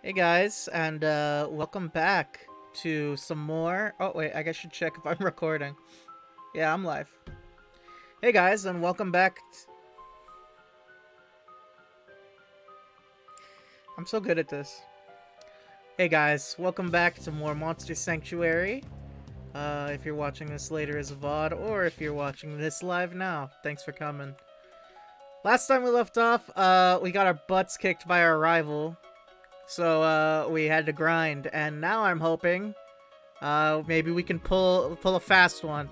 Hey guys, and welcome back to some more. Oh wait, I guess I should check if I'm recording. Yeah, I'm live. Hey guys, and welcome back. I'm so good at this. Hey guys, welcome back to more Monster Sanctuary. If you're watching this later as a VOD, or if you're watching this live now, thanks for coming. Last time we left off, we got our butts kicked by our rival, so we had to grind, and now I'm hoping maybe we can pull a fast one.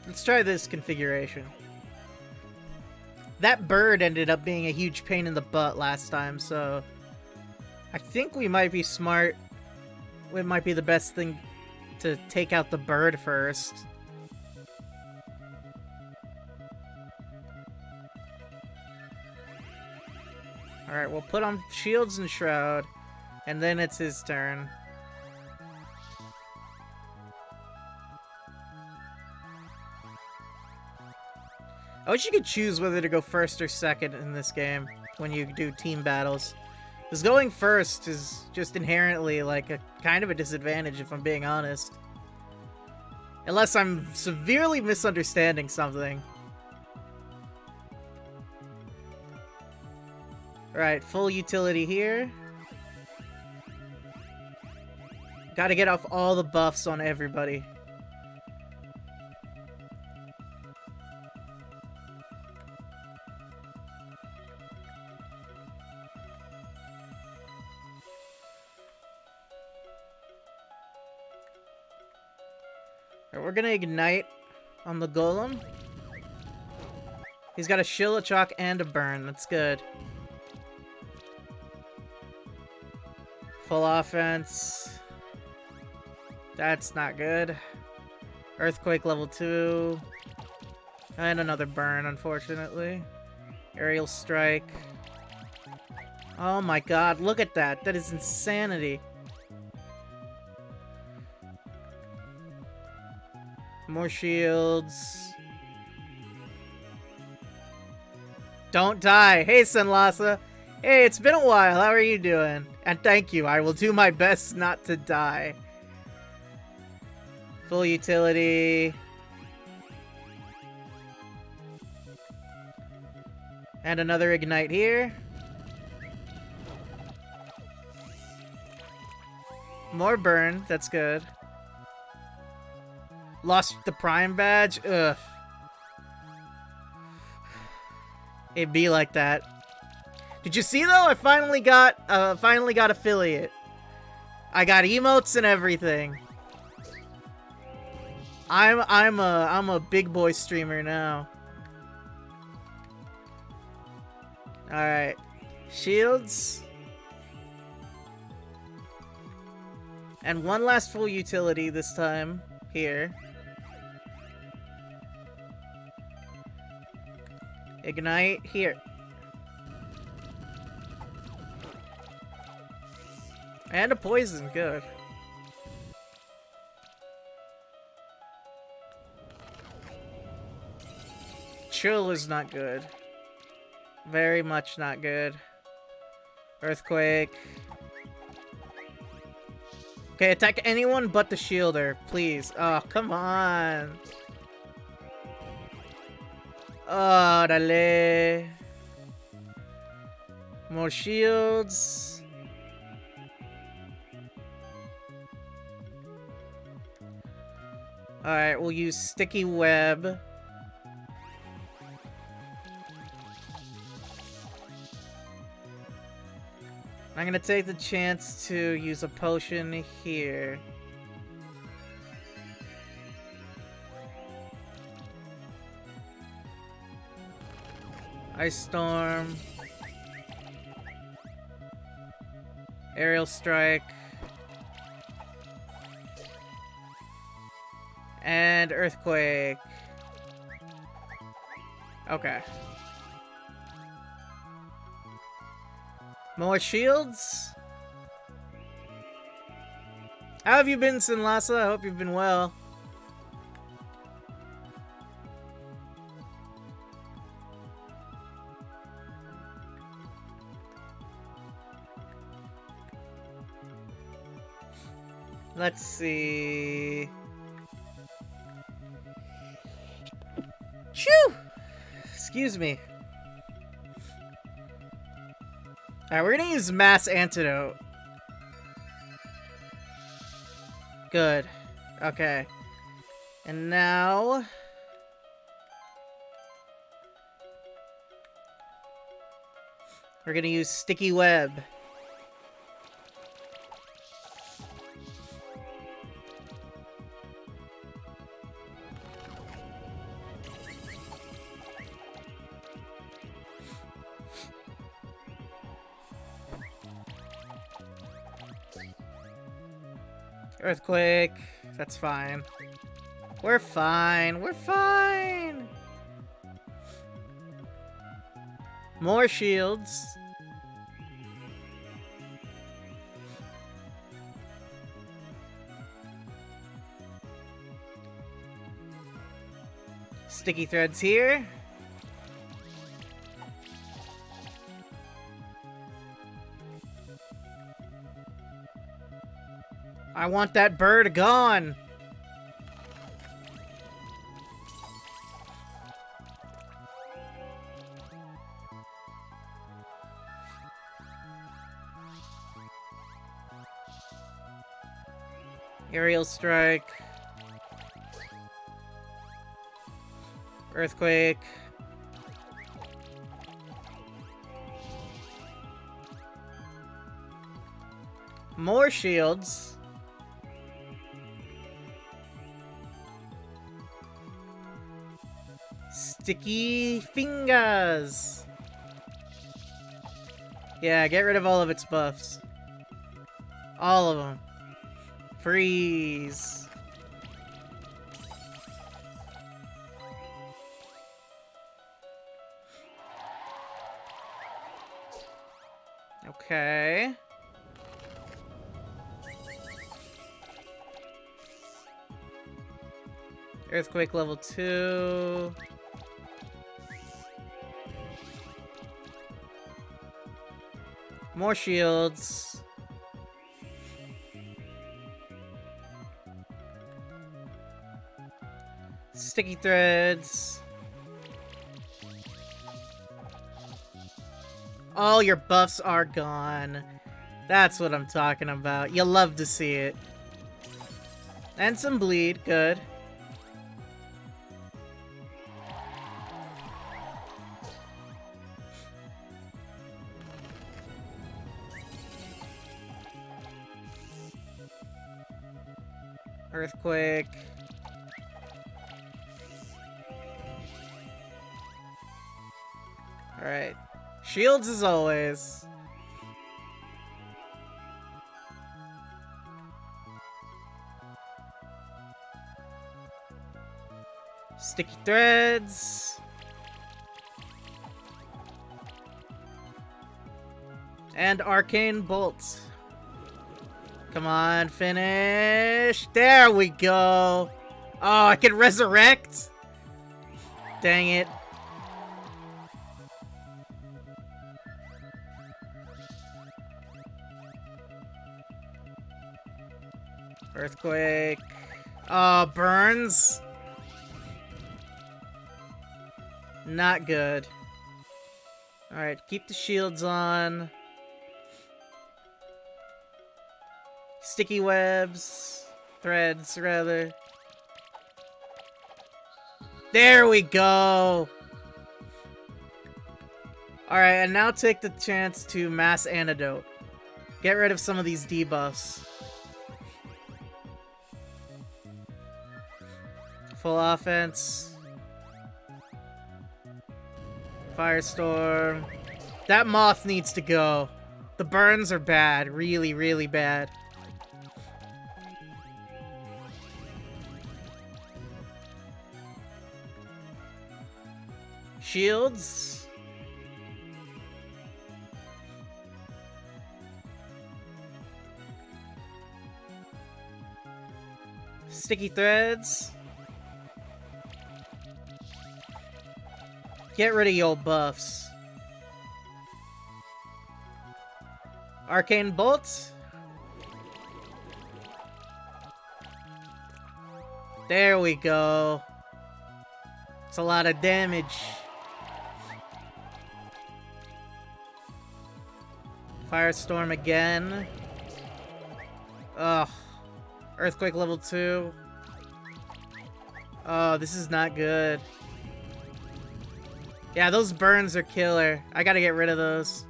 Let's try this configuration. That bird ended up being a huge pain in the butt last time, so I think we might be smart. It might be the best thing to take out the bird first. Alright, we'll put on shields and shroud, and then it's his turn. I wish you could choose whether to go first or second in this game when you do team battles. Because going first is just inherently like a kind of a disadvantage, if I'm being honest. Unless I'm severely misunderstanding something. Alright, full utility here. Gotta get off all the buffs on everybody. We're gonna ignite on the golem. He's got a shield, a chalk, and a burn. That's good. Full offense. That's not good. Earthquake level 2. And another burn, unfortunately. Aerial strike. Oh my god, look at that. That is insanity. More shields. Don't die. Hey, Senlasa. Hey, it's been a while. How are you doing? And thank you. I will do my best not to die. Full utility. And another ignite here. More burn. That's good. Lost the Prime badge? Ugh. It'd be like that. Did you see though? I finally got affiliate. I got emotes and everything. I'm a big boy streamer now. Alright. Shields. And one last full utility this time. Here. Ignite here. And a poison, good. Chill is not good. Very much not good. Earthquake. Okay, attack anyone but the shielder, please. Oh, come on. Oh, dale. More shields. Alright, we'll use sticky web. I'm gonna take the chance to use a potion here. Ice Storm. Aerial Strike. And earthquake. Okay. More shields? How have you been, Sinlasa? I hope you've been well. Let's see. Shoo! Excuse me. Alright, we're gonna use Mass Antidote. Good. Okay. And now... we're gonna use Sticky Web. Earthquake. That's fine. We're fine. We're fine. More shields. Sticky threads here. I want that bird gone. Aerial strike. Earthquake. More shields. Sticky fingers. Yeah, get rid of all of its buffs. All of them. Freeze. Okay. Earthquake level 2. More shields. Sticky threads. All your buffs are gone. That's what I'm talking about. You love to see it. And some bleed. Good. Earthquake. Alright. Shields as always. Sticky threads. And arcane bolts. Come on, finish. There we go. Oh, I can resurrect? Dang it. Earthquake. Oh, burns. Not good. Alright, keep the shields on. Sticky webs. Threads, rather. There we go! Alright, and now take the chance to mass antidote. Get rid of some of these debuffs. Full offense. Firestorm. That moth needs to go. The burns are bad. Really, really bad. Shields. Sticky threads. Get rid of your buffs. Arcane Bolt. There we go. It's a lot of damage. Firestorm again. Ugh. Earthquake level 2. Oh, this is not good. Yeah, those burns are killer. I gotta get rid of those.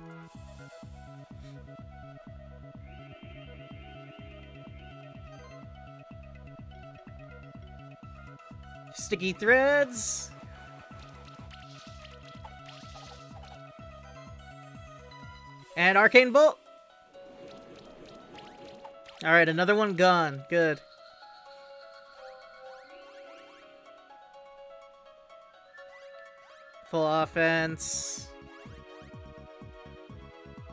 Sticky threads. And Arcane Bolt. Alright, another one gone. Good. Full offense.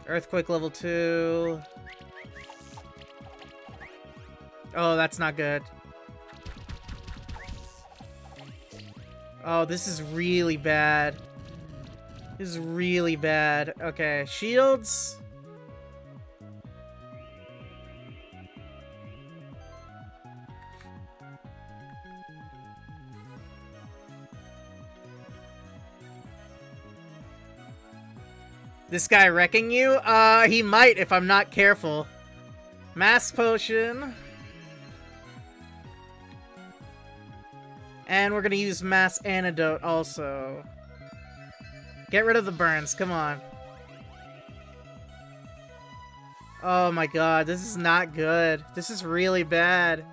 Earthquake level 2. Oh, that's not good. Oh, this is really bad. This is really bad. Okay, shields. This guy wrecking you? He might if I'm not careful. Mass potion. And we're gonna use mass antidote also. Get rid of the burns, come on. Oh my god, this is not good. This is really bad.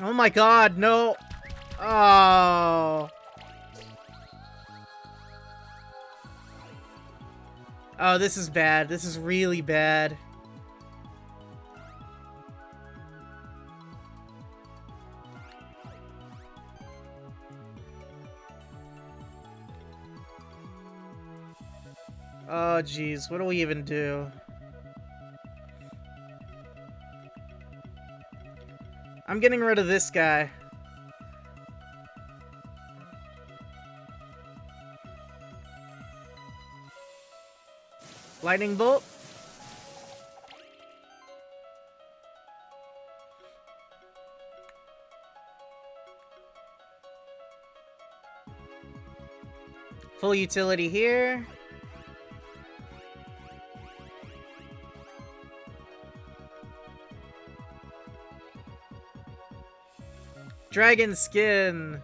Oh my god, no. Oh. Oh, this is bad. This is really bad. Oh, jeez. What do we even do? I'm getting rid of this guy. Lightning Bolt. Full utility here. Dragon Skin.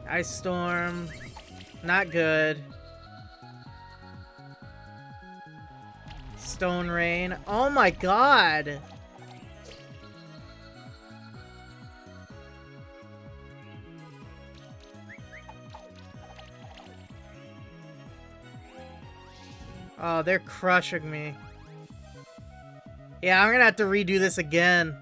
Ice Storm. Not good. Stone Rain. Oh my god! Oh, they're crushing me. Yeah, I'm gonna have to redo this again.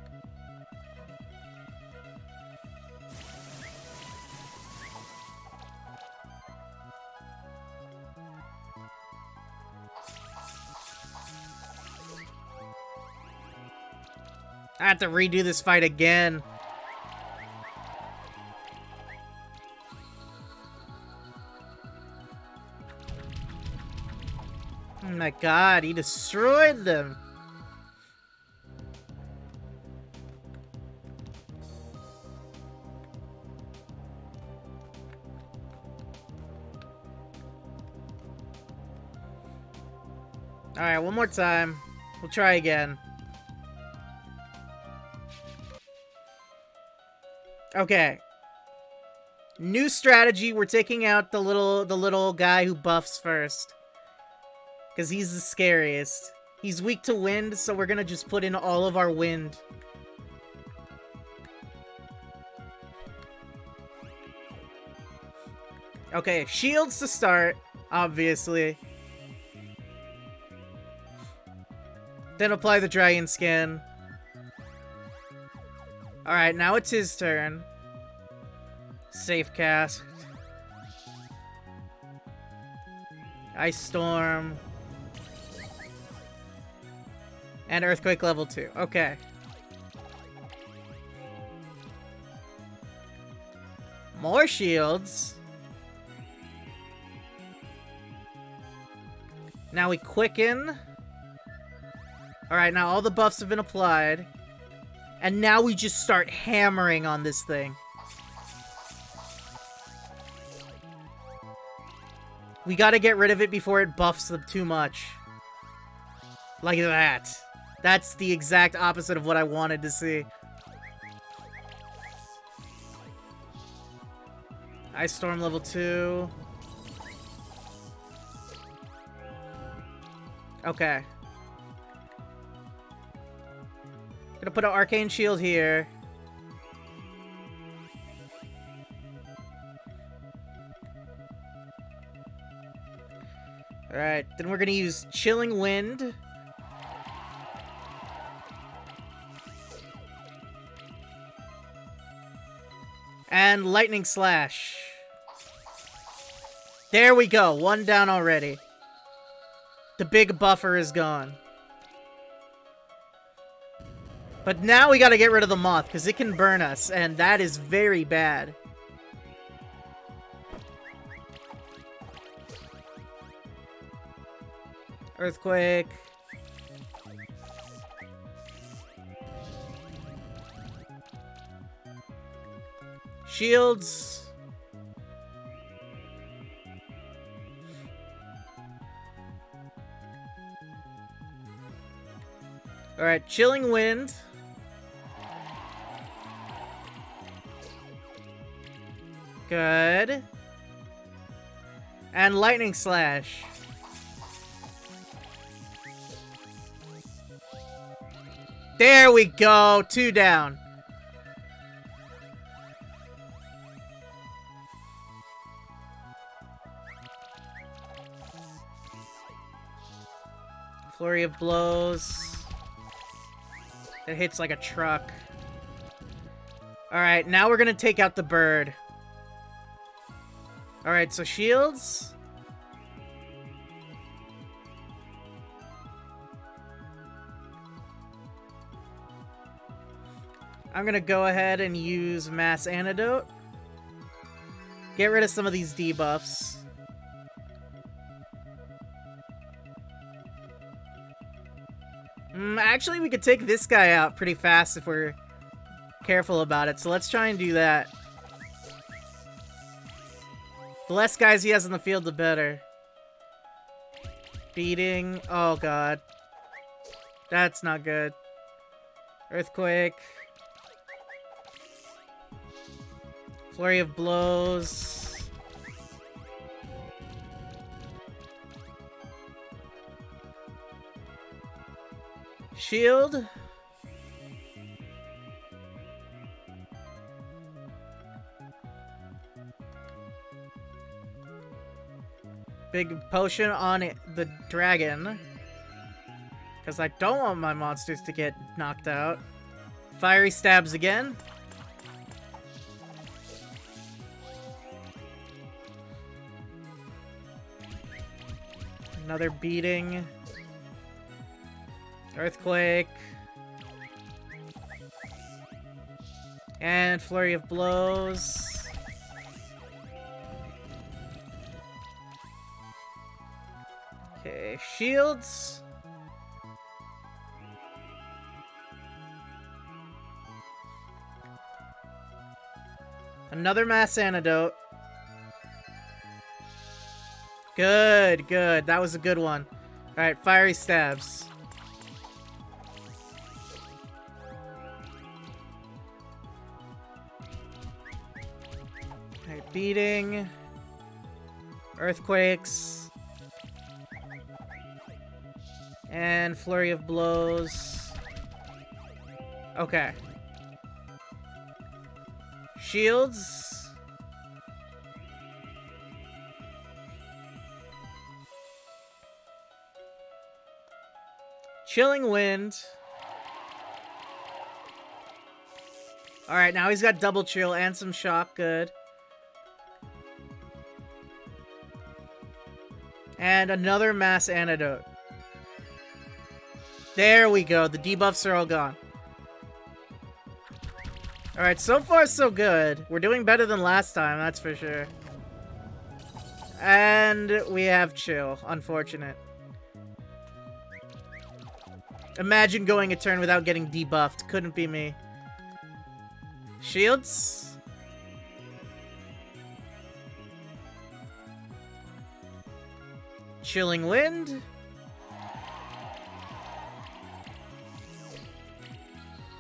I have to redo this fight again. Oh my god, he destroyed them. Alright, one more time. We'll try again. Okay. New strategy, we're taking out the little guy who buffs first. Because he's the scariest. He's weak to wind, so we're gonna just put in all of our wind. Okay, shields to start, obviously. Then apply the dragon skin. Alright, now it's his turn. Safe cast. Ice Storm. And Earthquake level 2. Okay. More shields. Now we quicken. Alright, now all the buffs have been applied. And now we just start hammering on this thing. We gotta get rid of it before it buffs them too much. Like that. That's the exact opposite of what I wanted to see. Ice Storm level 2. Okay. Gonna put an Arcane Shield here. Alright, then we're gonna use Chilling Wind. And Lightning Slash. There we go, one down already. The big buffer is gone. But now we gotta get rid of the moth, because it can burn us, and that is very bad. Earthquake. Shields. Alright, Chilling Wind. Good. And Lightning Slash. There we go! 2 down. Flurry of Blows. It hits like a truck. Alright, now we're gonna take out the bird. Alright, so shields. I'm gonna go ahead and use Mass Antidote. Get rid of some of these debuffs. Actually, we could take this guy out pretty fast if we're careful about it, so let's try and do that. The less guys he has in the field, the better. Beating. Oh, God. That's not good. Earthquake. Flurry of Blows. Shield. Big potion on it, the dragon. Because I don't want my monsters to get knocked out. Fiery Stabs again. Another beating. Earthquake. And Flurry of Blows. Okay, shields. Another Mass Antidote. Good, good. That was a good one. Alright, Fiery Stabs. Alright, beating. Earthquakes. And Flurry of Blows. Okay. Shields. Chilling Wind. Alright, now he's got double chill and some shock. Good. And another mass antidote. There we go. The debuffs are all gone. Alright, so far so good. We're doing better than last time, that's for sure. And we have chill. Unfortunate. Imagine going a turn without getting debuffed. Couldn't be me. Shields? Chilling Wind?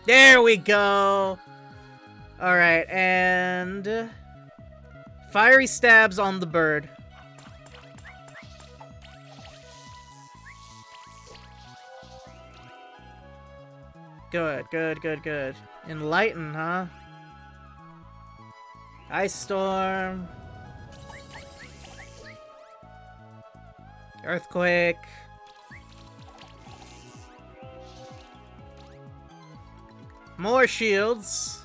There we go! Alright, and... Fiery Stabs on the bird. Good, good, good, good. Enlighten, huh? Ice Storm. Earthquake. More shields.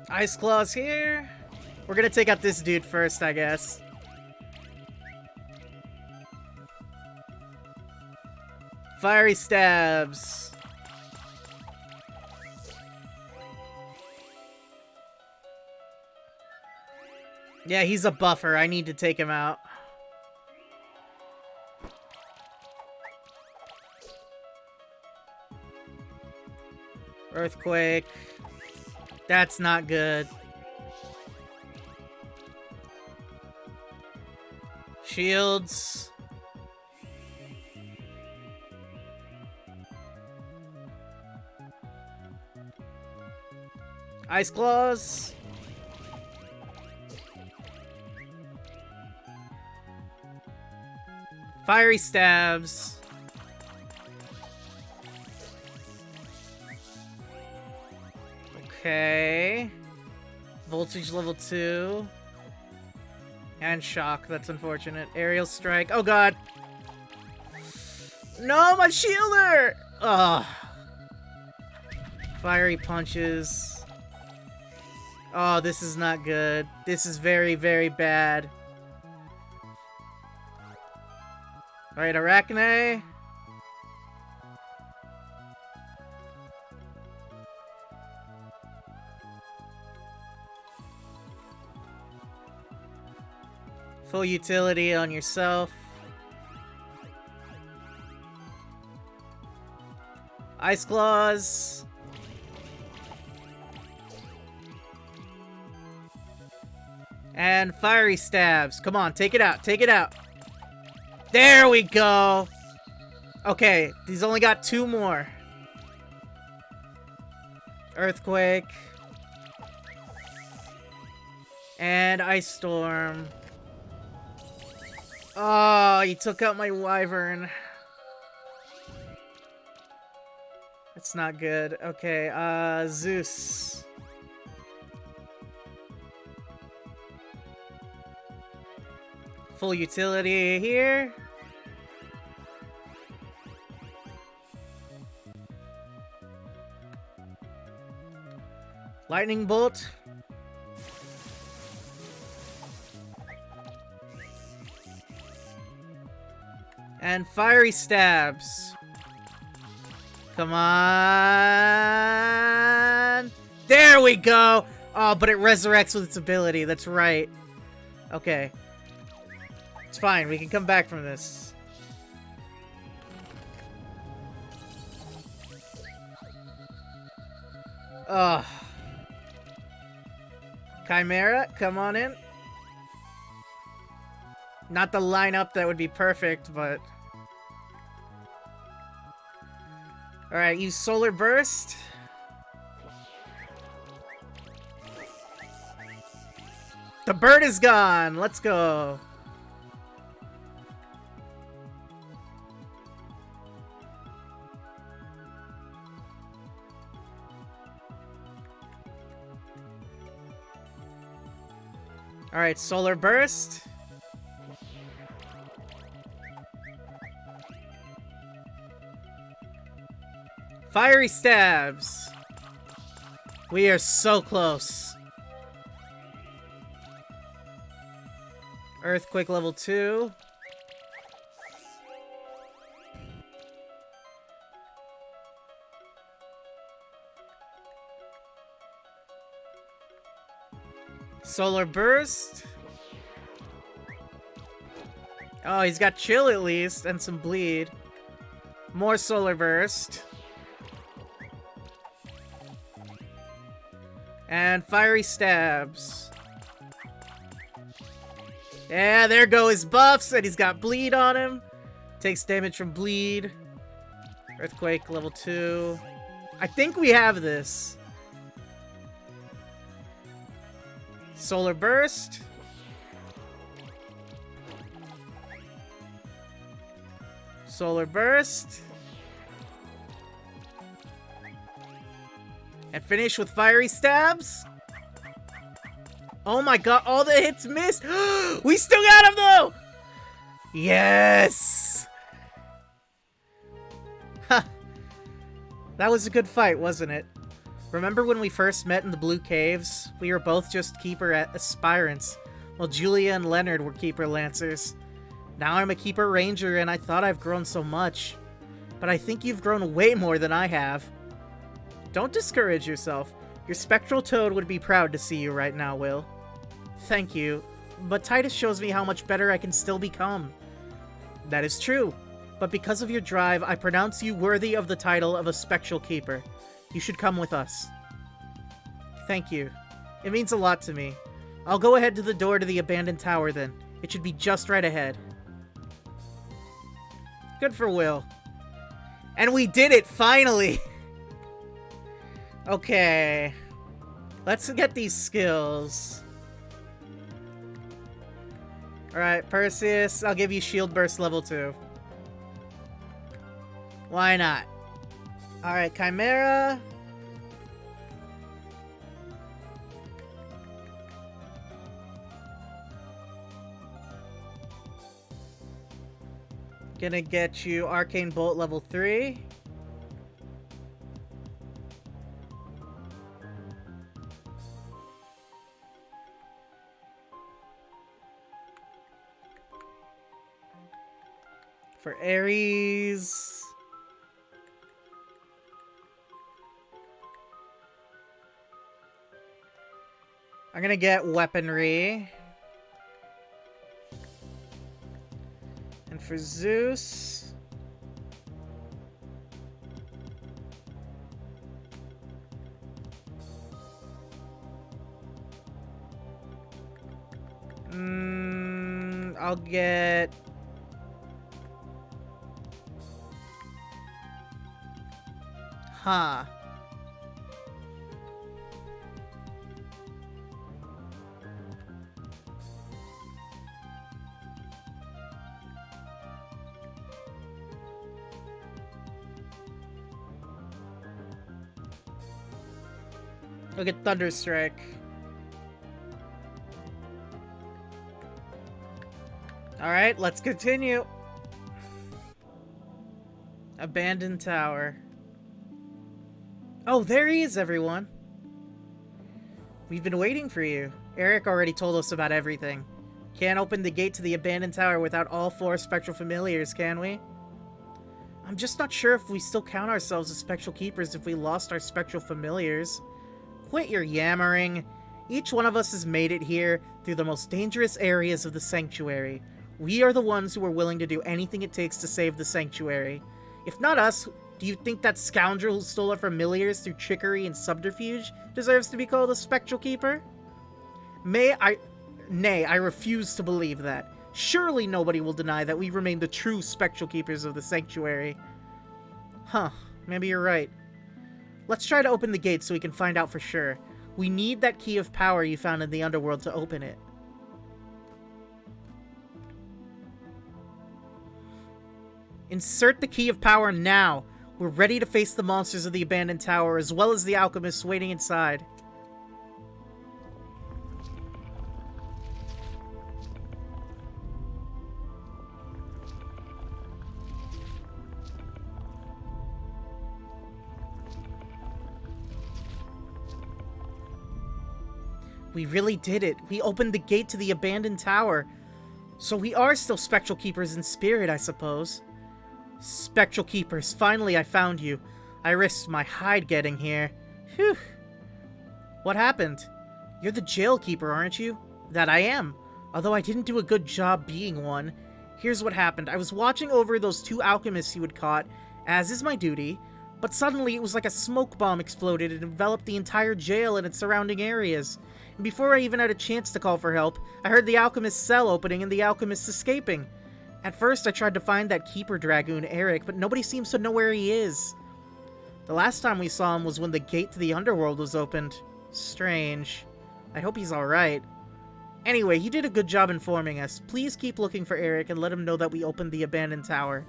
Ice Claws here. We're gonna take out this dude first, I guess. Fiery Stabs. Yeah, he's a buffer. I need to take him out. Earthquake. That's not good. Shields. Ice Claws. Fiery Stabs. Okay. Voltage level 2. And shock, that's unfortunate. Aerial Strike. Oh god. No, my shielder! Ugh. Fiery Punches. Oh, this is not good. This is very, very bad. Alright, Arachne. Full utility on yourself. Ice Claws. And Fiery Stabs. Come on, take it out, take it out. There we go. Okay, he's only got 2 more. Earthquake. And Ice Storm. Oh, he took out my Wyvern. That's not good. Okay, Zeus. Full utility here. Lightning Bolt. And Fiery Stabs. Come on. There we go. Oh, but it resurrects with its ability. That's right. Okay. It's fine. We can come back from this. Ugh. Chimera, come on in. Not the lineup that would be perfect, but... Alright, use Solar Burst. The bird is gone! Let's go! Alright, Solar Burst. Fiery Stabs. We are so close. Earthquake level 2. Solar Burst. Oh, he's got chill at least, and some bleed. More Solar Burst. And Fiery Stabs. Yeah, there go his buffs, and he's got bleed on him. Takes damage from bleed. Earthquake level 2. I think we have this. Solar Burst. Solar Burst. And finish with Fiery Stabs. Oh my god, all the hits missed. We still got him though! Yes! Ha! That was a good fight, wasn't it? Remember when we first met in the Blue Caves? We were both just Keeper Aspirants, while Julia and Leonard were Keeper Lancers. Now I'm a Keeper Ranger, and I thought I've grown so much. But I think you've grown way more than I have. Don't discourage yourself. Your Spectral Toad would be proud to see you right now, Will. Thank you, but Titus shows me how much better I can still become. That is true, but because of your drive, I pronounce you worthy of the title of a Spectral Keeper. You should come with us. Thank you. It means a lot to me. I'll go ahead to the door to the abandoned tower then. It should be just right ahead. Good for Will. And we did it, finally! Okay. Let's get these skills. Alright, Perseus, I'll give you Shield Burst level 2. Why not? Alright, Chimera. Gonna get you Arcane Bolt level 3. For Ares. I'm gonna get Weaponry. And for Zeus... I'll get... Huh. Look at Thunderstrike. Alright, let's continue. Abandoned Tower. Oh, there he is, everyone. We've been waiting for you. Eric already told us about everything. Can't open the gate to the abandoned tower without all 4 spectral familiars, can we? I'm just not sure if we still count ourselves as spectral keepers if we lost our spectral familiars. Quit your yammering. Each one of us has made it here through the most dangerous areas of the sanctuary. We are the ones who are willing to do anything it takes to save the sanctuary. If not us, do you think that scoundrel who stole our familiars through trickery and subterfuge deserves to be called a spectral keeper? Nay, I refuse to believe that. Surely nobody will deny that we remain the true spectral keepers of the sanctuary. Huh, maybe you're right. Let's try to open the gate so we can find out for sure. We need that key of power you found in the underworld to open it. Insert the key of power now. We're ready to face the monsters of the abandoned tower, as well as the alchemists waiting inside. We really did it. We opened the gate to the abandoned tower. So we are still Spectral Keepers in spirit, I suppose. Spectral Keepers, finally I found you. I risked my hide getting here. Phew. What happened? You're the jail keeper, aren't you? That I am. Although I didn't do a good job being one. Here's what happened. I was watching over those 2 alchemists you had caught, as is my duty, but suddenly it was like a smoke bomb exploded and enveloped the entire jail and its surrounding areas. And before I even had a chance to call for help, I heard the alchemist's cell opening and the alchemists escaping. At first I tried to find that keeper dragoon, Eric, but nobody seems to know where he is. The last time we saw him was when the gate to the underworld was opened. Strange. I hope he's alright. Anyway, he did a good job informing us. Please keep looking for Eric and let him know that we opened the abandoned tower.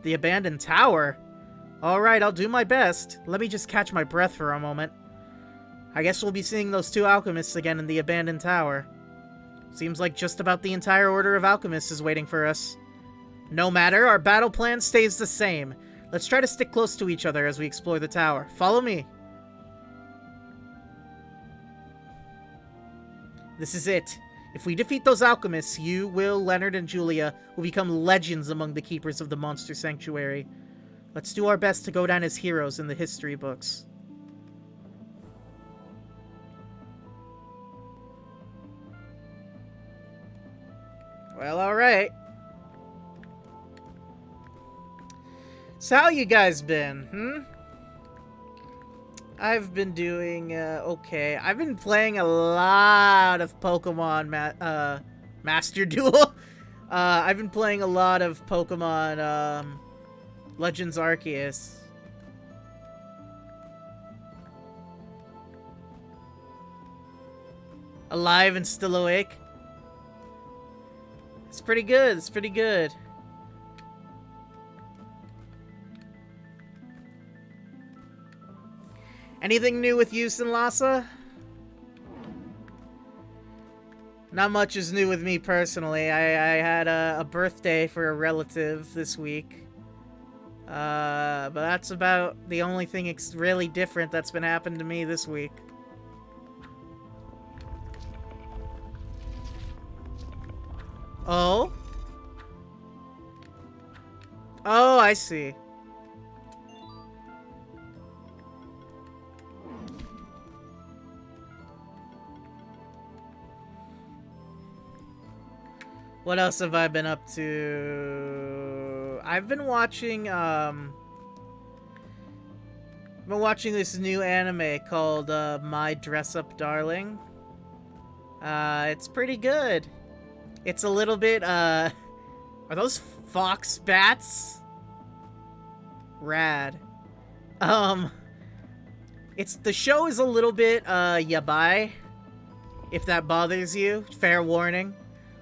The abandoned tower? Alright, I'll do my best. Let me just catch my breath for a moment. I guess we'll be seeing those 2 alchemists again in the abandoned tower. Seems like just about the entire order of alchemists is waiting for us. No matter, our battle plan stays the same. Let's try to stick close to each other as we explore the tower. Follow me. This is it. If we defeat those alchemists, you, Will, Leonard, and Julia will become legends among the keepers of the Monster Sanctuary. Let's do our best to go down as heroes in the history books. Well, alright. So how you guys been, I've been doing, okay. I've been playing a lot of Pokemon Master Duel. I've been playing a lot of Pokemon, Legends Arceus. Alive and still awake. It's pretty good, it's pretty good. Anything new with you, Sinlassa? Not much is new with me personally. I had a birthday for a relative this week. But that's about the only thing really different that's been happening to me this week. Oh? Oh, I see. What else have I been up to? I've been watching, this new anime called, My Dress Up Darling. It's pretty good. It's a little bit, are those fox bats? Rad. The show is a little bit, yabai. If that bothers you, fair warning.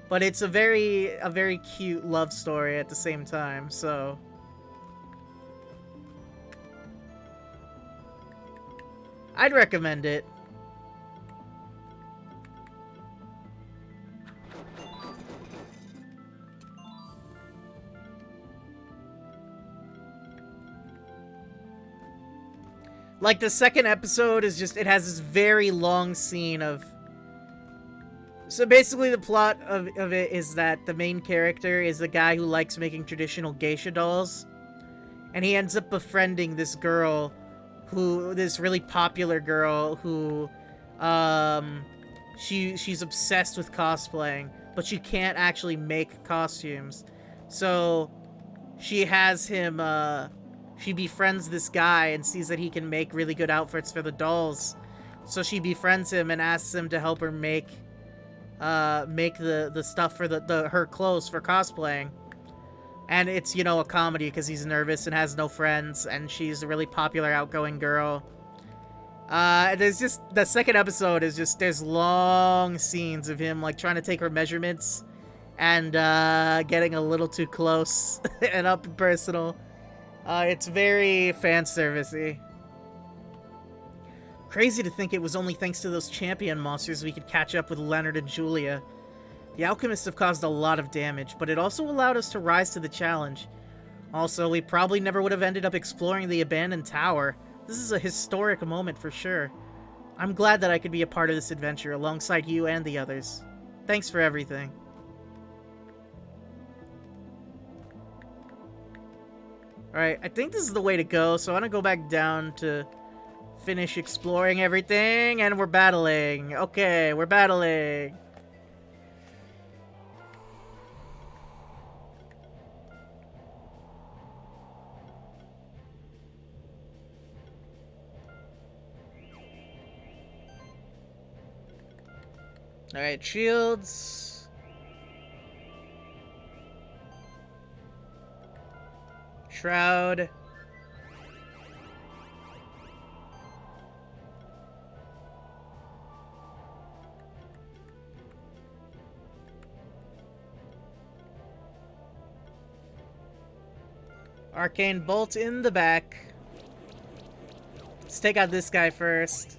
But it's a very cute love story at the same time, so... I'd recommend it. Like, the second episode is just, it has this very long scene of... So basically the plot of it is that the main character is a guy who likes making traditional geisha dolls. And he ends up befriending this girl this really popular girl who, she's obsessed with cosplaying, but she can't actually make costumes. So she has him, she befriends this guy and sees that he can make really good outfits for the dolls. So she befriends him and asks him to help her make the stuff for her clothes for cosplaying. And it's, you know, a comedy because he's nervous and has no friends, and she's a really popular, outgoing girl. There's just, the second episode is just, there's long scenes of him, like, trying to take her measurements and, getting a little too close and up and personal. It's very fan servicey. Crazy to think it was only thanks to those champion monsters we could catch up with Leonard and Julia. The alchemists have caused a lot of damage, but it also allowed us to rise to the challenge. Also, we probably never would have ended up exploring the abandoned tower. This is a historic moment for sure. I'm glad that I could be a part of this adventure alongside you and the others. Thanks for everything. Alright, I think this is the way to go, so I'm gonna go back down to finish exploring everything, and we're battling. Okay, we're battling. Alright, shields. Shroud. Arcane Bolt in the back. Let's take out this guy first.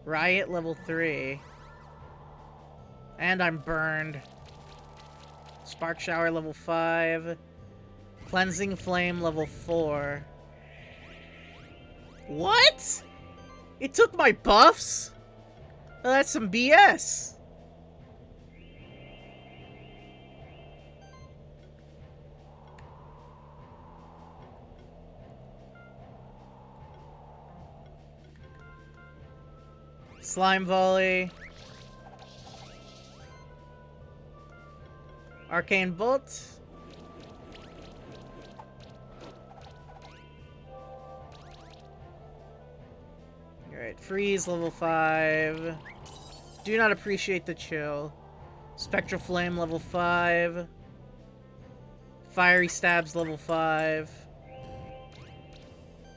Riot level 3. And I'm burned. Spark Shower level 5. Cleansing Flame level 4. What? It took my buffs? Oh, that's some BS. Slime Volley. Arcane Bolt. Alright, Freeze level 5. Do not appreciate the chill. Spectral Flame level 5. Fiery Stabs level 5.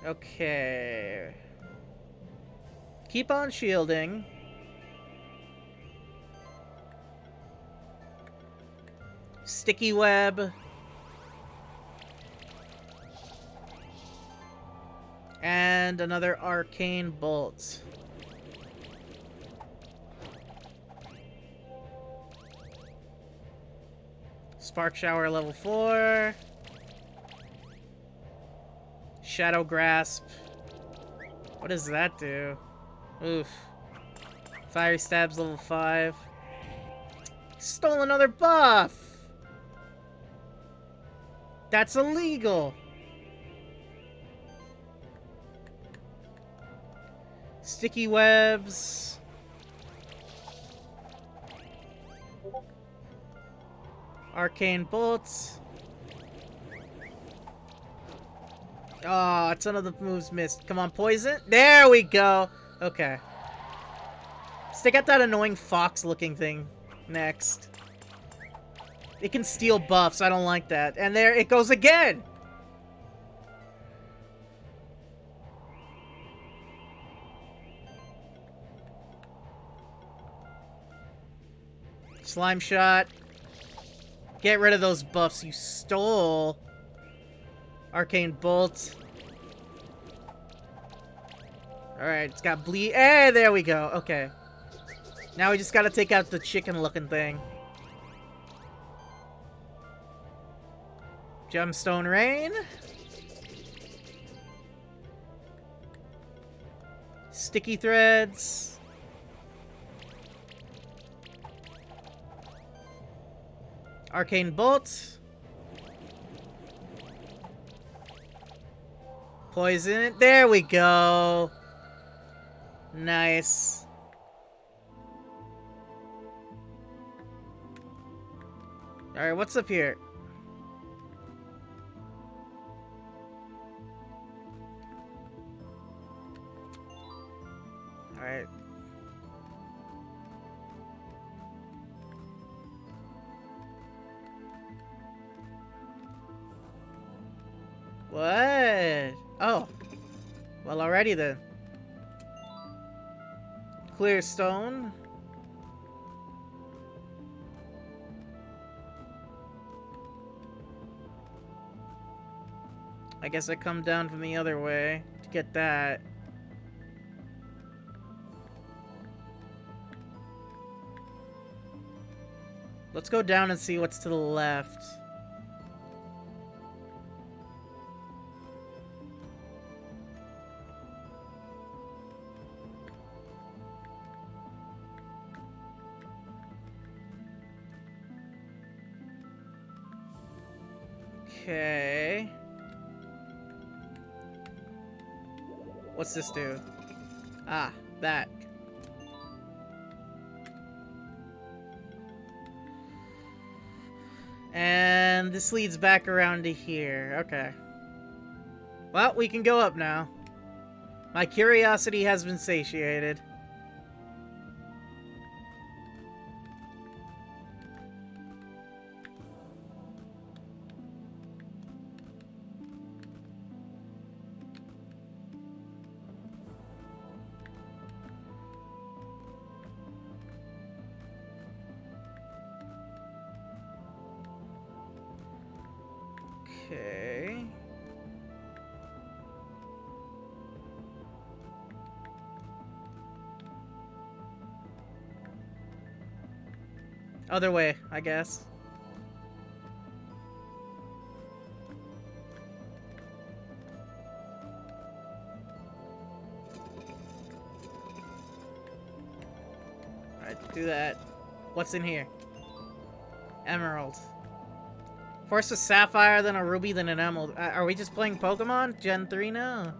Okay. Keep on shielding. Sticky Web. And another Arcane Bolt. Spark Shower level 4. Shadow Grasp. What does that do? Oof. Fiery Stabs level 5. Stole another buff! That's illegal! Sticky Webs. Arcane Bolts. Oh, a ton of the moves missed. Come on, Poison. There we go! Okay. Let's take out that annoying fox-looking thing next. It can steal buffs. I don't like that. And there it goes again! Slime Shot. Get rid of those buffs you stole. Arcane Bolt. Alright, it's got bleed. Hey, there we go. Okay. Now we just gotta take out the chicken-looking thing. Gemstone Rain. Sticky Threads. Arcane Bolt. Poison. There we go. Nice. Alright, what's up here? Alright. What? Oh. Well, alrighty then. Clear stone. I guess I come down from the other way to get that. Let's go down and see what's to the left. Okay. What's this do? Ah, that. And this leads back around to here. Okay. Well, we can go up now. My curiosity has been satiated. Okay. Other way, I guess. Alright, do that. What's in here? Emerald. First a sapphire, then a ruby, then an emerald. Are we just playing Pokemon? Gen 3 now?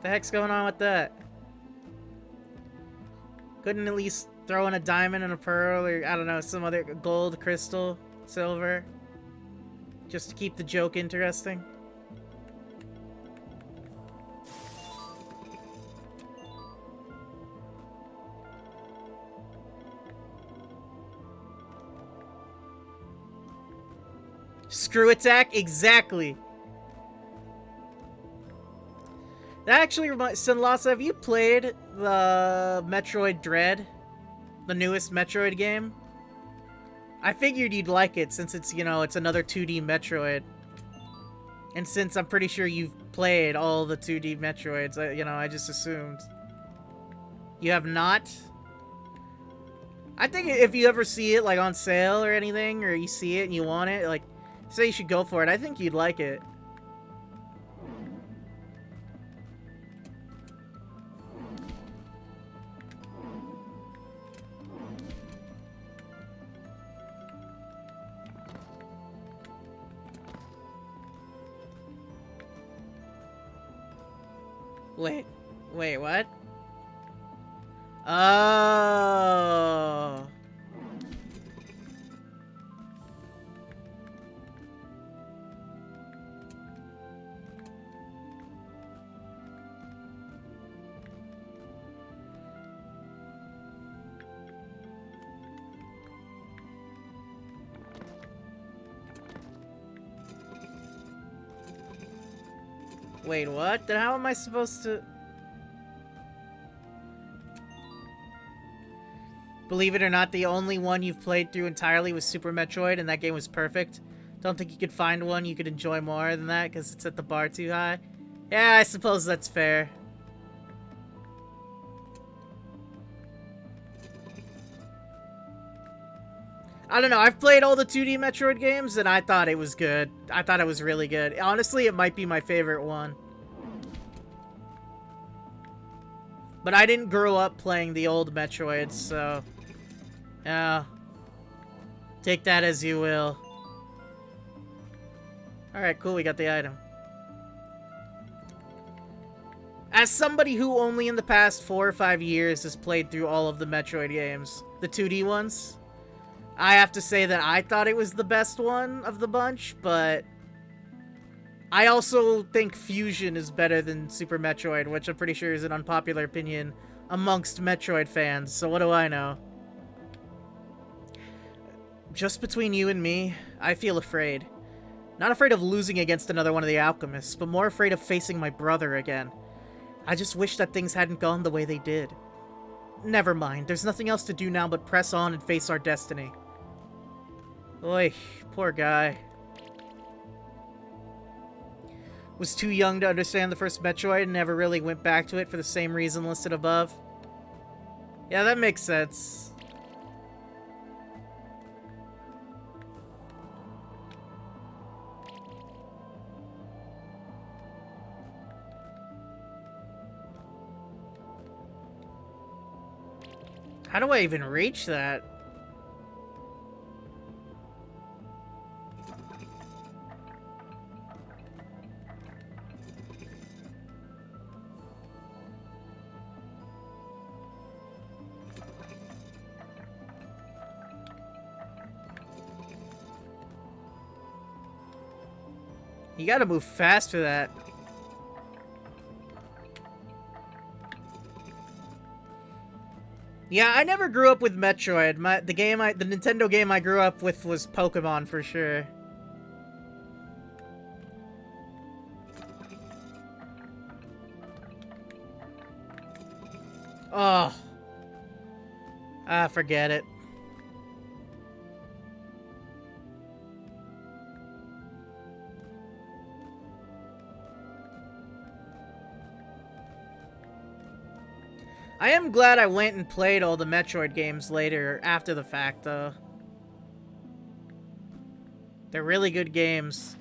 The heck's going on with that? Couldn't at least throw in a diamond and a pearl, or I don't know, some other gold, crystal, silver, just to keep the joke interesting? Screw attack? Exactly. That actually reminds... Sinlasa, have you played the Metroid Dread? The newest Metroid game? I figured you'd like it since it's, you know, it's another 2D Metroid. And since I'm pretty sure you've played all the 2D Metroids, you know, I just assumed. You have not? I think if you ever see it, like, on sale or anything, or you see it and you want it, like, say you should go for it. I think you'd like it. Wait, what? Oh. Wait, what? Then how am I supposed to... Believe it or not, the only one you've played through entirely was Super Metroid, and that game was perfect. Don't think you could find one you could enjoy more than that, because it's at the bar too high. Yeah, I suppose that's fair. I don't know, I've played all the 2D Metroid games, and I thought it was good. I thought it was really good. Honestly, it might be my favorite one. But I didn't grow up playing the old Metroids, so... yeah. Take that as you will. Alright, cool, we got the item. As somebody who only in the past 4 or 5 years has played through all of the Metroid games, the 2D ones, I have to say that I thought it was the best one of the bunch, but I also think Fusion is better than Super Metroid, which I'm pretty sure is an unpopular opinion amongst Metroid fans, so what do I know? Just between you and me, I feel afraid. Not afraid of losing against another one of the alchemists, but more afraid of facing my brother again. I just wish that things hadn't gone the way they did. Never mind, there's nothing else to do now but press on and face our destiny. Oy, poor guy. Was too young to understand the first Metroid and never really went back to it for the same reason listed above. Yeah, that makes sense. How do I even reach that? You gotta move fast for that. Yeah, I never grew up with Metroid. The Nintendo game I grew up with was Pokemon for sure. Oh. Ah, forget it. I am glad I went and played all the Metroid games later, after the fact, though. They're really good games.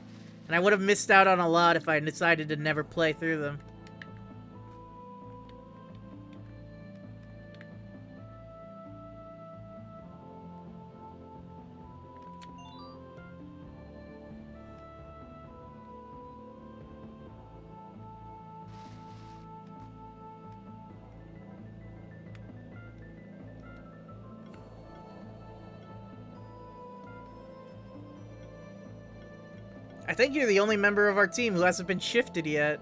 And I would have missed out on a lot if I decided to never play through them. I think you're the only member of our team who hasn't been shifted yet.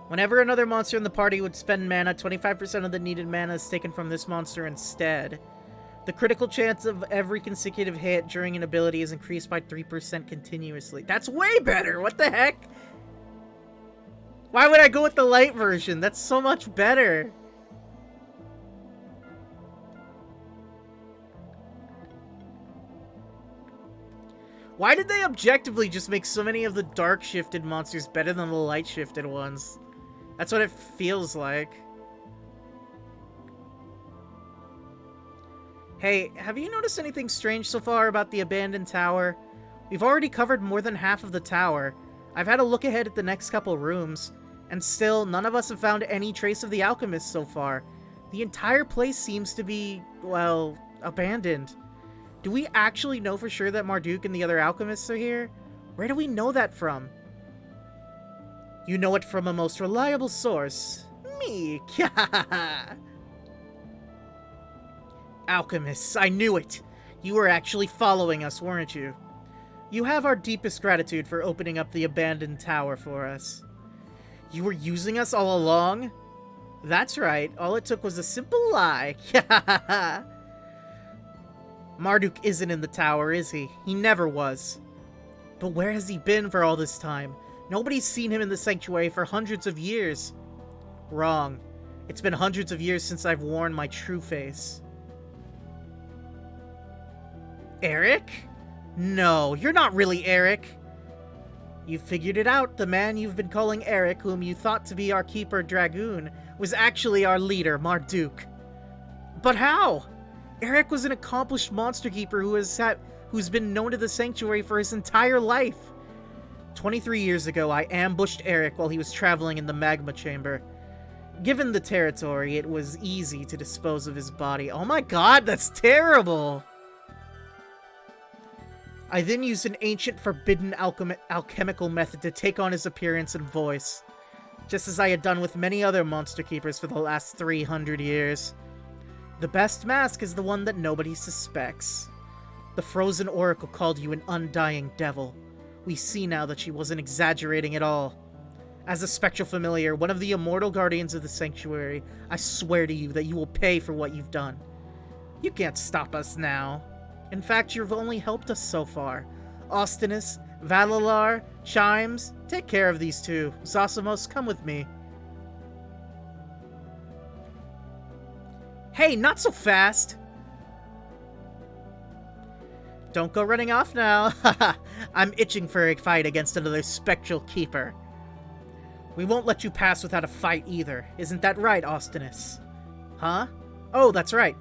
Whenever another monster in the party would spend mana, 25% of the needed mana is taken from this monster instead. The critical chance of every consecutive hit during an ability is increased by 3% continuously. That's way better! What the heck? Why would I go with the light version? That's so much better! Why did they objectively just make so many of the dark-shifted monsters better than the light-shifted ones? That's what it feels like. Hey, have you noticed anything strange so far about the abandoned tower? We've already covered more than half of the tower. I've had a look ahead at the next couple rooms, and still, none of us have found any trace of the alchemist so far. The entire place seems to be, well, abandoned. Do we actually know for sure that Marduk and the other alchemists are here? Where do we know that from? You know it from a most reliable source. Me. Alchemists, I knew it. You were actually following us, weren't you? You have our deepest gratitude for opening up the abandoned tower for us. You were using us all along? That's right. All it took was a simple lie. Marduk isn't in the tower, is he? He never was. But where has he been for all this time? Nobody's seen him in the sanctuary for hundreds of years. Wrong. It's been hundreds of years since I've worn my true face. Eric? No, you're not really Eric. You figured it out. The man you've been calling Eric, whom you thought to be our keeper Dragoon, was actually our leader, Marduk. But how? Eric was an accomplished monster keeper who's been known to the sanctuary for his entire life. 23 years ago, I ambushed Eric while he was traveling in the magma chamber. Given the territory, it was easy to dispose of his body. Oh my god, that's terrible! I then used an ancient forbidden alchemical method to take on his appearance and voice, just as I had done with many other monster keepers for the last 300 years. The best mask is the one that nobody suspects. The frozen oracle called you an undying devil. We see now that she wasn't exaggerating at all. As a spectral familiar, one of the immortal guardians of the sanctuary, I swear to you that you will pay for what you've done. You can't stop us now. In fact, you've only helped us so far. Austinus, Valalar, Chimes, take care of these two. Zosamos, come with me. Hey, not so fast! Don't go running off now. I'm itching for a fight against another spectral keeper. We won't let you pass without a fight either. Isn't that right, Austinus? Huh? Oh, that's right.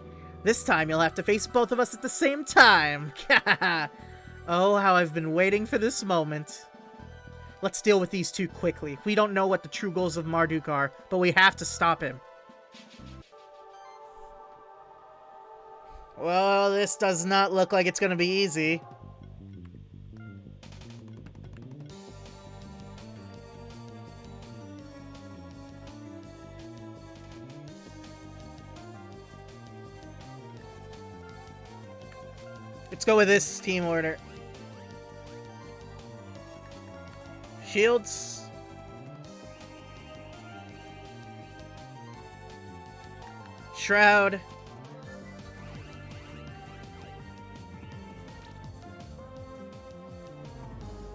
This time you'll have to face both of us at the same time. Oh, how I've been waiting for this moment. Let's deal with these two quickly. We don't know what the true goals of Marduk are, but we have to stop him. Well, this does not look like it's gonna be easy. Let's go with this team order. Shields. Shroud.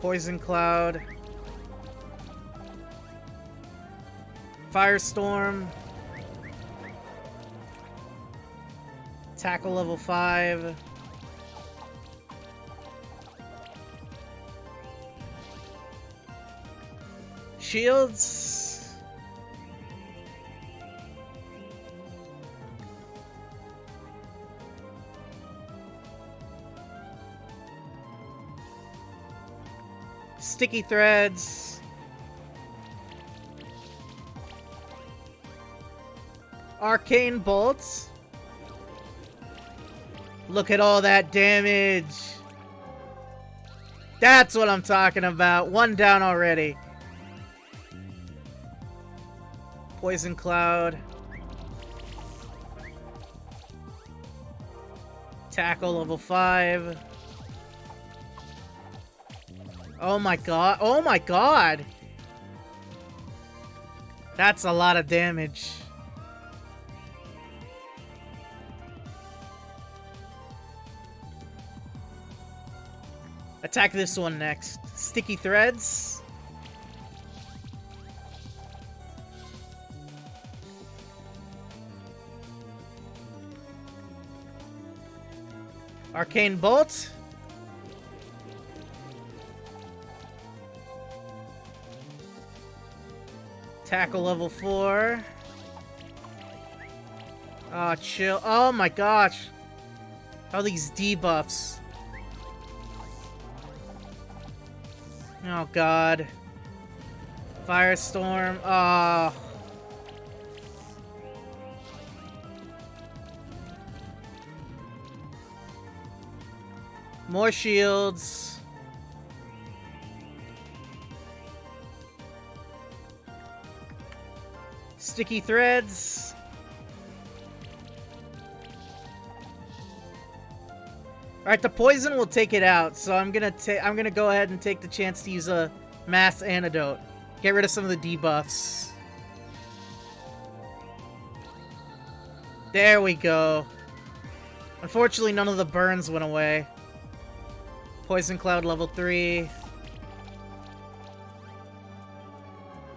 Poison Cloud. Firestorm. Tackle level 5. Shields. Sticky Threads. Arcane Bolts. Look at all that damage. That's what I'm talking about. One down already. Poison Cloud. Tackle level 5. Oh my god. Oh my god. That's a lot of damage. Attack this one next. Sticky Threads. Arcane Bolt. Tackle level 4. Oh, chill. Oh my gosh. All these debuffs. Oh god. Firestorm. Oh. More shields. Sticky Threads. Alright, the poison will take it out, so I'm gonna go ahead and take the chance to use a mass antidote. Get rid of some of the debuffs. There we go. Unfortunately, none of the burns went away. Poison Cloud level 3.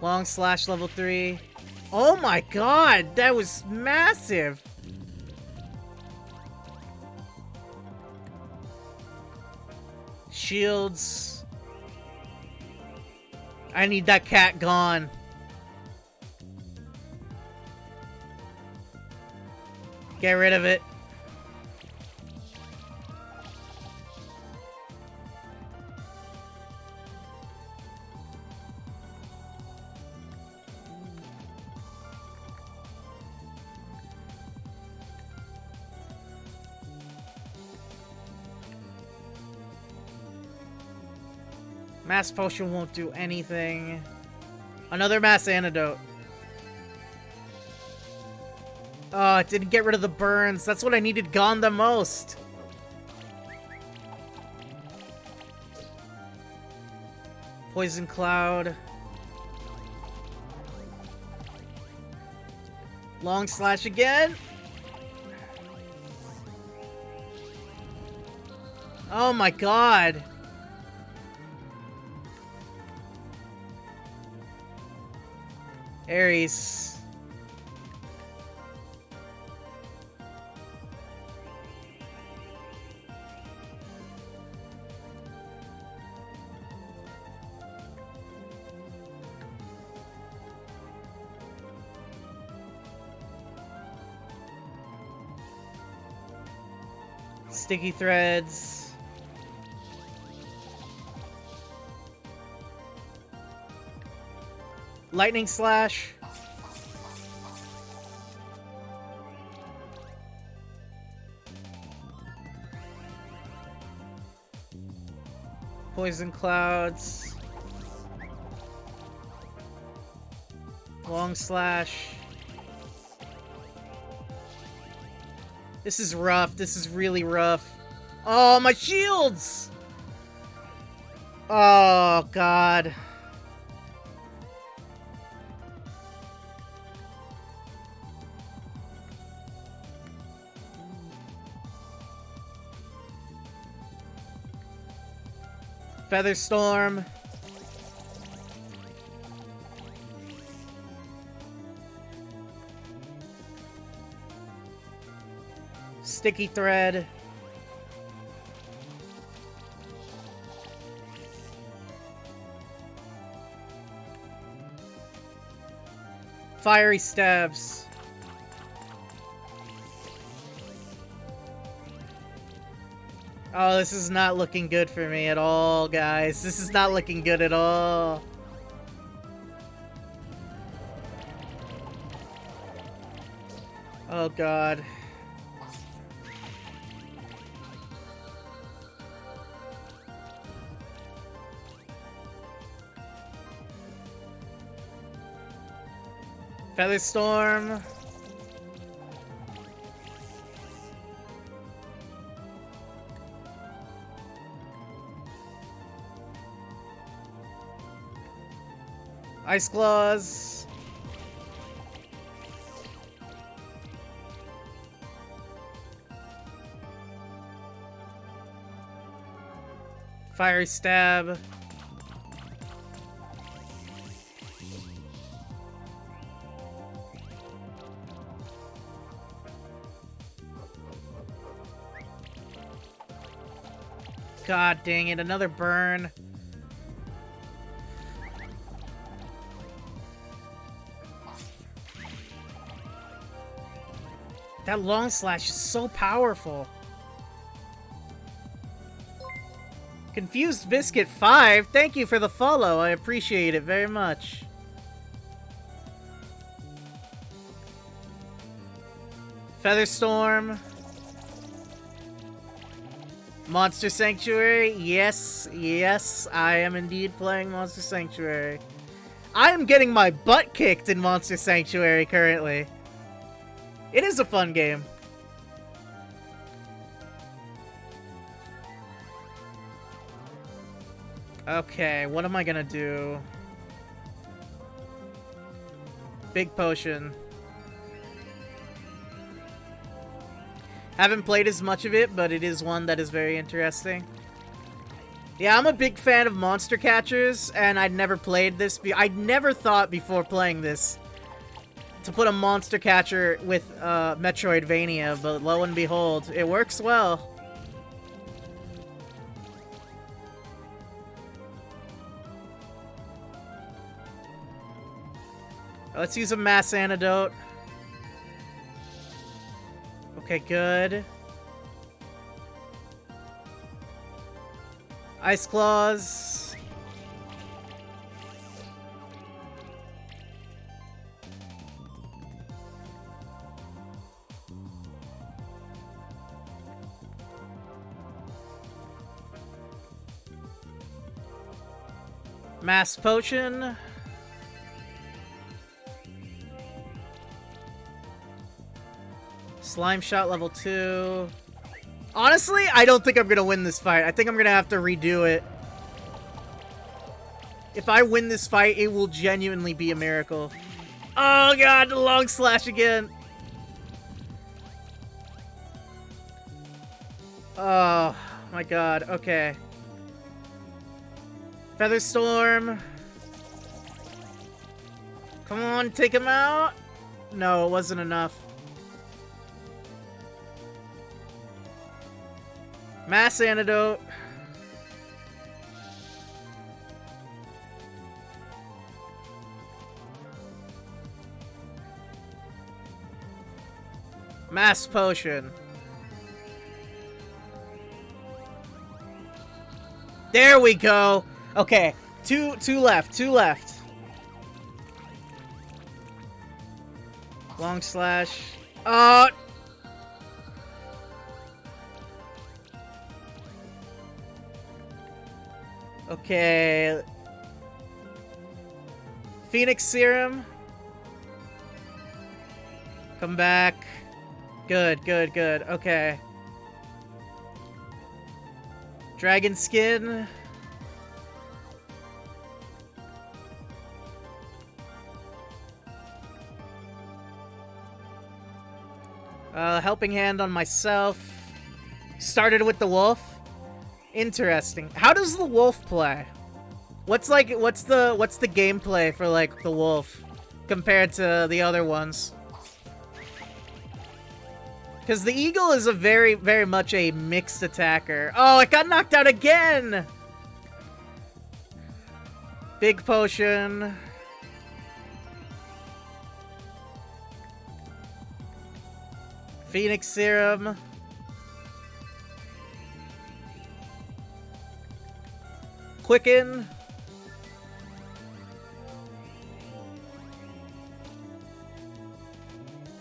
Long Slash level 3. Oh my god, that was massive! Shields. I need that cat gone. Get rid of it. Mass Potion won't do anything. Another Mass Antidote. Oh, it didn't get rid of the burns. That's what I needed gone the most. Poison Cloud. Long Slash again. Oh my god. Ares. Sticky Threads. Lightning Slash. Poison Clouds. Long Slash. This is rough. This is really rough. Oh, my shields! Oh, God. Feather Storm. Sticky Thread. Fiery Stabs. Oh, this is not looking good for me at all, guys. This is not looking good at all. Oh, God. Feather Storm. Ice Claws. Fiery Stab. God dang it, another burn. That long slash is so powerful. Confused Biscuit 5, thank you for the follow. I appreciate it very much. Featherstorm. Monster Sanctuary. Yes, yes, I am indeed playing Monster Sanctuary. I am getting my butt kicked in Monster Sanctuary currently. It is a fun game. Okay, what am I gonna do? Big Potion. Haven't played as much of it, but it is one that is very interesting. Yeah, I'm a big fan of monster catchers, and I'd never played this. I'd never thought before playing this to put a monster catcher with Metroidvania, but lo and behold, it works well. Let's use a Mass Antidote. Okay, good. Ice Claws. Mass Potion. Slime Shot level 2. Honestly, I don't think I'm gonna win this fight. I think I'm gonna have to redo it. If I win this fight, it will genuinely be a miracle. Oh god, the long slash again. Oh my god, okay. Featherstorm. Come on, take him out. No, it wasn't enough. Mass Antidote. Mass Potion. There we go. Okay, two left, two left. Long slash. Okay. Phoenix Serum. Come back. Good, good, good. Okay. Dragon Skin. Helping Hand on myself. Started with the wolf. Interesting. How does the wolf play? What's the gameplay for like the wolf compared to the other ones? Because the eagle is a very, very much a mixed attacker. Oh, it got knocked out again! Big potion. Phoenix serum. Quicken.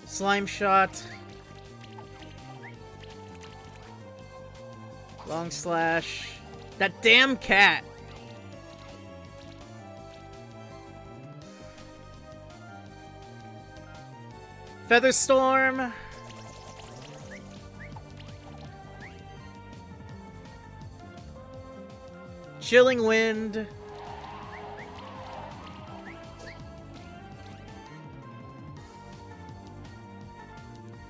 Slime shot. Long slash. That damn cat. Featherstorm. Chilling wind.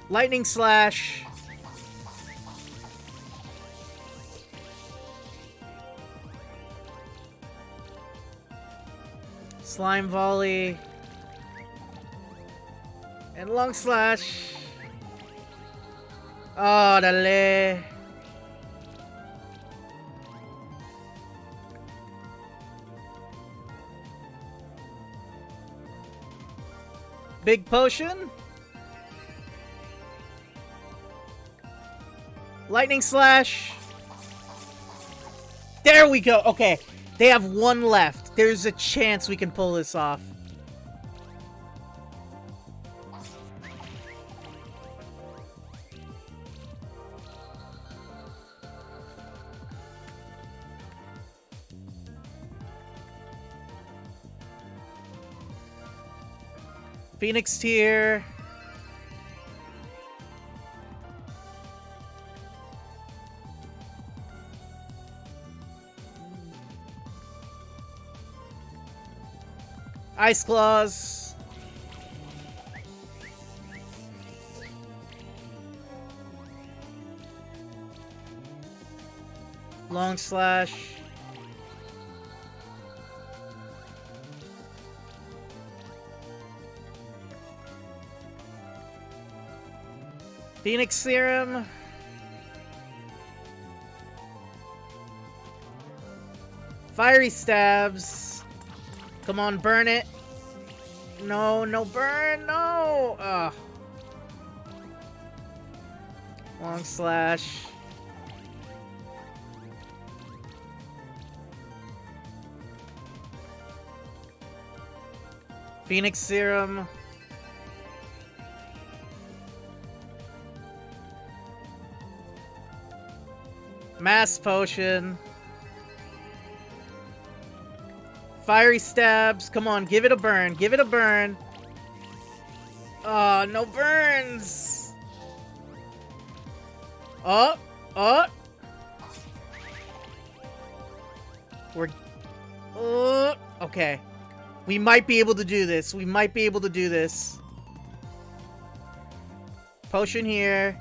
Lightning slash. Slime volley. And long slash. Oh, dale. Big potion. Lightning slash. There we go. Okay. They have one left. There's a chance we can pull this off. Phoenix tier. Ice claws. Long slash. Phoenix serum. Fiery stabs. Come on, burn it. No, no burn, no. Ugh. Long slash. Phoenix serum. Mass potion. Fiery stabs. Come on, give it a burn. Give it a burn. Oh, no burns. Oh, oh. We're... okay. We might be able to do this. We might be able to do this. Potion here.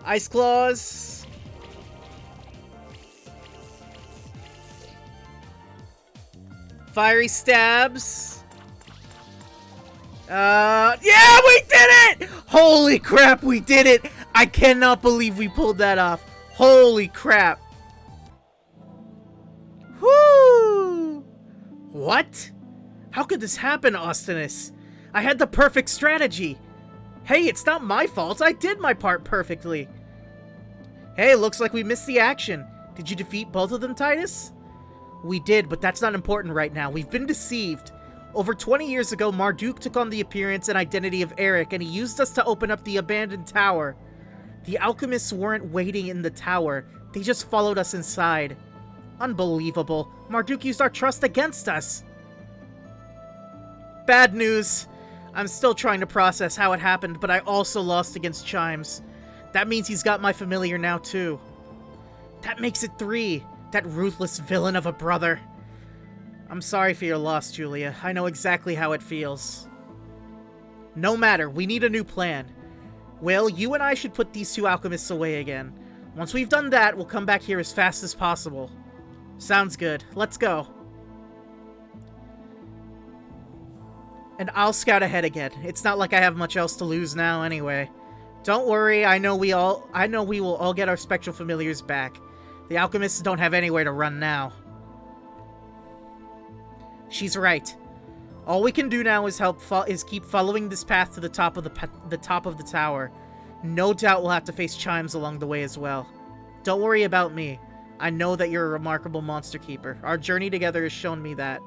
Ice claws. Fiery stabs. Yeah, we did it! Holy crap, we did it! I cannot believe we pulled that off. Holy crap. Whoo! What? How could this happen, Austinus? I had the perfect strategy. Hey, it's not my fault. I did my part perfectly. Hey, looks like we missed the action. Did you defeat both of them, Titus? We did, but that's not important right now. We've been deceived. Over 20 years ago, Marduk took on the appearance and identity of Eric, and he used us to open up the abandoned tower. The alchemists weren't waiting in the tower. They just followed us inside. Unbelievable. Marduk used our trust against us. Bad news. I'm still trying to process how it happened, but I also lost against Chimes. That means he's got my familiar now, too. That makes it 3. That ruthless villain of a brother. I'm sorry for your loss, Julia. I know exactly how it feels. No matter, we need a new plan. Will, you and I should put these two alchemists away again. Once we've done that, we'll come back here as fast as possible. Sounds good. Let's go. And I'll scout ahead again. It's not like I have much else to lose now anyway. Don't worry, I know we will all get our spectral familiars back. The alchemists don't have anywhere to run now. She's right. All we can do now is keep following this path to the top of the tower. No doubt we'll have to face chimes along the way as well. Don't worry about me. I know that you're a remarkable monster keeper. Our journey together has shown me that.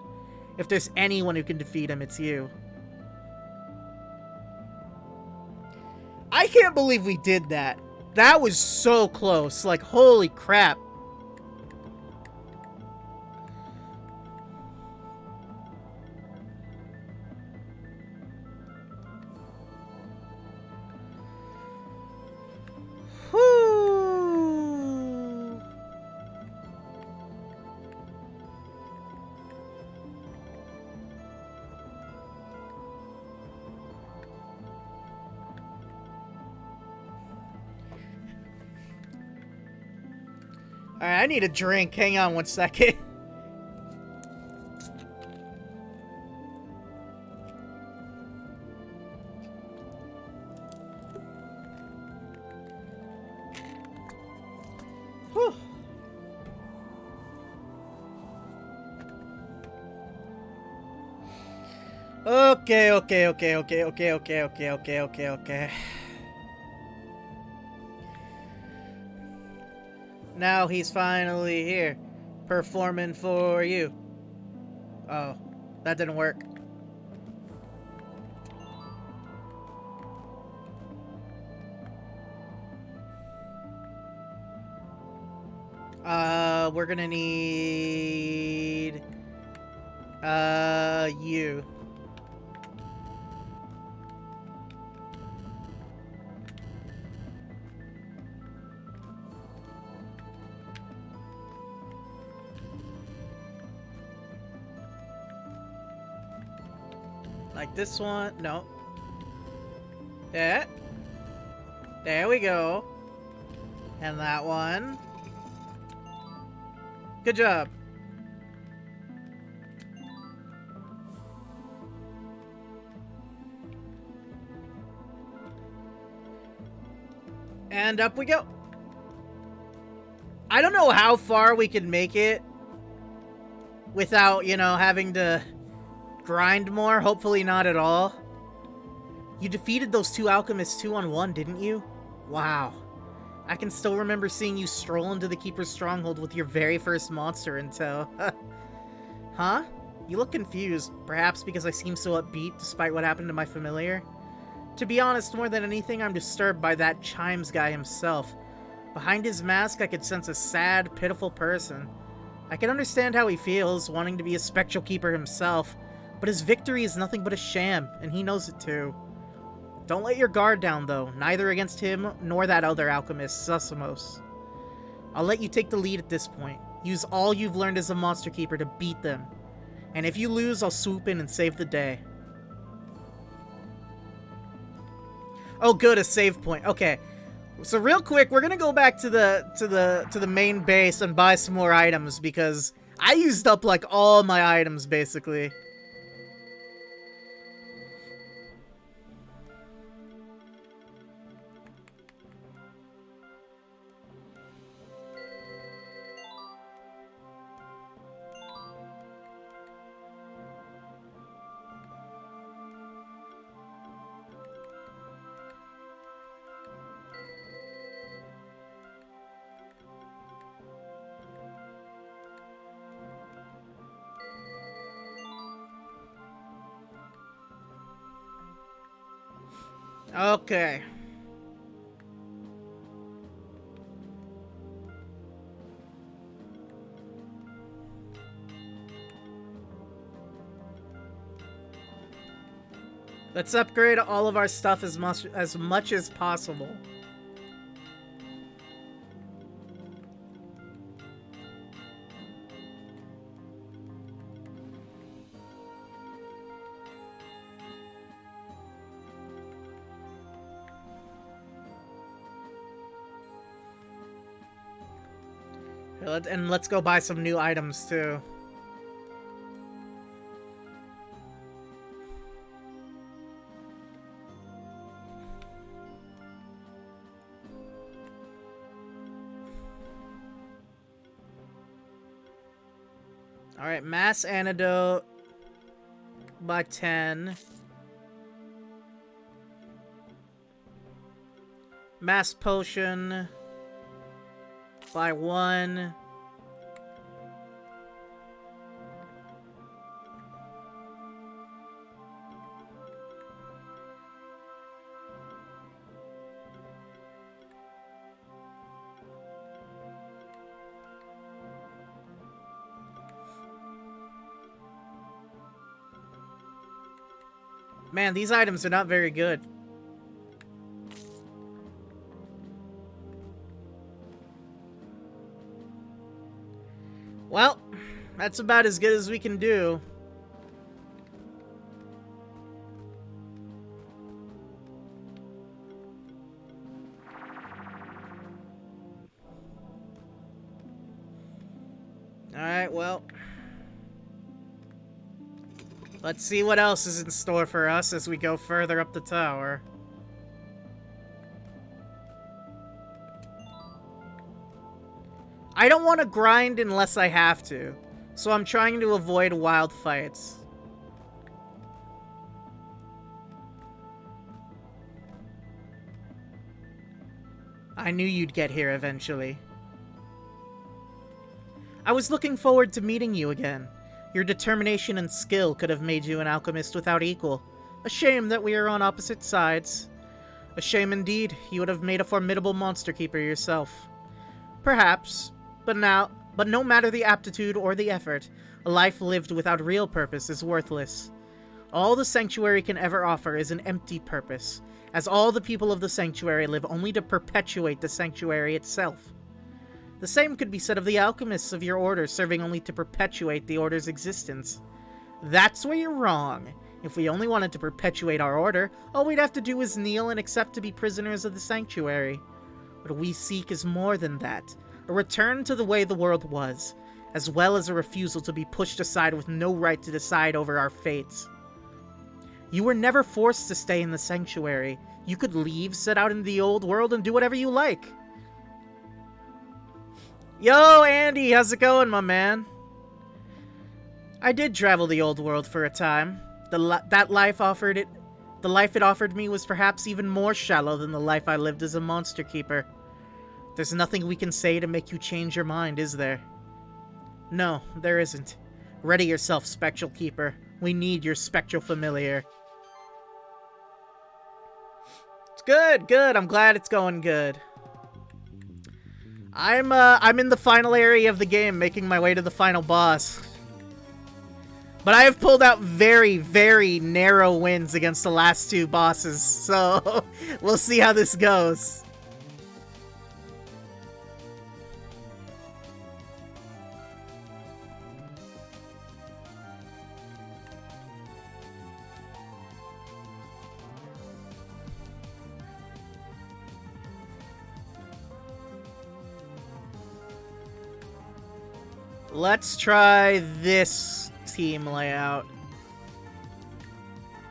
If there's anyone who can defeat him, it's you. I can't believe we did that. That was so close. Like, holy crap. Whoo! Alright, I need a drink. Hang on one second. Whew. Okay. Now he's finally here, performing for you. Oh, that didn't work. We're gonna need, you. Like this one. No. Yeah. There we go. And that one. Good job. And up we go. I don't know how far we can make it without, you know, having to grind more. Hopefully not at all. You defeated those two alchemists 2-on-1, didn't you? Wow. I can still remember seeing you stroll into the Keeper's stronghold with your very first monster in tow. Huh? You look confused, perhaps because I seem so upbeat despite what happened to my familiar. To be honest, more than anything, I'm disturbed by that Chimes guy himself. Behind his mask, I could sense a sad, pitiful person. I can understand how he feels, wanting to be a spectral keeper himself, but his victory is nothing but a sham, and he knows it too. Don't let your guard down, though, neither against him nor that other alchemist, Susamos. I'll let you take the lead at this point. Use all you've learned as a monster keeper to beat them. And if you lose, I'll swoop in and save the day. Oh, good, a save point. Okay. So real quick, we're gonna go back to the main base and buy some more items because I used up like all my items basically. Okay. Let's upgrade all of our stuff as much as possible. And let's go buy some new items, too. Alright, mass antidote by 10. Mass potion by 1. Man, these items are not very good. Well, that's about as good as we can do. Alright, well. Let's see what else is in store for us as we go further up the tower. I don't want to grind unless I have to, so I'm trying to avoid wild fights. I knew you'd get here eventually. I was looking forward to meeting you again. Your determination and skill could have made you an alchemist without equal. A shame that we are on opposite sides. A shame indeed. You would have made a formidable monster keeper yourself. Perhaps, but no matter the aptitude or the effort, a life lived without real purpose is worthless. All the Sanctuary can ever offer is an empty purpose, as all the people of the Sanctuary live only to perpetuate the Sanctuary itself. The same could be said of the alchemists of your order, serving only to perpetuate the order's existence. That's where you're wrong. If we only wanted to perpetuate our order, all we'd have to do is kneel and accept to be prisoners of the Sanctuary. What we seek is more than that. A return to the way the world was, as well as a refusal to be pushed aside with no right to decide over our fates. You were never forced to stay in the Sanctuary. You could leave, set out in the old world, and do whatever you like. Yo, Andy, how's it going, my man? I did travel the old world for a time. The life it offered me was perhaps even more shallow than the life I lived as a monster keeper. There's nothing we can say to make you change your mind, is there? No, there isn't. Ready yourself, Spectral Keeper. We need your Spectral Familiar. It's good, good. I'm glad it's going good. I'm in the final area of the game, making my way to the final boss. But I have pulled out very, very narrow wins against the last two bosses, so we'll see how this goes. Let's try this team layout.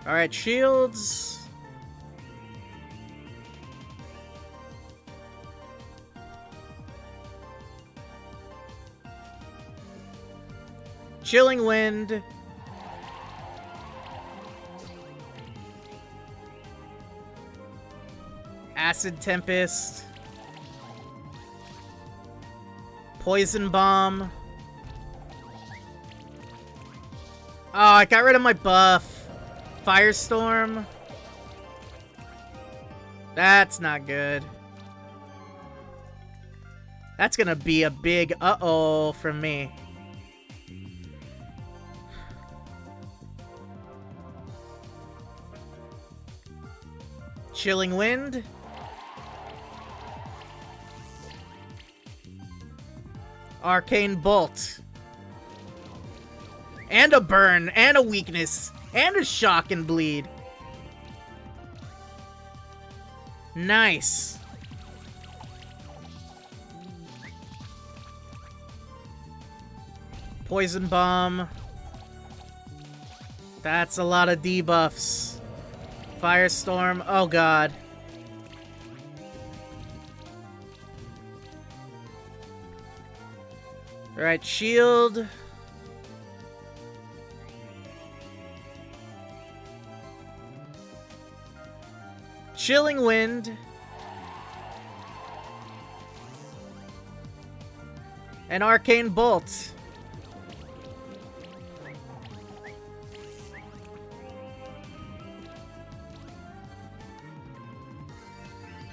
Alright, shields. Chilling Wind. Acid Tempest. Poison Bomb. Oh, I got rid of my buff. Firestorm. That's not good. That's gonna be a big uh-oh from me. Chilling Wind. Arcane Bolt. And a burn, and a weakness, and a shock and bleed. Nice. Poison Bomb. That's a lot of debuffs. Firestorm. Oh god. Alright, shield. Chilling Wind. And Arcane Bolt.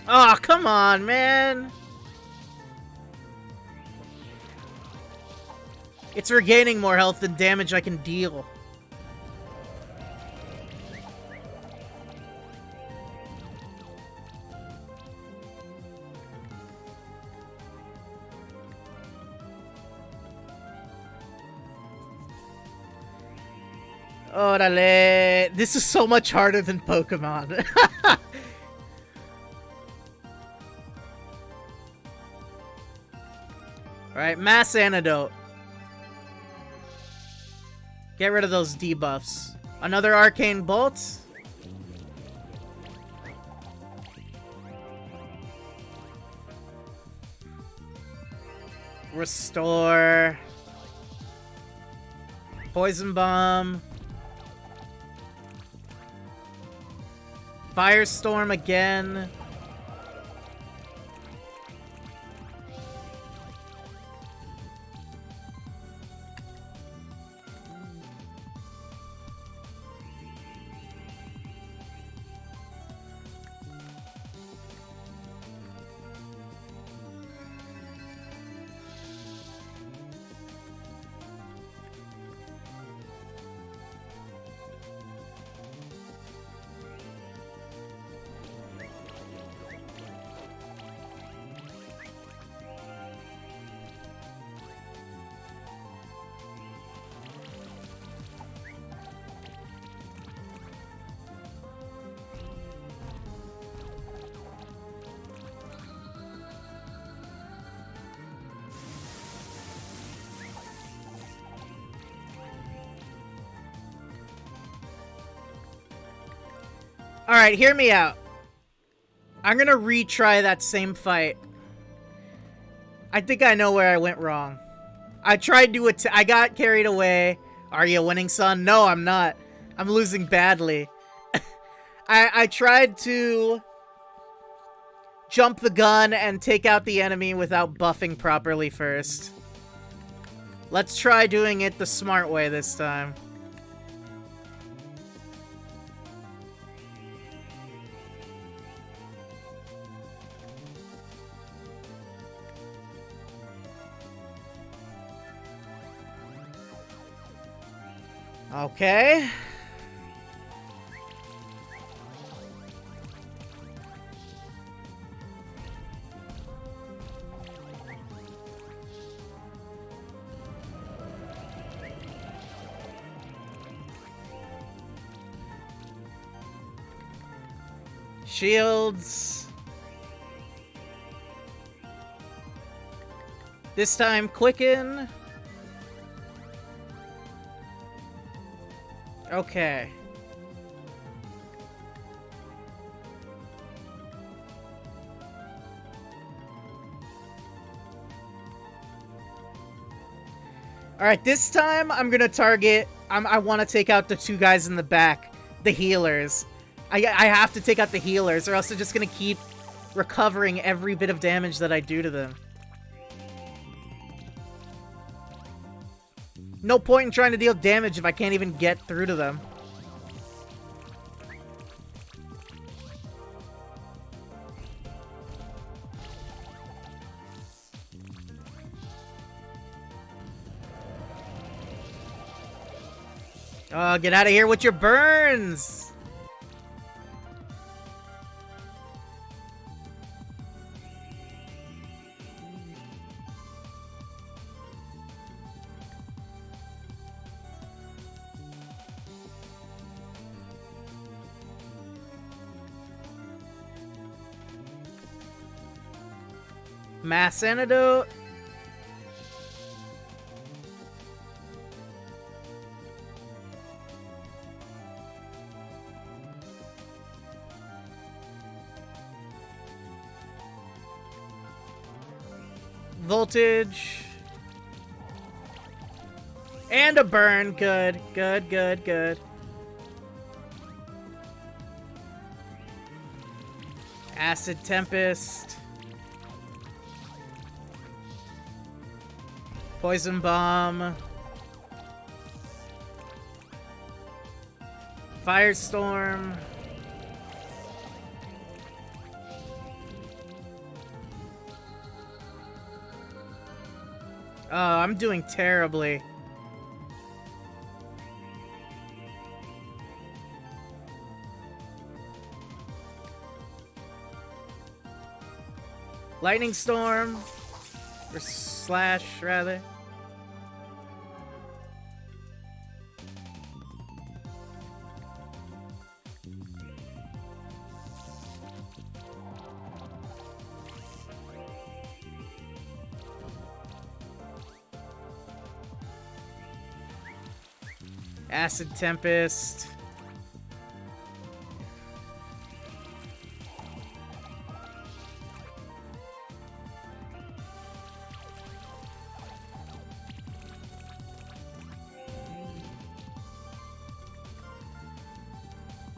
Oh, come on, man. It's regaining more health than damage I can deal. Orale. This is so much harder than Pokemon. Alright, Mass Antidote. Get rid of those debuffs. Another Arcane Bolt. Restore. Poison Bomb. Firestorm again. Alright, hear me out. I'm gonna retry that same fight. I think I know where I went wrong. I tried to I got carried away. Are you winning, son? No, I'm not. I'm losing badly. I tried to jump the gun and take out the enemy without buffing properly first. Let's try doing it the smart way this time. Okay. Shields. This time, Quicken. Okay. Alright, this time I'm gonna target... I want to take out the two guys in the back. The healers. I have to take out the healers, or else they're just gonna keep recovering every bit of damage that I do to them. No point in trying to deal damage if I can't even get through to them. Oh, get out of here with your burns! Mass Antidote. Voltage. And a burn. Good. Good, good, good. Acid Tempest. Poison Bomb. Firestorm. Oh, I'm doing terribly. Lightning Storm. Or Slash, rather. Acid Tempest.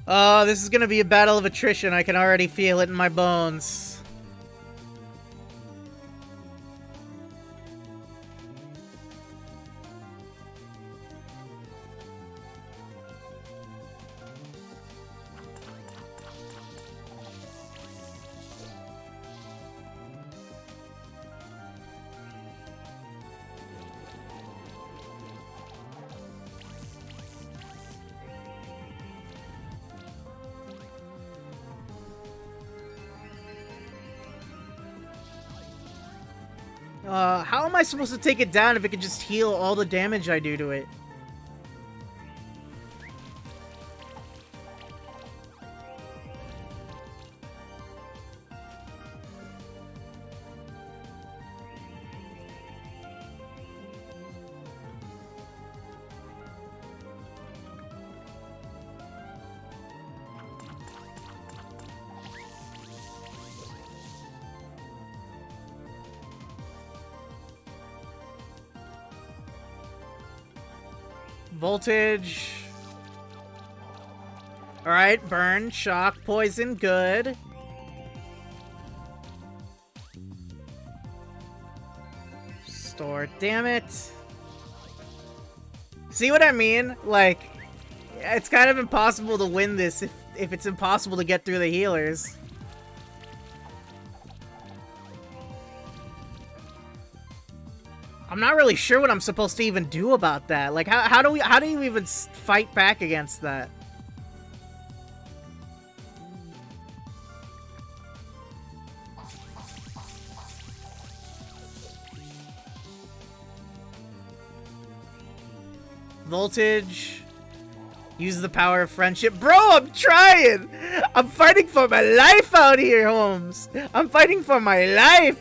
Oh, this is gonna be a battle of attrition. I can already feel it in my bones. How am I supposed to take it down if it can just heal all the damage I do to it? Voltage. Alright, burn, shock, poison, good. Store, damn it. See what I mean? Like, it's kind of impossible to win this if it's impossible to get through the healers. I'm not really sure what I'm supposed to even do about that. Like, how do you even fight back against that? Voltage. Use the power of friendship. Bro, I'm trying! I'm fighting for my life out here, Holmes! I'm fighting for my life!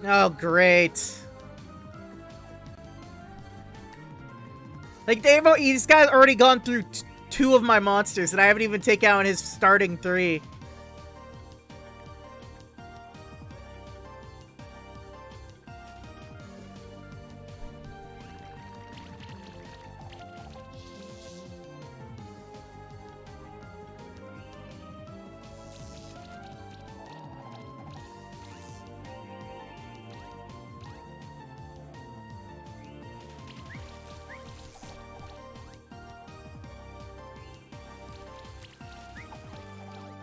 Oh, great. Like, this guy's already gone through two of my monsters, and I haven't even taken out his starting 3.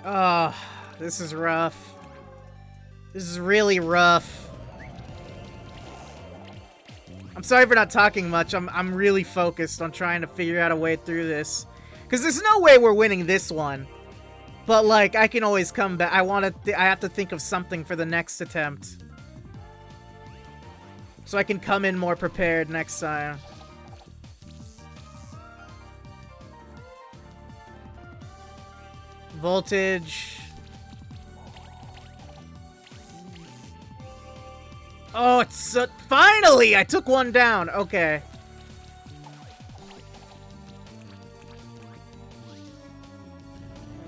Oh, this is rough. This is really rough. I'm sorry for not talking much. I'm really focused on trying to figure out a way through this. Because there's no way we're winning this one. But, like, I can always come back. I have to think of something for the next attempt. So I can come in more prepared next time. Voltage. Oh, it's so... Finally! I took one down. Okay.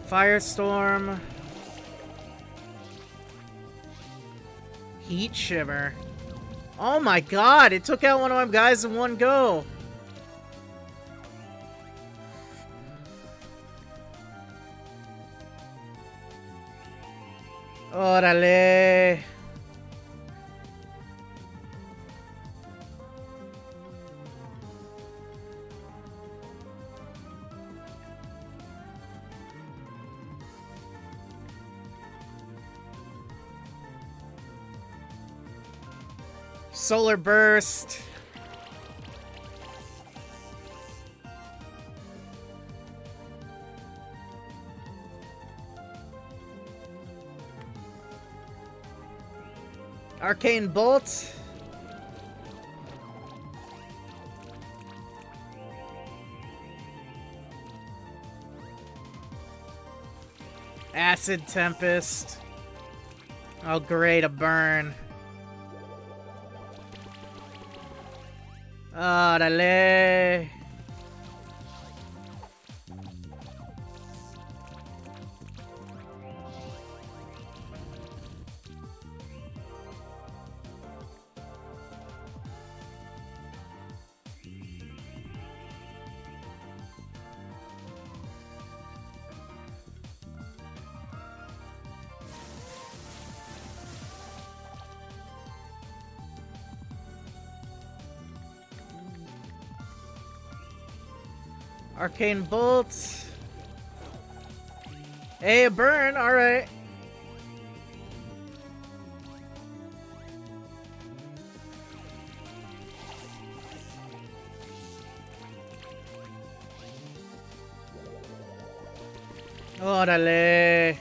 Firestorm. Heat Shimmer. Oh my god, it took out one of my guys in one go. Órale. Solar Burst. Arcane Bolt. Acid Tempest. Oh great, a burn. Órale. Arcane Bolt. Hey, a burn, alright. Órale.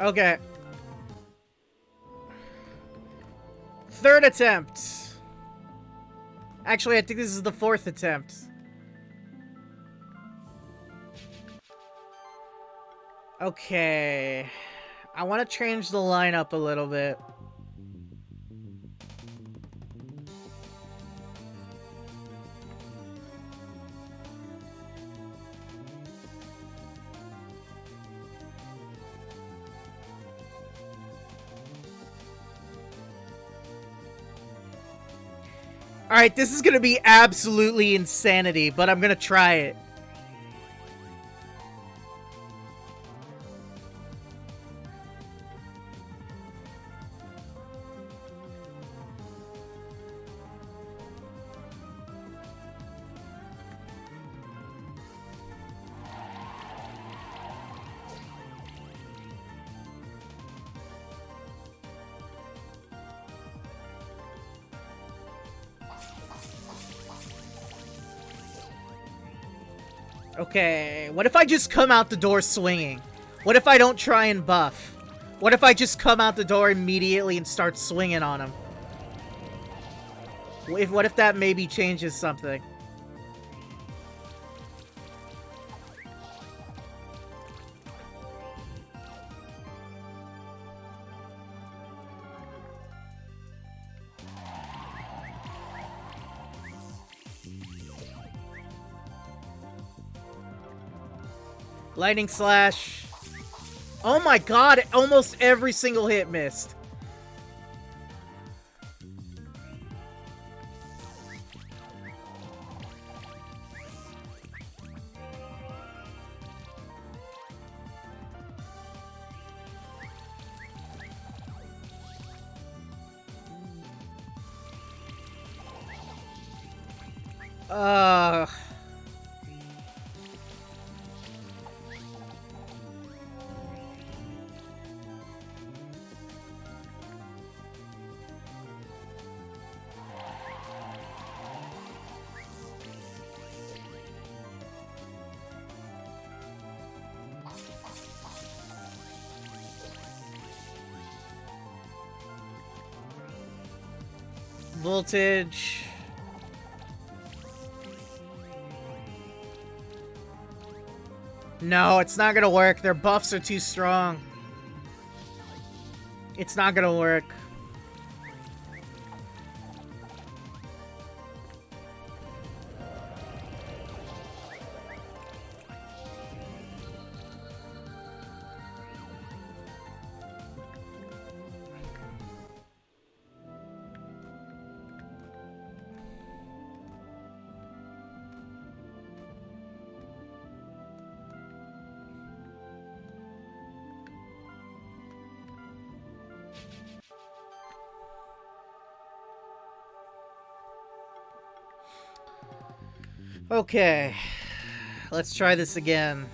Okay. Third attempt. Actually, I think this is the fourth attempt. Okay. I want to change the lineup a little bit. Alright, this is gonna be absolutely insanity, but I'm gonna try it. Okay, what if I just come out the door swinging? What if I don't try and buff? What if I just come out the door immediately and start swinging on him? What if that maybe changes something? Lightning Slash. Oh my god, almost every single hit missed. Voltage. No, it's not gonna work. Their buffs are too strong. It's not gonna work. Okay, let's try this again.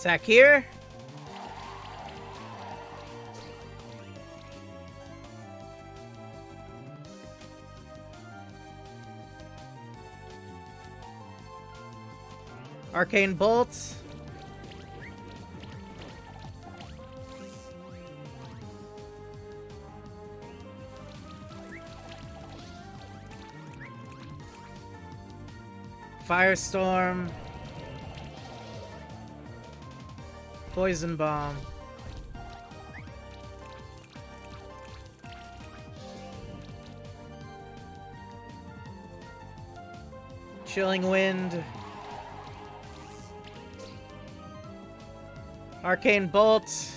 Attack here. Arcane bolts. Firestorm. Poison bomb. Chilling wind. Arcane bolt.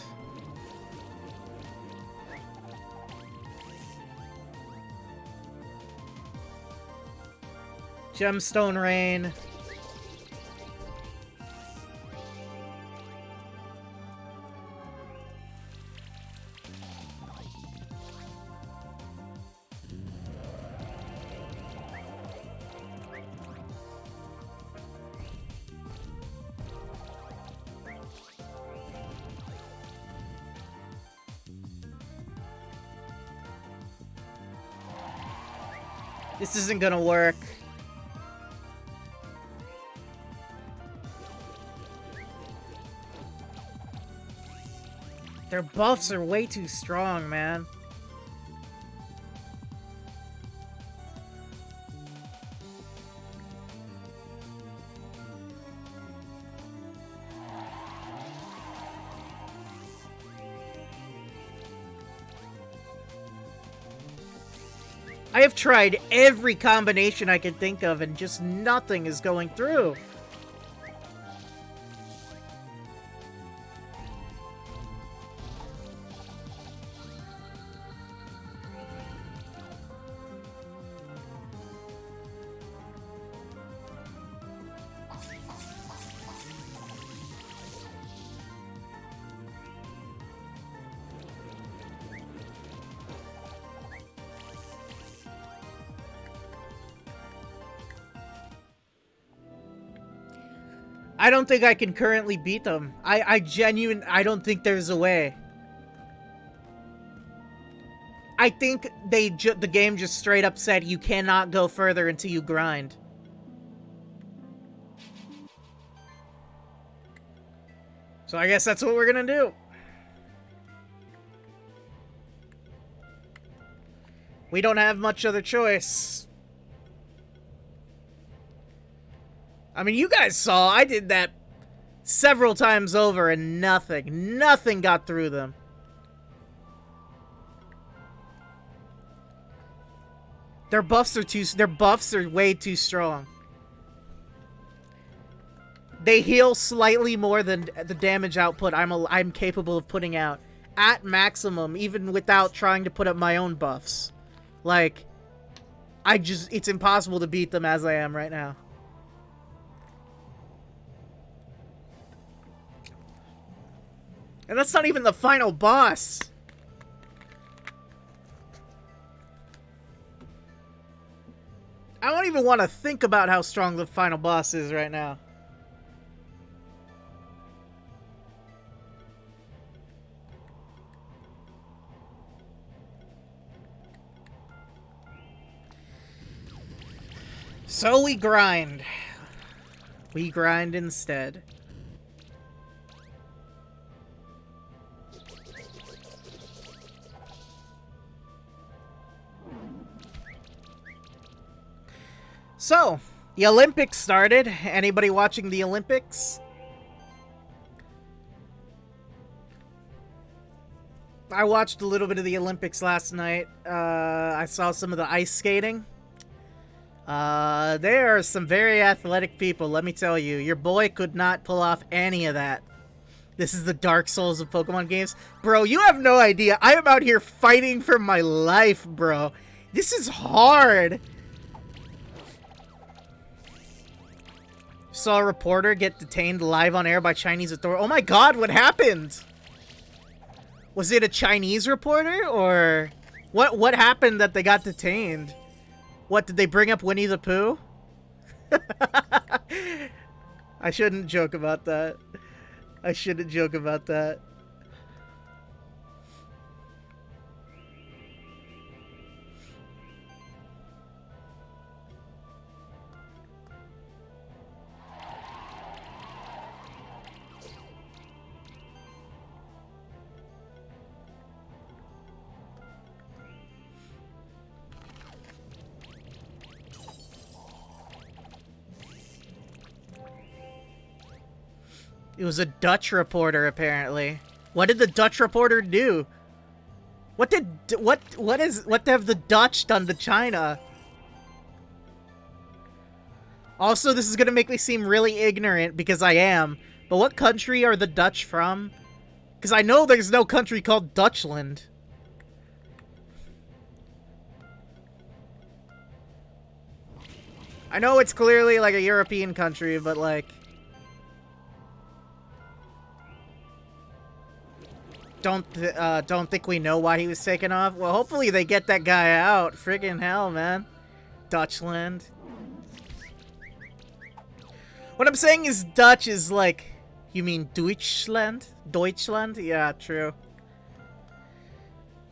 Gemstone rain. This isn't gonna work. Their buffs are way too strong, man. I have tried every combination I can think of and just nothing is going through. I don't think I can currently beat them. I don't think there's a way. I think the game just straight up said you cannot go further until you grind. So I guess that's what we're gonna do. We don't have much other choice. I mean, you guys saw I did that several times over and nothing got through them. Their buffs are way too strong. They heal slightly more than the damage output I'm capable of putting out at maximum, even without trying to put up my own buffs. Like, it's impossible to beat them as I am right now. And that's not even the final boss. I don't even want to think about how strong the final boss is right now. So we grind. We grind instead. So, the Olympics started. Anybody watching the Olympics? I watched a little bit of the Olympics last night. I saw some of the ice skating. There are some very athletic people, let me tell you. Your boy could not pull off any of that. This is the Dark Souls of Pokemon games. Bro, you have no idea. I am out here fighting for my life, bro. This is hard. Saw a reporter get detained live on air by Chinese authorities. Oh my god, what happened? Was it a Chinese reporter, or what happened that they got detained? What, did they bring up Winnie the Pooh? I shouldn't joke about that. I shouldn't joke about that. It was a Dutch reporter, apparently. What did the Dutch reporter do? What have the Dutch done to China? Also, this is gonna make me seem really ignorant, because I am. But what country are the Dutch from? Because I know there's no country called Dutchland. I know it's clearly like a European country, but like... Don't think we know why he was taken off? Well, hopefully they get that guy out. Friggin' hell, man. Dutchland. What I'm saying is Dutch is like... You mean Deutschland? Deutschland? Yeah, true.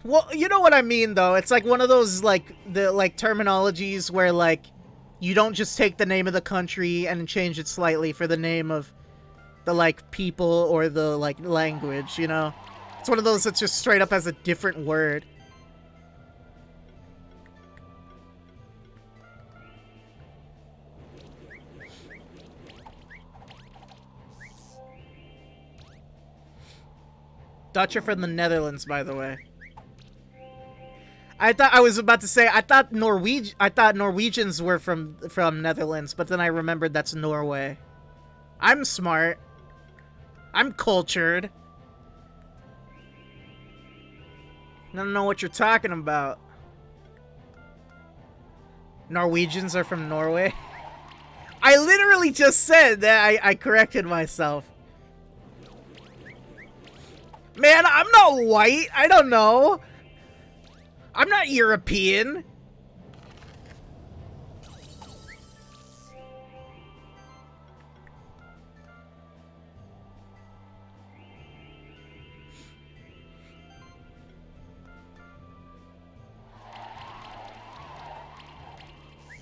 Well, you know what I mean, though. It's like one of those, like, terminologies where, like, you don't just take the name of the country and change it slightly for the name of the, like, people or the, like, language, you know? It's one of those that's just straight up as a different word. Dutch are from the Netherlands, by the way. I thought Norwegians were from Netherlands, but then I remembered that's Norway. I'm smart. I'm cultured. I don't know what you're talking about. Norwegians are from Norway? I literally just said that. I corrected myself. Man, I'm not white. I don't know. I'm not European.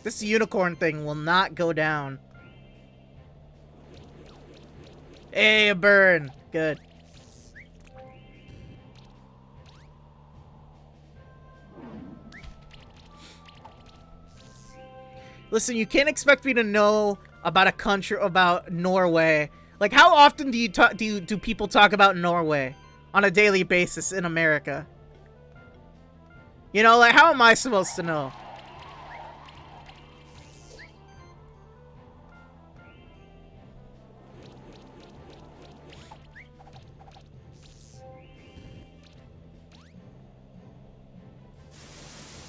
This unicorn thing will not go down. Hey, a burn. Good. Listen, you can't expect me to know about a country, about Norway. Like, how often do people talk about Norway on a daily basis in America? You know, like, how am I supposed to know?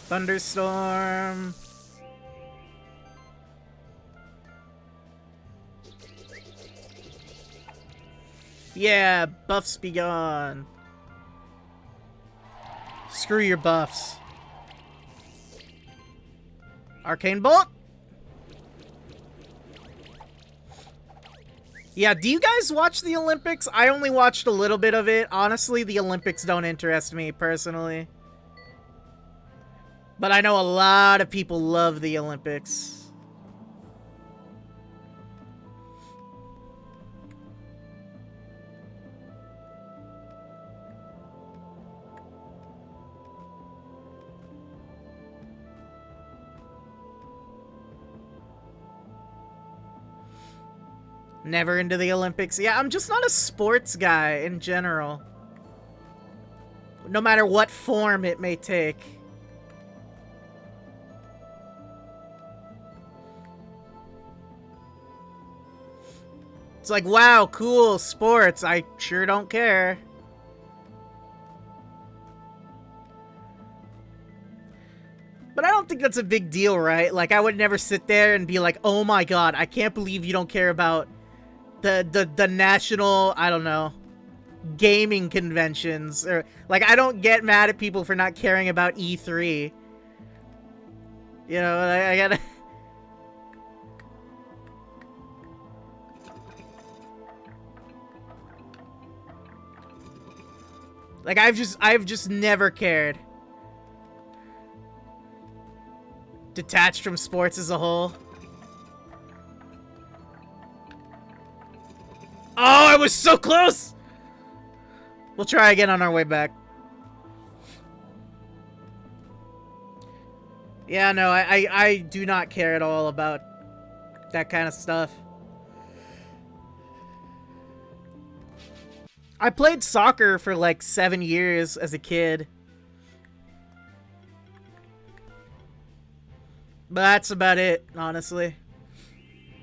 Thunderstorm. Yeah, buffs be gone. Screw your buffs. Arcane Bolt? Yeah, do you guys watch the Olympics? I only watched a little bit of it. Honestly, the Olympics don't interest me, personally. But I know a lot of people love the Olympics. Never into the Olympics. Yeah, I'm just not a sports guy in general. No matter what form it may take. It's like, wow, cool, sports. I sure don't care. But I don't think that's a big deal, right? Like, I would never sit there and be like, oh my god, I can't believe you don't care about the national, I don't know, gaming conventions. Or, like, I don't get mad at people for not caring about E3. You know, I gotta... Like, I've just never cared. Detached from sports as a whole. Oh, I was so close! We'll try again on our way back. Yeah, no, I do not care at all about that kind of stuff. I played soccer for like 7 years as a kid. But that's about it, honestly.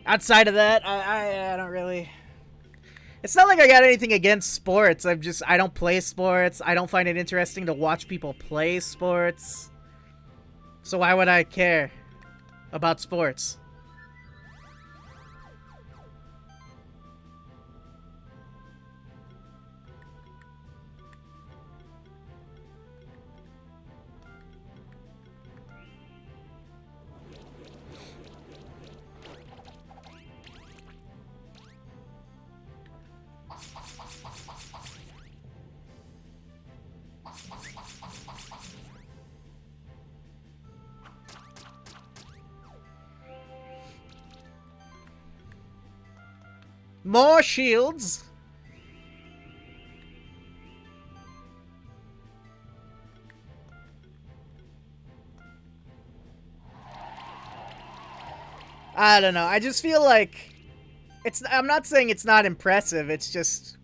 Outside of that, I don't really... It's not like I got anything against sports. I don't play sports. I don't find it interesting to watch people play sports. So why would I care about sports? More shields. I don't know. I just feel like I'm not saying it's not impressive. It's just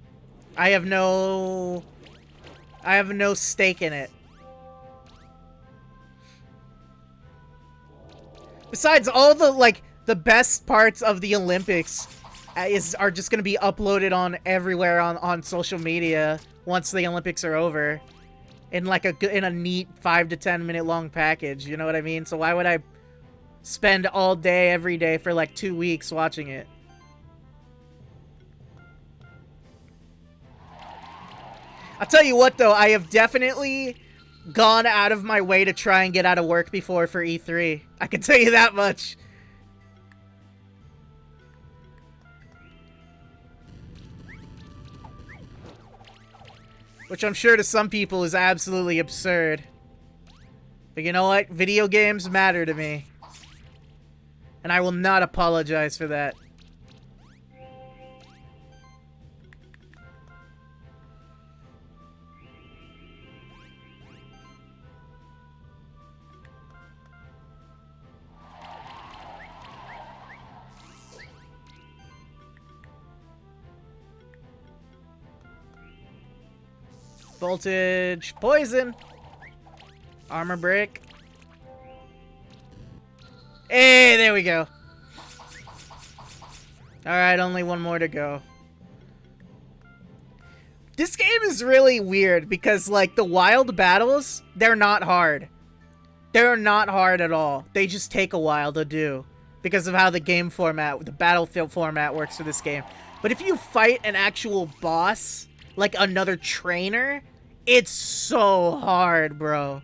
I have no stake in it. Besides, all the best parts of the Olympics are just gonna be uploaded on everywhere on social media once the Olympics are over, in like a neat 5 to 10 minute long package. You know what I mean? So why would I spend all day every day for like 2 weeks watching it? I'll tell you what though, I have definitely gone out of my way to try and get out of work before for E3. I can tell you that much. Which I'm sure to some people is absolutely absurd. But you know what? Video games matter to me. And I will not apologize for that. Voltage, poison, armor break. Hey, there we go. Alright, only one more to go. This game is really weird because, like, the wild battles, they're not hard. They're not hard at all. They just take a while to do because of how the game format, the battlefield format works for this game. But if you fight an actual boss, like another trainer, it's so hard, bro.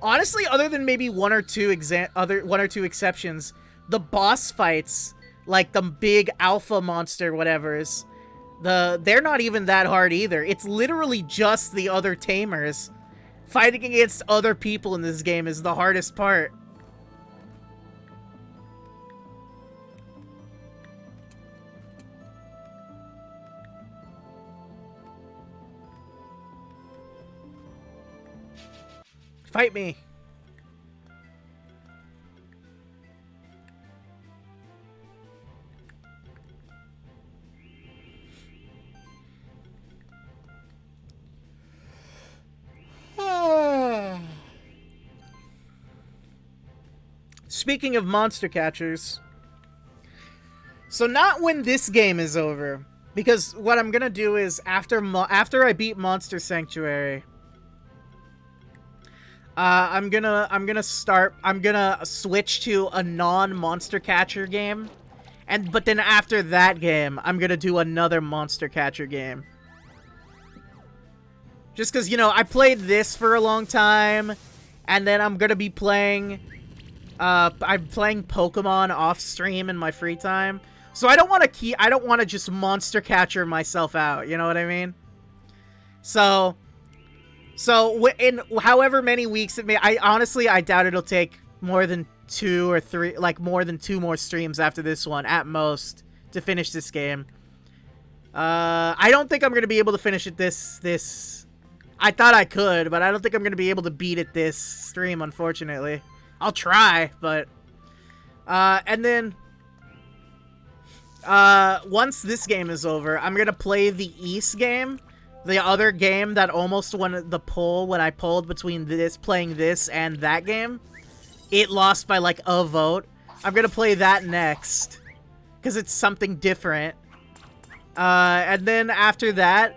Honestly, other than maybe one or two exceptions, the boss fights, like the big alpha monster whatevers, they're not even that hard either. It's literally just the other tamers. Fighting against other people in this game is the hardest part. Fight me. speaking of monster catchers, so not when this game is over, because what I'm gonna do is after I beat Monster Sanctuary, I'm gonna switch to a non-monster catcher game, but then after that game, I'm gonna do another monster catcher game. Just because, you know, I played this for a long time, and then I'm gonna be playing, I'm playing Pokemon off stream in my free time. So I don't want to just monster catcher myself out, you know what I mean? So in however many weeks it may, I doubt it'll take more than 2 or 3, like more than 2 more streams after this one, at most, to finish this game. I don't think I'm gonna be able to finish it this I thought I could, but I don't think I'm going to be able to beat it this stream, unfortunately. I'll try, but... and then... once this game is over, I'm going to play the East game. The other game that almost won the poll when I polled between playing this and that game. It lost by, like, a vote. I'm going to play that next. Because it's something different. And then after that...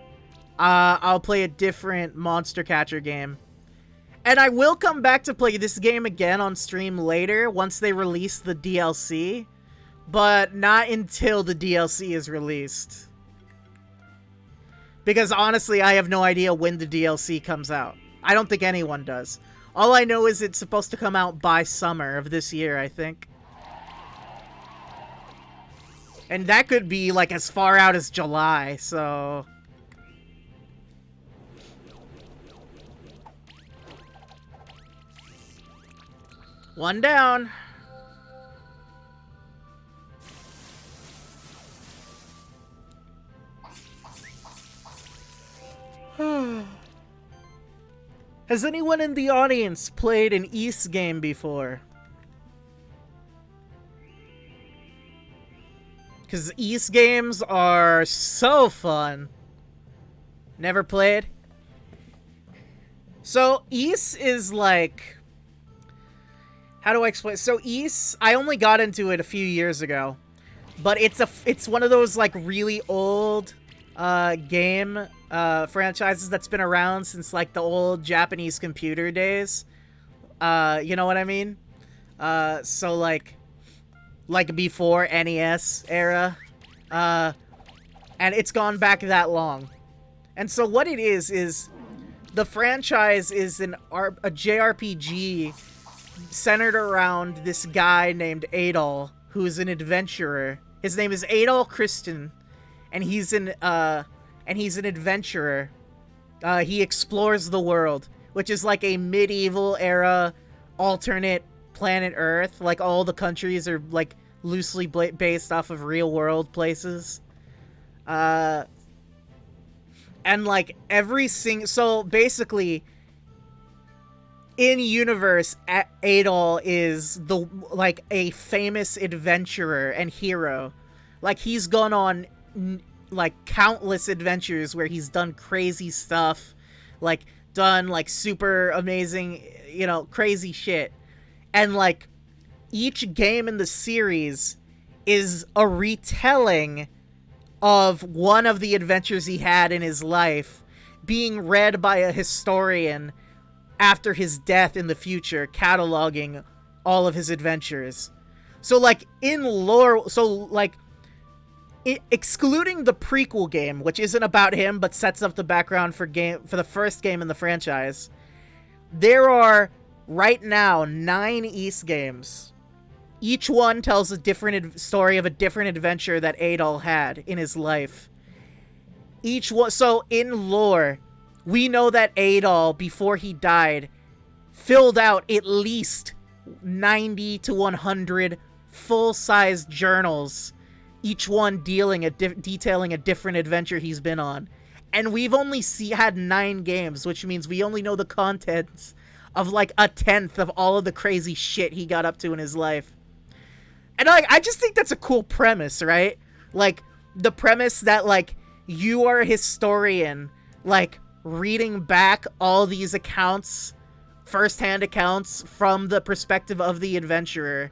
I'll play a different monster catcher game. And I will come back to play this game again on stream later, once they release the DLC. But not until the DLC is released. Because honestly, I have no idea when the DLC comes out. I don't think anyone does. All I know is it's supposed to come out by summer of this year, I think. And that could be, like, as far out as July, so... One down. Has anyone in the audience played an East game before? Because East games are so fun. Never played? So, East is like... How do I explain? So East, I only got into it a few years ago, but it's one of those like really old game franchises that's been around since like the old Japanese computer days. You know what I mean? So like before NES era, and it's gone back that long. And so what it is the franchise is a JRPG centered around this guy named Adol, who's an adventurer. His name is Adol Christian, and he's an adventurer. He explores the world, which is like a medieval era alternate planet Earth. Like all the countries are like loosely based off of real world places. And like so basically in universe, Adol is like a famous adventurer and hero. Like he's gone on like countless adventures where he's done crazy stuff, like done like super amazing, you know, crazy shit. And like each game in the series is a retelling of one of the adventures he had in his life being read by a historian after his death in the future, cataloging all of his adventures. So like in lore, so like excluding the prequel game, which isn't about him but sets up the background for the first game in the franchise, there are right now 9 East games. Each one tells a different story of a different adventure that Adol had in his life. Each one, so in lore, we know that Adol, before he died, filled out at least 90 to 100 full-size journals, each one detailing a different adventure he's been on. And we've only had 9 games, which means we only know the contents of like a tenth of all of the crazy shit he got up to in his life. And I just think that's a cool premise, right? Like, the premise that, like, you are a historian, like, reading back all these accounts first-hand accounts from the perspective of the adventurer,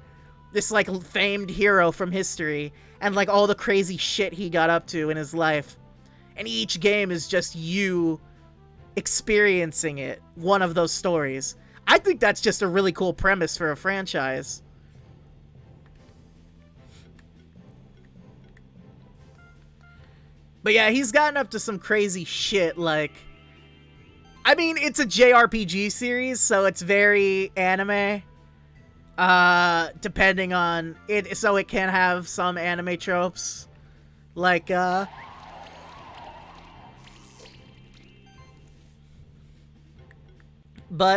this like famed hero from history, and like all the crazy shit he got up to in his life. And each game is just you experiencing it, one of those stories. I think that's just a really cool premise for a franchise. But yeah, he's gotten up to some crazy shit, like... I mean, it's a JRPG series, so it's very anime. Depending on it, so it can have some anime tropes. Like, but,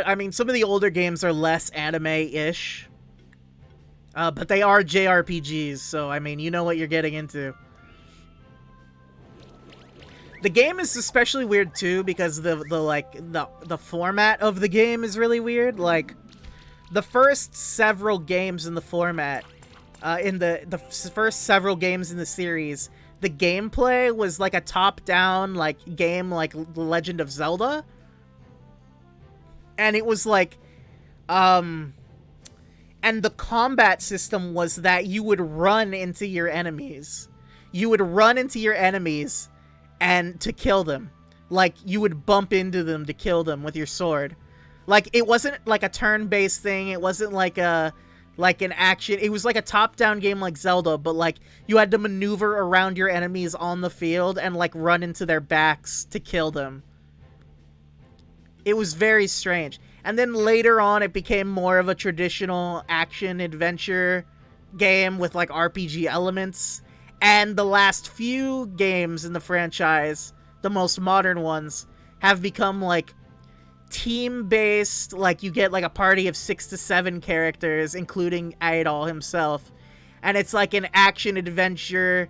I mean, some of the older games are less anime-ish. But they are JRPGs, so, I mean, you know what you're getting into. The game is especially weird, too, because the format of the game is really weird. Like, the first several games in the format, first several games in the series, the gameplay was like a top-down, like, game like The Legend of Zelda. And it was like, and the combat system was that you would run into your enemies. You would run into your enemies and to kill them. Like, you would bump into them to kill them with your sword. Like, it wasn't like a turn-based thing. It wasn't like an action. It was like a top-down game like Zelda, but like, you had to maneuver around your enemies on the field and like run into their backs to kill them. It was very strange. And then later on, it became more of a traditional action-adventure game with, like, RPG elements. And the last few games in the franchise, the most modern ones, have become, like, team-based. Like, you get, like, a party of 6 to 7 characters, including Idol himself. And it's, like, an action-adventure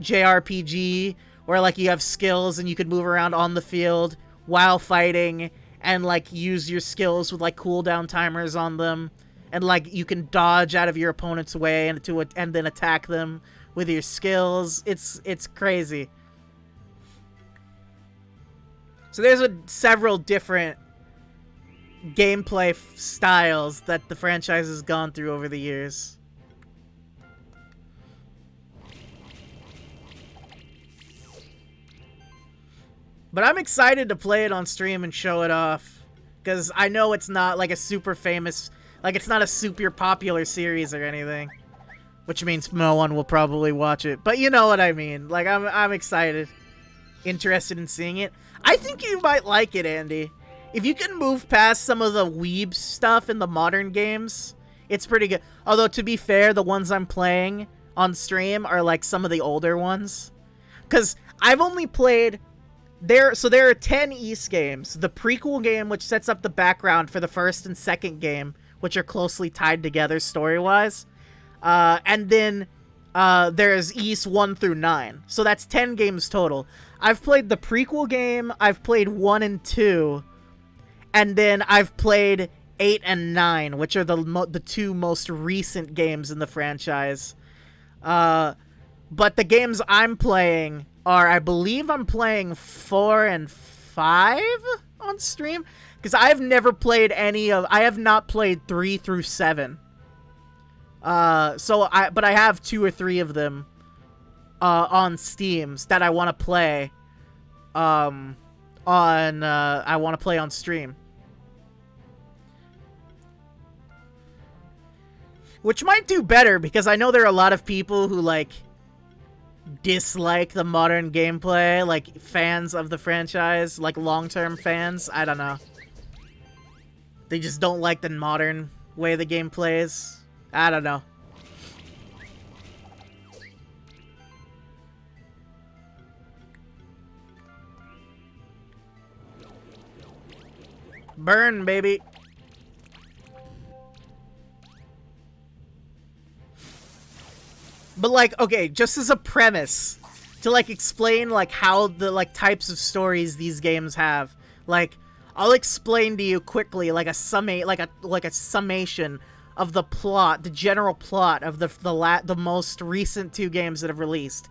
JRPG where, like, you have skills and you can move around on the field while fighting, and like use your skills with like cooldown timers on them, and like you can dodge out of your opponent's way and then attack them with your skills. It's crazy. So there's several different gameplay styles that the franchise has gone through over the years. But I'm excited to play it on stream and show it off. Because I know it's not like a super famous... Like, it's not a super popular series or anything. Which means no one will probably watch it. But you know what I mean. Like, I'm excited. Interested in seeing it. I think you might like it, Andy. If you can move past some of the weeb stuff in the modern games, it's pretty good. Although, to be fair, the ones I'm playing on stream are like some of the older ones. Because I've only played... So there are 10 East games. The prequel game, which sets up the background for the first and second game, which are closely tied together story-wise. And then there's East 1 through 9. So that's 10 games total. I've played the prequel game, I've played 1 and 2, and then I've played 8 and 9, which are the two most recent games in the franchise. But the games I'm playing... I believe I'm playing 4 and 5 on stream, because I've never played I have not played 3 through 7. But I have 2 or 3 of them, on Steams that I want to play, I want to play on stream. Which might do better, because I know there are a lot of people who, like, dislike the modern gameplay, like fans of the franchise, like long-term fans. I don't know. They just don't like the modern way the game plays. I don't know. Burn, baby. But, like, okay, just as a premise, to, like, explain, like, how the, like, types of stories these games have. Like, I'll explain to you quickly, like, a summation of the plot, the general plot of the most recent 2 games that have released.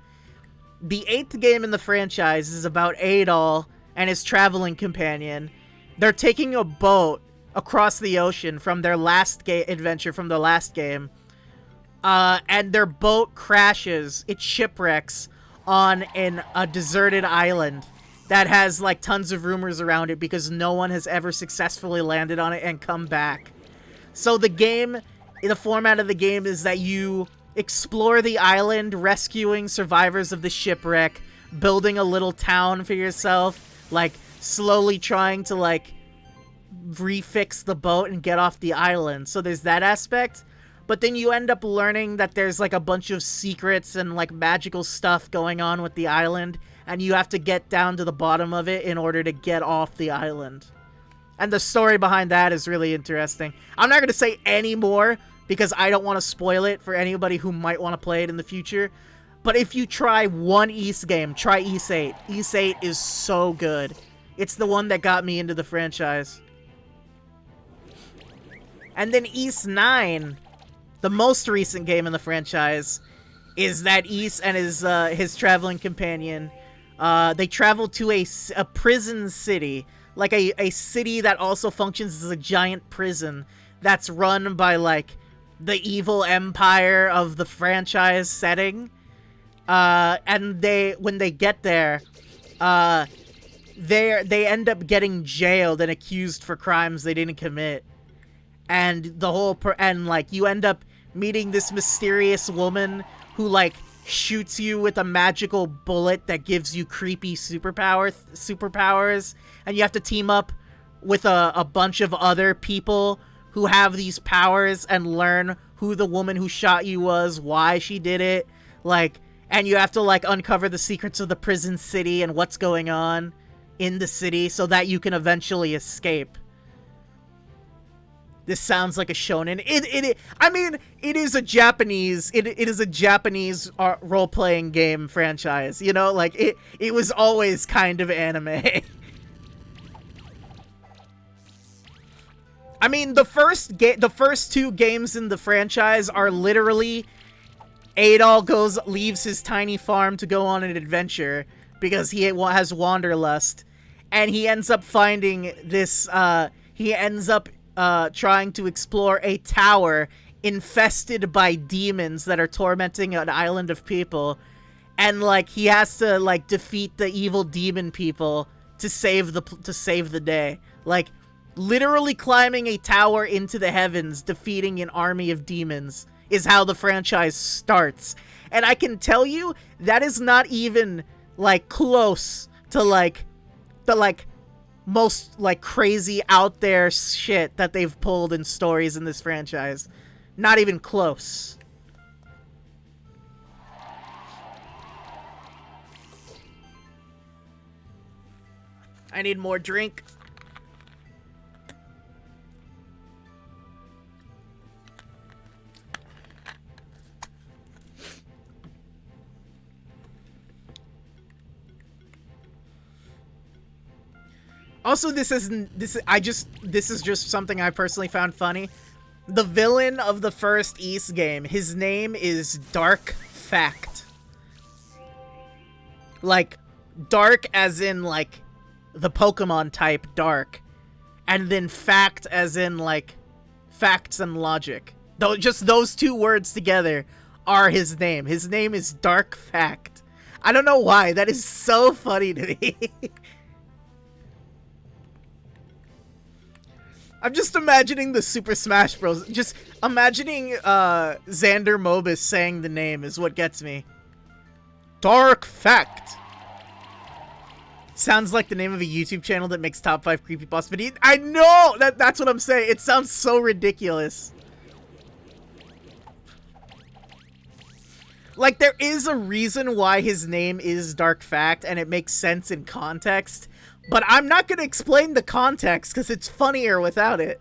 The 8th game in the franchise is about Adol and his traveling companion. They're taking a boat across the ocean from their last adventure from the last game. And their boat crashes. It shipwrecks on a deserted island that has, like, tons of rumors around it because no one has ever successfully landed on it and come back. So the format of the game is that you explore the island, rescuing survivors of the shipwreck, building a little town for yourself, like, slowly trying to, like, refix the boat and get off the island. So there's that aspect. But then you end up learning that there's, like, a bunch of secrets and, like, magical stuff going on with the island, and you have to get down to the bottom of it in order to get off the island. And the story behind that is really interesting. I'm not going to say any more because I don't want to spoil it for anybody who might want to play it in the future. But if you try one Ys game, try Ys 8. Ys 8 is so good. It's the one that got me into the franchise. And then Ys 9, the most recent game in the franchise, is that Ys and his traveling companion, they travel to a prison city, like a city that also functions as a giant prison that's run by, like, the evil empire of the franchise setting. And when they get there, they end up getting jailed and accused for crimes they didn't commit. And like, you end up meeting this mysterious woman who, like, shoots you with a magical bullet that gives you creepy superpowers, and you have to team up with a bunch of other people who have these powers and learn who the woman who shot you was, why she did it, like, and you have to, like, uncover the secrets of the prison city and what's going on in the city so that you can eventually escape. This sounds like a shonen. I mean, it is a Japanese. It is a Japanese role-playing game franchise. You know, like it was always kind of anime. I mean, the first two games in the franchise are literally Adol leaves his tiny farm to go on an adventure because he has wanderlust, and he ends up finding this. He ends up trying to explore a tower infested by demons that are tormenting an island of people, and, like, he has to, like, defeat the evil demon people to save the day. Like, literally climbing a tower into the heavens, defeating an army of demons is how the franchise starts. And I can tell you that is not even, like, close to, like, the, like, most, like, crazy out there shit that they've pulled in stories in this franchise. Not even close. I need more drink. Also, this is just something I personally found funny. The villain of the first Ys game, his name is Dark Fact. Like, dark as in, like, the Pokemon type dark. And then fact as in, like, facts and logic. Though just those two words together are his name. His name is Dark Fact. I don't know why. That is so funny to me. I'm just imagining the Super Smash Bros. Just imagining Xander Mobus saying the name is what gets me. Dark Fact. Sounds like the name of a YouTube channel that makes top 5 creepypasta videos. I know! That's what I'm saying. It sounds so ridiculous. Like, there is a reason why his name is Dark Fact, and it makes sense in context. But I'm not going to explain the context, because it's funnier without it.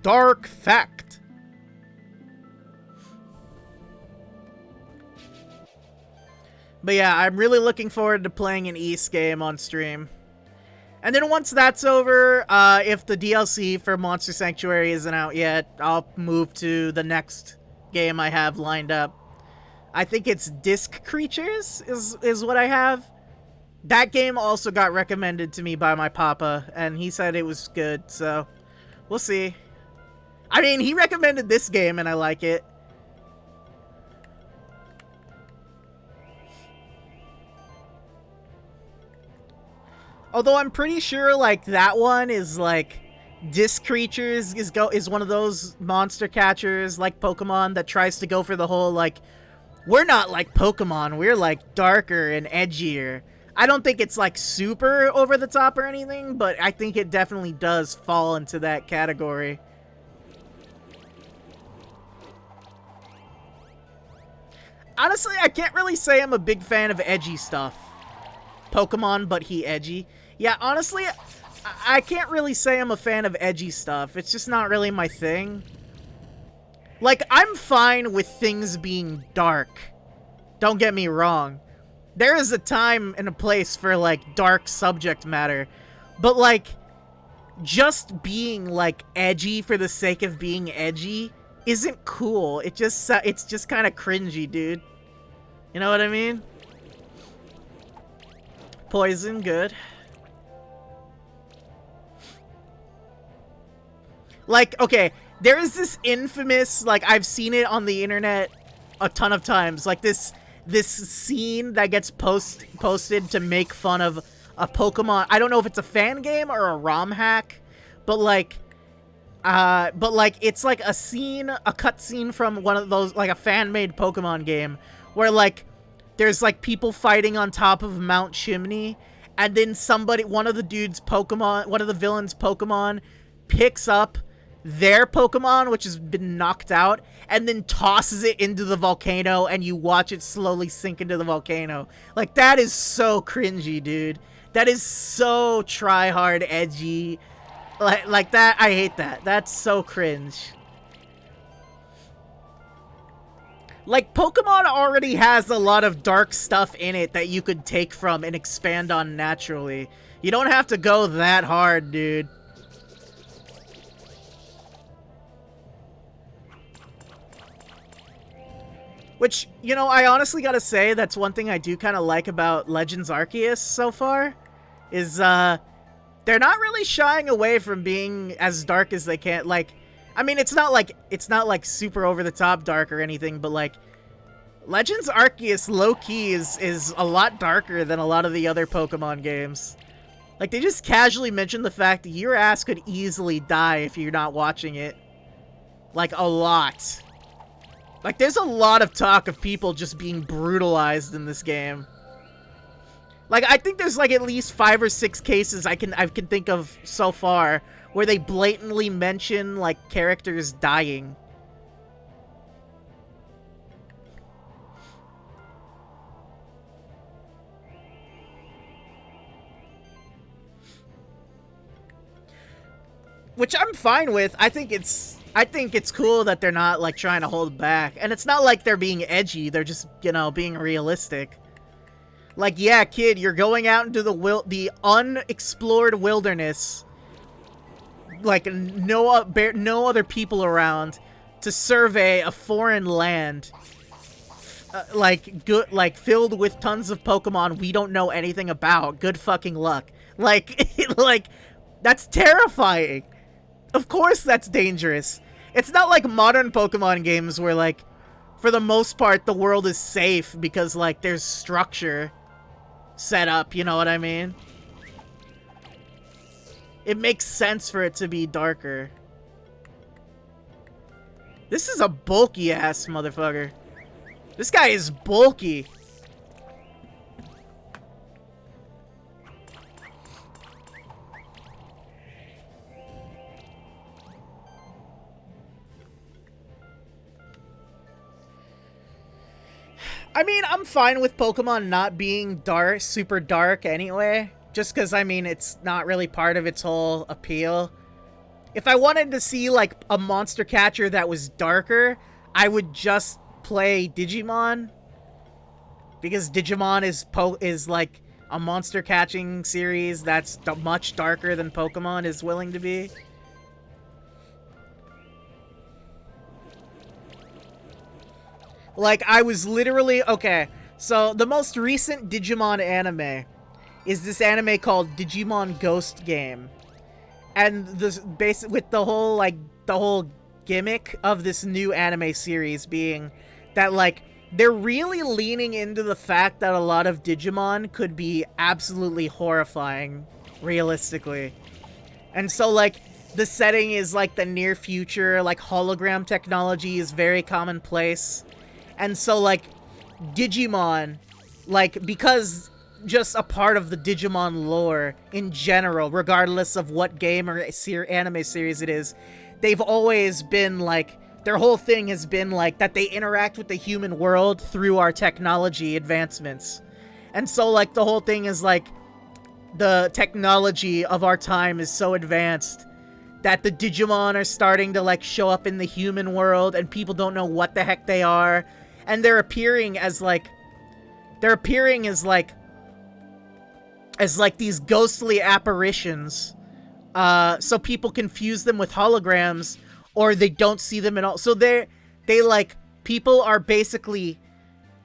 Dark Fact. But yeah, I'm really looking forward to playing an Ys game on stream. And then once that's over, if the DLC for Monster Sanctuary isn't out yet, I'll move to the next game I have lined up. I think it's Disc Creatures is what I have. That game also got recommended to me by my papa, and he said it was good, so we'll see. I mean, he recommended this game, and I like it. Although I'm pretty sure, like, that one is, like, Disc Creatures is one of those monster catchers, like Pokemon, that tries to go for the whole, like, we're not like Pokemon, we're, like, darker and edgier. I don't think it's, like, super over the top or anything, but I think it definitely does fall into that category. Honestly, I can't really say I'm a big fan of edgy stuff. Pokemon, but he edgy. Yeah, honestly, I can't really say I'm a fan of edgy stuff. It's just not really my thing. Like, I'm fine with things being dark. Don't get me wrong. There is a time and a place for, like, dark subject matter. But, like, just being, like, edgy for the sake of being edgy isn't cool. It's just kind of cringy, dude. You know what I mean? Poison, good. Like, okay, there is this infamous, like, I've seen it on the internet a ton of times, like this scene that gets posted to make fun of a Pokemon. I don't know if it's a fan game or a ROM hack, but like it's like a cutscene from one of those, like a fan-made Pokemon game where, like, there's, like, people fighting on top of Mount Chimney, and then one of the villain's Pokemon picks up their Pokemon, which has been knocked out, and then tosses it into the volcano, and you watch it slowly sink into the volcano. Like, that is so cringy, dude. That is so try-hard edgy. Like that, I hate that. That's so cringe. Like, Pokemon already has a lot of dark stuff in it that you could take from and expand on naturally. You don't have to go that hard, dude. Which, you know, I honestly gotta say, that's one thing I do kind of like about Legends Arceus so far, is, they're not really shying away from being as dark as they can. Like, I mean, it's not like super over-the-top dark or anything, but, like, Legends Arceus, low-key, is a lot darker than a lot of the other Pokemon games. Like, they just casually mention the fact that your ass could easily die if you're not watching it. Like, a lot. Like, there's a lot of talk of people just being brutalized in this game. Like, I think there's, like, at least 5 or 6 cases I can think of so far where they blatantly mention, like, characters dying. Which I'm fine with. I think it's cool that they're not, like, trying to hold back. And it's not like they're being edgy. They're just, you know, being realistic. Like, yeah, kid, you're going out into the unexplored wilderness. Like, no other people around to survey a foreign land. Like, filled with tons of Pokemon we don't know anything about. Good fucking luck. Like, like, that's terrifying. Of course that's dangerous. It's not like modern Pokemon games where, like, for the most part, the world is safe because, like, there's structure set up, you know what I mean? It makes sense for it to be darker. This is a bulky-ass motherfucker. This guy is bulky. I mean, I'm fine with Pokemon not being super dark anyway. Just because, I mean, it's not really part of its whole appeal. If I wanted to see, like, a monster catcher that was darker, I would just play Digimon. Because Digimon is like, a monster catching series that's much darker than Pokemon is willing to be. Like, I was literally... Okay, so the most recent Digimon anime is this anime called Digimon Ghost Game. And this with the whole gimmick of this new anime series being that, like, they're really leaning into the fact that a lot of Digimon could be absolutely horrifying, realistically. And so, like, the setting is, like, the near future, like, hologram technology is very commonplace. And so, like, Digimon, like, because just a part of the Digimon lore in general, regardless of what game or anime series it is, they've always been, like, their whole thing has been, like, that they interact with the human world through our technology advancements. And so, like, the whole thing is, like, the technology of our time is so advanced that the Digimon are starting to, like, show up in the human world, and people don't know what the heck they are. And they're appearing as, like, these ghostly apparitions. So people confuse them with holograms, or they don't see them at all. So people are basically,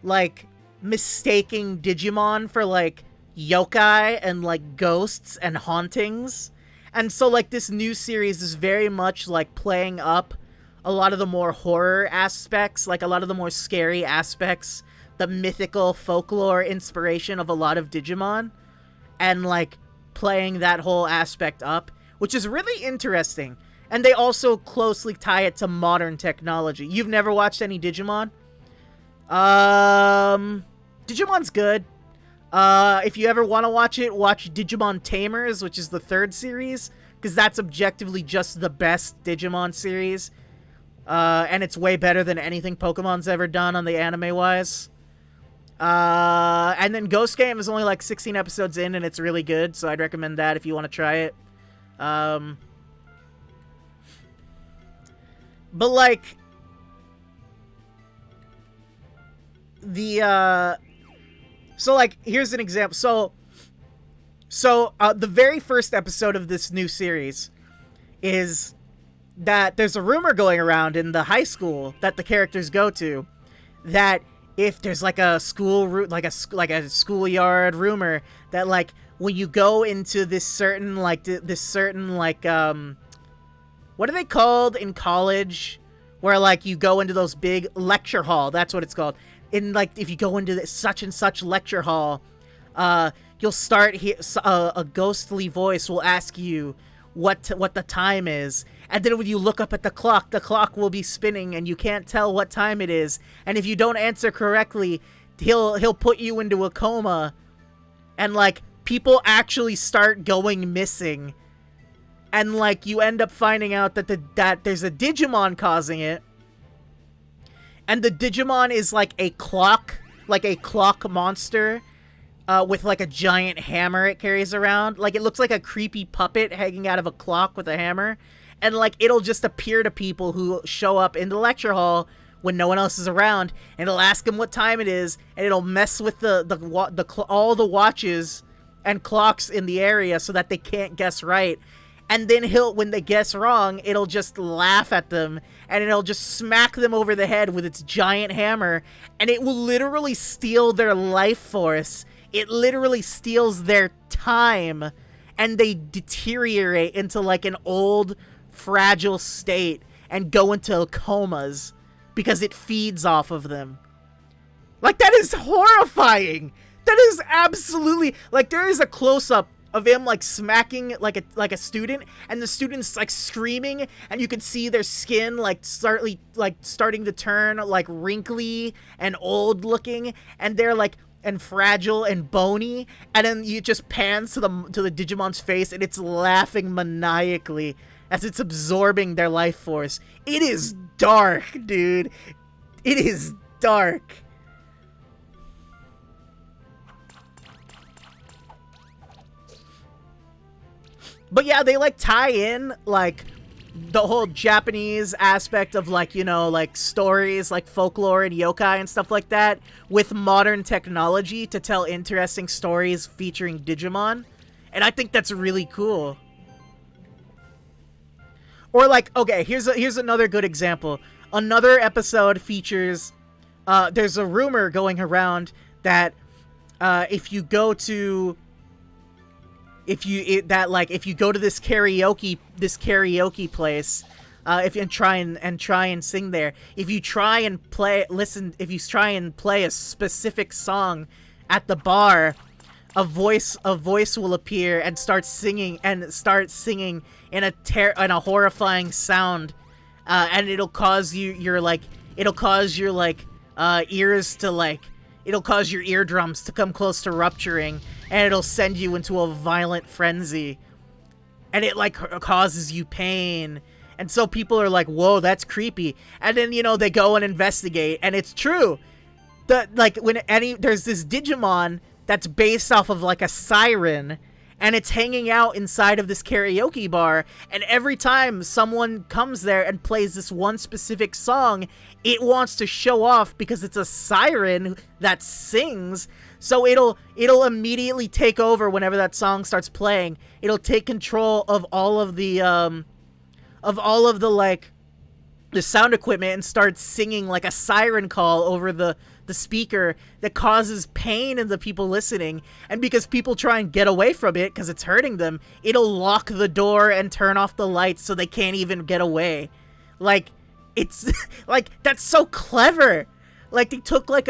like, mistaking Digimon for, like, yokai and, like, ghosts and hauntings. And so, like, this new series is very much, like, playing up a lot of the more horror aspects, like, a lot of the more scary aspects, the mythical folklore inspiration of a lot of Digimon, and, like, playing that whole aspect up, which is really interesting. And they also closely tie it to modern technology. You've never watched any Digimon? Digimon's good. If you ever want to watch it, watch Digimon Tamers, which is the 3rd series, because that's objectively just the best Digimon series. And it's way better than anything Pokemon's ever done on the anime-wise. And then Ghost Game is only like 16 episodes in, and it's really good, so I'd recommend that if you want to try it. But, like, so, like, here's an example. So, the very first episode of this new series is that there's a rumor going around in the high school that the characters go to, that if there's, like, a school route, like a schoolyard rumor, that, like, when you go into this certain, what are they called in college? Where, like, you go into those big lecture hall. That's what it's called. In, like, if you go into this such and such lecture hall, you'll start a ghostly voice will ask you what the time is. And then when you look up at the clock will be spinning, and you can't tell what time it is. And if you don't answer correctly, he'll put you into a coma. And, like, people actually start going missing. And, like, you end up finding out that there's a Digimon causing it. And the Digimon is, like, a clock monster, with, like, a giant hammer it carries around. Like, it looks like a creepy puppet hanging out of a clock with a hammer. And, like, it'll just appear to people who show up in the lecture hall when no one else is around. And it'll ask them what time it is. And it'll mess with all the watches and clocks in the area so that they can't guess right. And then when they guess wrong, it'll just laugh at them, and it'll just smack them over the head with its giant hammer, and it will literally steal their life force. It literally steals their time, and they deteriorate into, like, an old, fragile state and go into comas because it feeds off of them. Like, that is horrifying! That is absolutely... Like, there is a close-up of him, like, smacking, like a student, and the student's, like, screaming, and you can see their skin, like, starting to turn, like, wrinkly and old-looking, and they're, like, and fragile and bony, and then you just pans to the Digimon's face, and it's laughing maniacally as it's absorbing their life force. It is dark, dude. It is dark. But yeah, they, like, tie in, like, the whole Japanese aspect of, like, you know, like, stories, like, folklore and yokai and stuff like that with modern technology to tell interesting stories featuring Digimon. And I think that's really cool. Or, like, okay, here's another good example. Another episode features, there's a rumor going around that if you go to if you go to this karaoke place, if you try and sing there, if you try and play a specific song at the bar, a voice will appear and start singing in a horrifying sound, and it'll cause your eardrums to come close to rupturing, and it'll send you into a violent frenzy, and it like causes you pain. And so people are like, whoa, that's creepy. And then, they go and investigate, and it's true. There's this Digimon that's based off of like a siren, and it's hanging out inside of this karaoke bar, and every time someone comes there and plays this one specific song, it wants to show off because it's a siren that sings. So it'll immediately take over whenever that song starts playing. It'll take control of all of the sound equipment and start singing like a siren call over the speaker that causes pain in the people listening. And because people try and get away from it because it's hurting them, it'll lock the door and turn off the lights so they can't even get away. Like, it's like, that's so clever. Like, they took the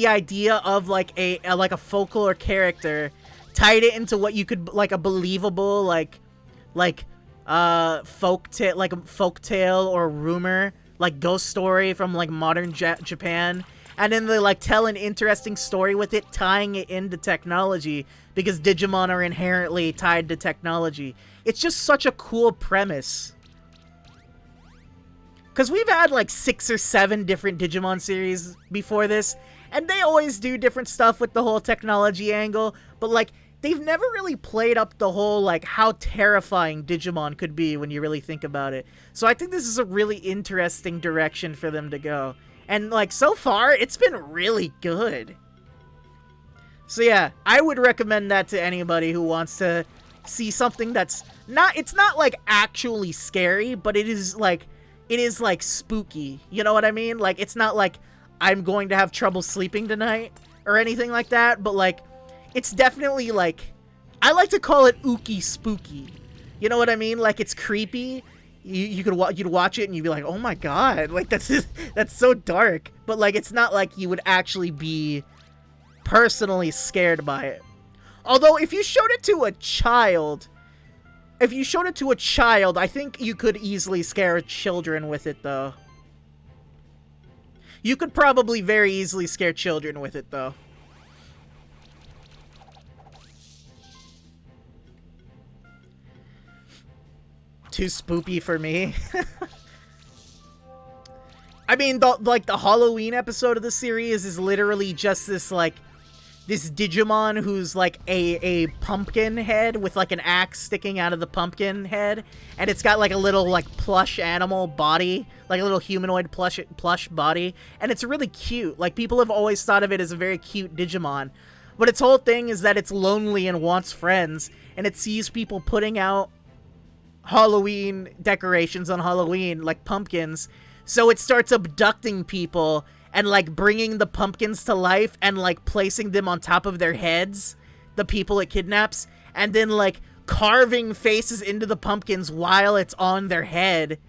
idea of like a folklore character, tied it into what you could like a believable folk tale or rumor, like ghost story from like modern Japan, and then they like tell an interesting story with it, tying it into technology because Digimon are inherently tied to technology. It's just such a cool premise. Because we've had like 6 or 7 different Digimon series before this, and they always do different stuff with the whole technology angle, but like they've never really played up the whole like how terrifying Digimon could be when you really think about it. So I think this is a really interesting direction for them to go. And like so far, it's been really good. So yeah, I would recommend that to anybody who wants to see something that's it's not like actually scary, but it is like spooky. You know what I mean? Like, it's not like I'm going to have trouble sleeping tonight or anything like that, but like, it's definitely like, I like to call it ooky spooky. You know what I mean? Like, it's creepy. You'd watch it and you'd be like, oh my god, like that's so dark. But like, it's not like you would actually be personally scared by it. Although if you showed it to a child, I think you could easily scare children with it, though. You could probably very easily scare children with it, though. Too spoopy for me. I mean, the Halloween episode of the series is literally just this Digimon who's like a pumpkin head with like an axe sticking out of the pumpkin head, and it's got like a little like plush animal body, like a little humanoid plush body, and it's really cute. Like, people have always thought of it as a very cute Digimon, but its whole thing is that it's lonely and wants friends, and it sees people putting out Halloween decorations on Halloween, like pumpkins, so it starts abducting people and like bringing the pumpkins to life and like placing them on top of their heads, the people it kidnaps, and then like carving faces into the pumpkins while it's on their head.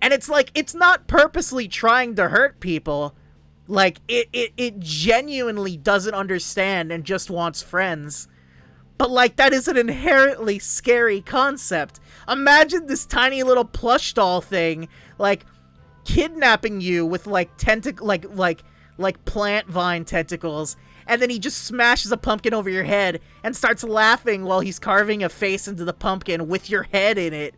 And it's like, it's not purposely trying to hurt people. Like, it genuinely doesn't understand and just wants friends. But like, that is an inherently scary concept. Imagine this tiny little plush doll thing like kidnapping you with like like plant vine tentacles, and then he just smashes a pumpkin over your head and starts laughing while he's carving a face into the pumpkin with your head in it.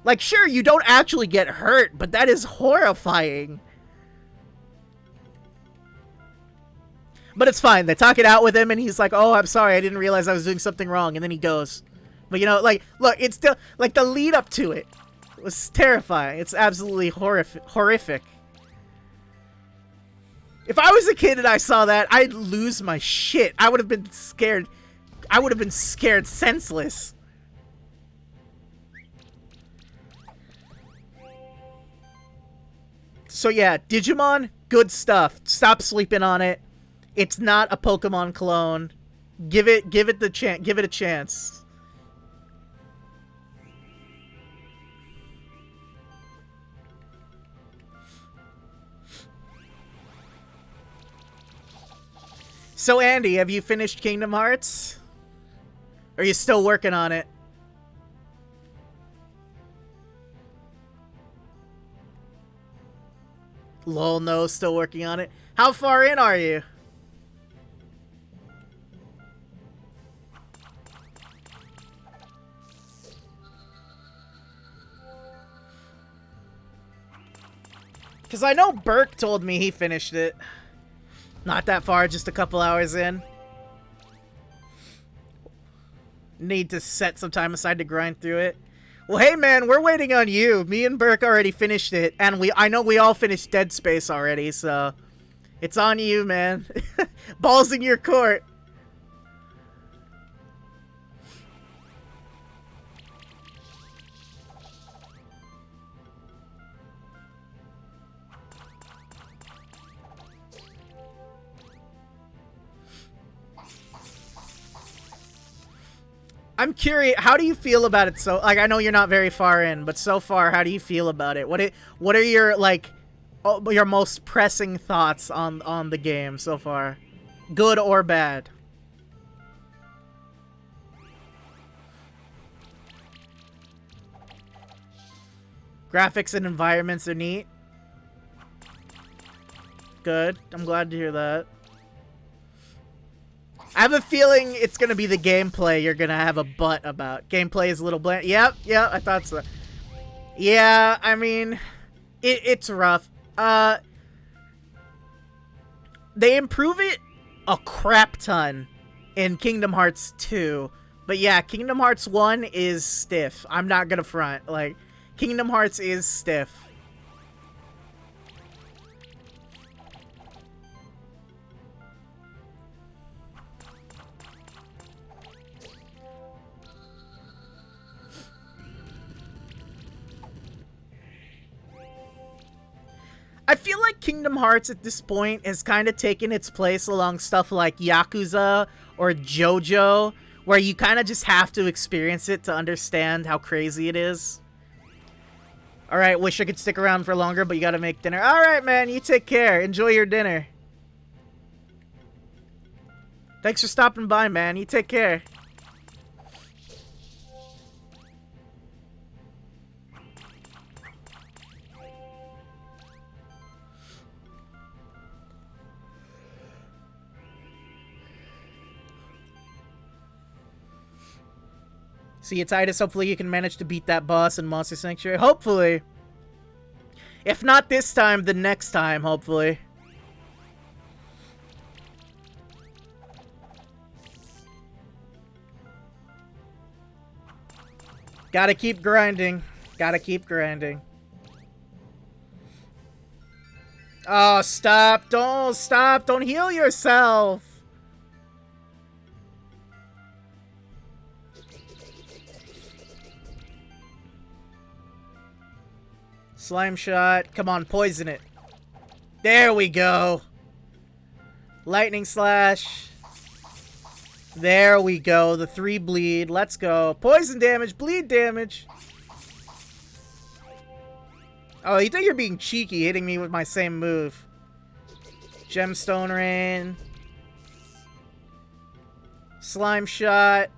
Like, sure, you don't actually get hurt, but that is horrifying. But it's fine. They talk it out with him, and he's like, oh, I'm sorry, I didn't realize I was doing something wrong, and then he goes. But like, look, it's still like the lead up to it was terrifying. It's absolutely horrific. If I was a kid and I saw that, I'd lose my shit. I would have been scared. I would have been scared senseless. So yeah, Digimon, good stuff. Stop sleeping on it. It's not a Pokemon clone. Give it a chance. So Andy, have you finished Kingdom Hearts? Or are you still working on it? Lol, no, still working on it. How far in are you? Because I know Burke told me he finished it. Not that far, just a couple hours in. Need to set some time aside to grind through it. Well, hey man, we're waiting on you. Me and Burke already finished it, and I know we all finished Dead Space already, so it's on you, man. Ball's in your court. I'm curious, how do you feel about it? So, like, I know you're not very far in, but so far, how do you feel about it? What are your, like, your most pressing thoughts on the game so far? Good or bad? Graphics and environments are neat. Good. I'm glad to hear that. I have a feeling it's going to be the gameplay you're going to have a butt about. Gameplay is a little bland. Yep, I thought so. Yeah, I mean, it's rough. They improve it a crap ton in Kingdom Hearts 2. But yeah, Kingdom Hearts 1 is stiff. I'm not going to front. Like, Kingdom Hearts is stiff. I feel like Kingdom Hearts at this point has kind of taken its place along stuff like Yakuza or JoJo, where you kind of just have to experience it to understand how crazy it is. Alright, wish I could stick around for longer, but you gotta make dinner. Alright, man, you take care. Enjoy your dinner. Thanks for stopping by, man. You take care. See you, Titus. Hopefully you can manage to beat that boss in Monster Sanctuary. Hopefully. If not this time, the next time, hopefully. Gotta keep grinding. Gotta keep grinding. Oh, stop. Don't stop. Don't heal yourself. Slime shot. Come on, poison it. There we go. Lightning slash. There we go. The 3 bleed. Let's go. Poison damage. Bleed damage. Oh, you think you're being cheeky hitting me with my same move. Gemstone Rain. Slime shot.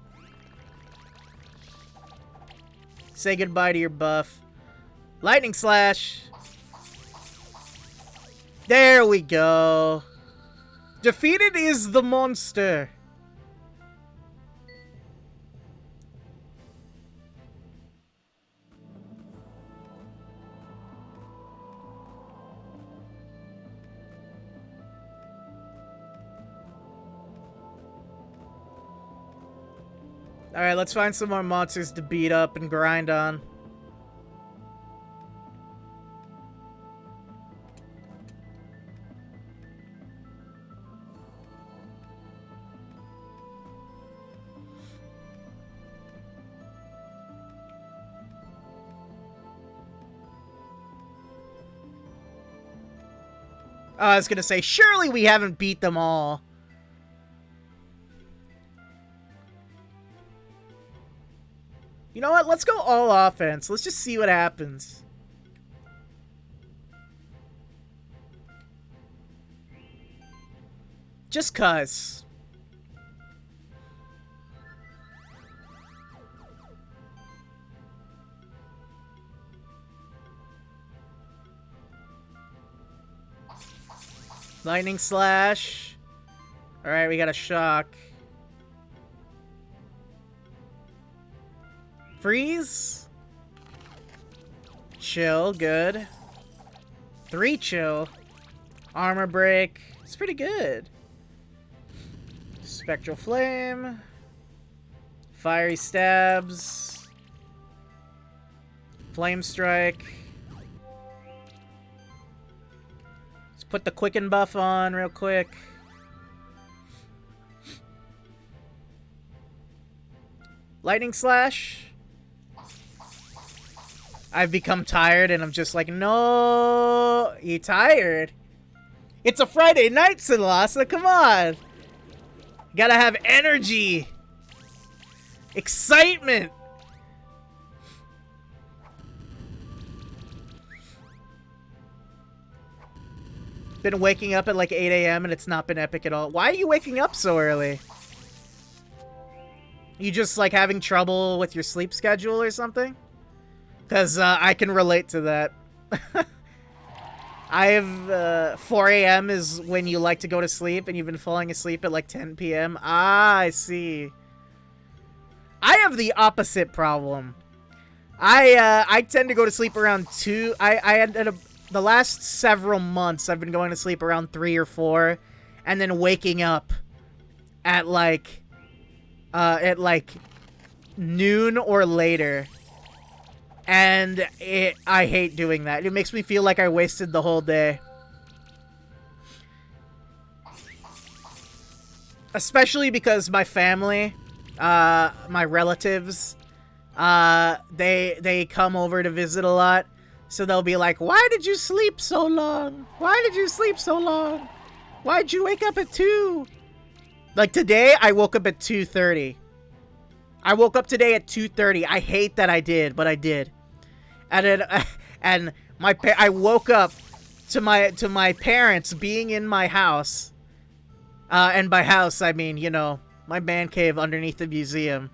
Say goodbye to your buff. Lightning slash. There we go. Defeated is the monster. Alright, let's find some more monsters to beat up and grind on. I was gonna say, surely we haven't beat them all. You know what? Let's go all offense. Let's just see what happens. Just cuz. Lightning Slash. Alright, we got a Shock. Freeze. Chill, good. 3 Chill. Armor Break. It's pretty good. Spectral Flame. Fiery Stabs. Flame Strike. Let's put the Quicken buff on real quick. Lightning Slash. I've become tired and I'm just like, no, you tired? It's a Friday night, Silasa, come on. Gotta have energy. Excitement. Been waking up at like 8 a.m. and it's not been epic at all. Why are you waking up so early? You just like having trouble with your sleep schedule or something? Because I can relate to that. I have 4 a.m. is when you like to go to sleep and you've been falling asleep at like 10 p.m. Ah, I see. I have the opposite problem. I tend to go to sleep around 2. I ended up, the last several months I've been going to sleep around 3 or 4 and then waking up at like noon or later. And I hate doing that. It makes me feel like I wasted the whole day. Especially because my family, my relatives, they come over to visit a lot. So they'll be like, why did you sleep so long? Why did you sleep so long? Why'd you wake up at 2? Like today, I woke up at 2:30. I woke up today at 2:30. I hate that I did, but I did. And I woke up to my parents being in my house, and by house I mean, you know, my man cave underneath the museum.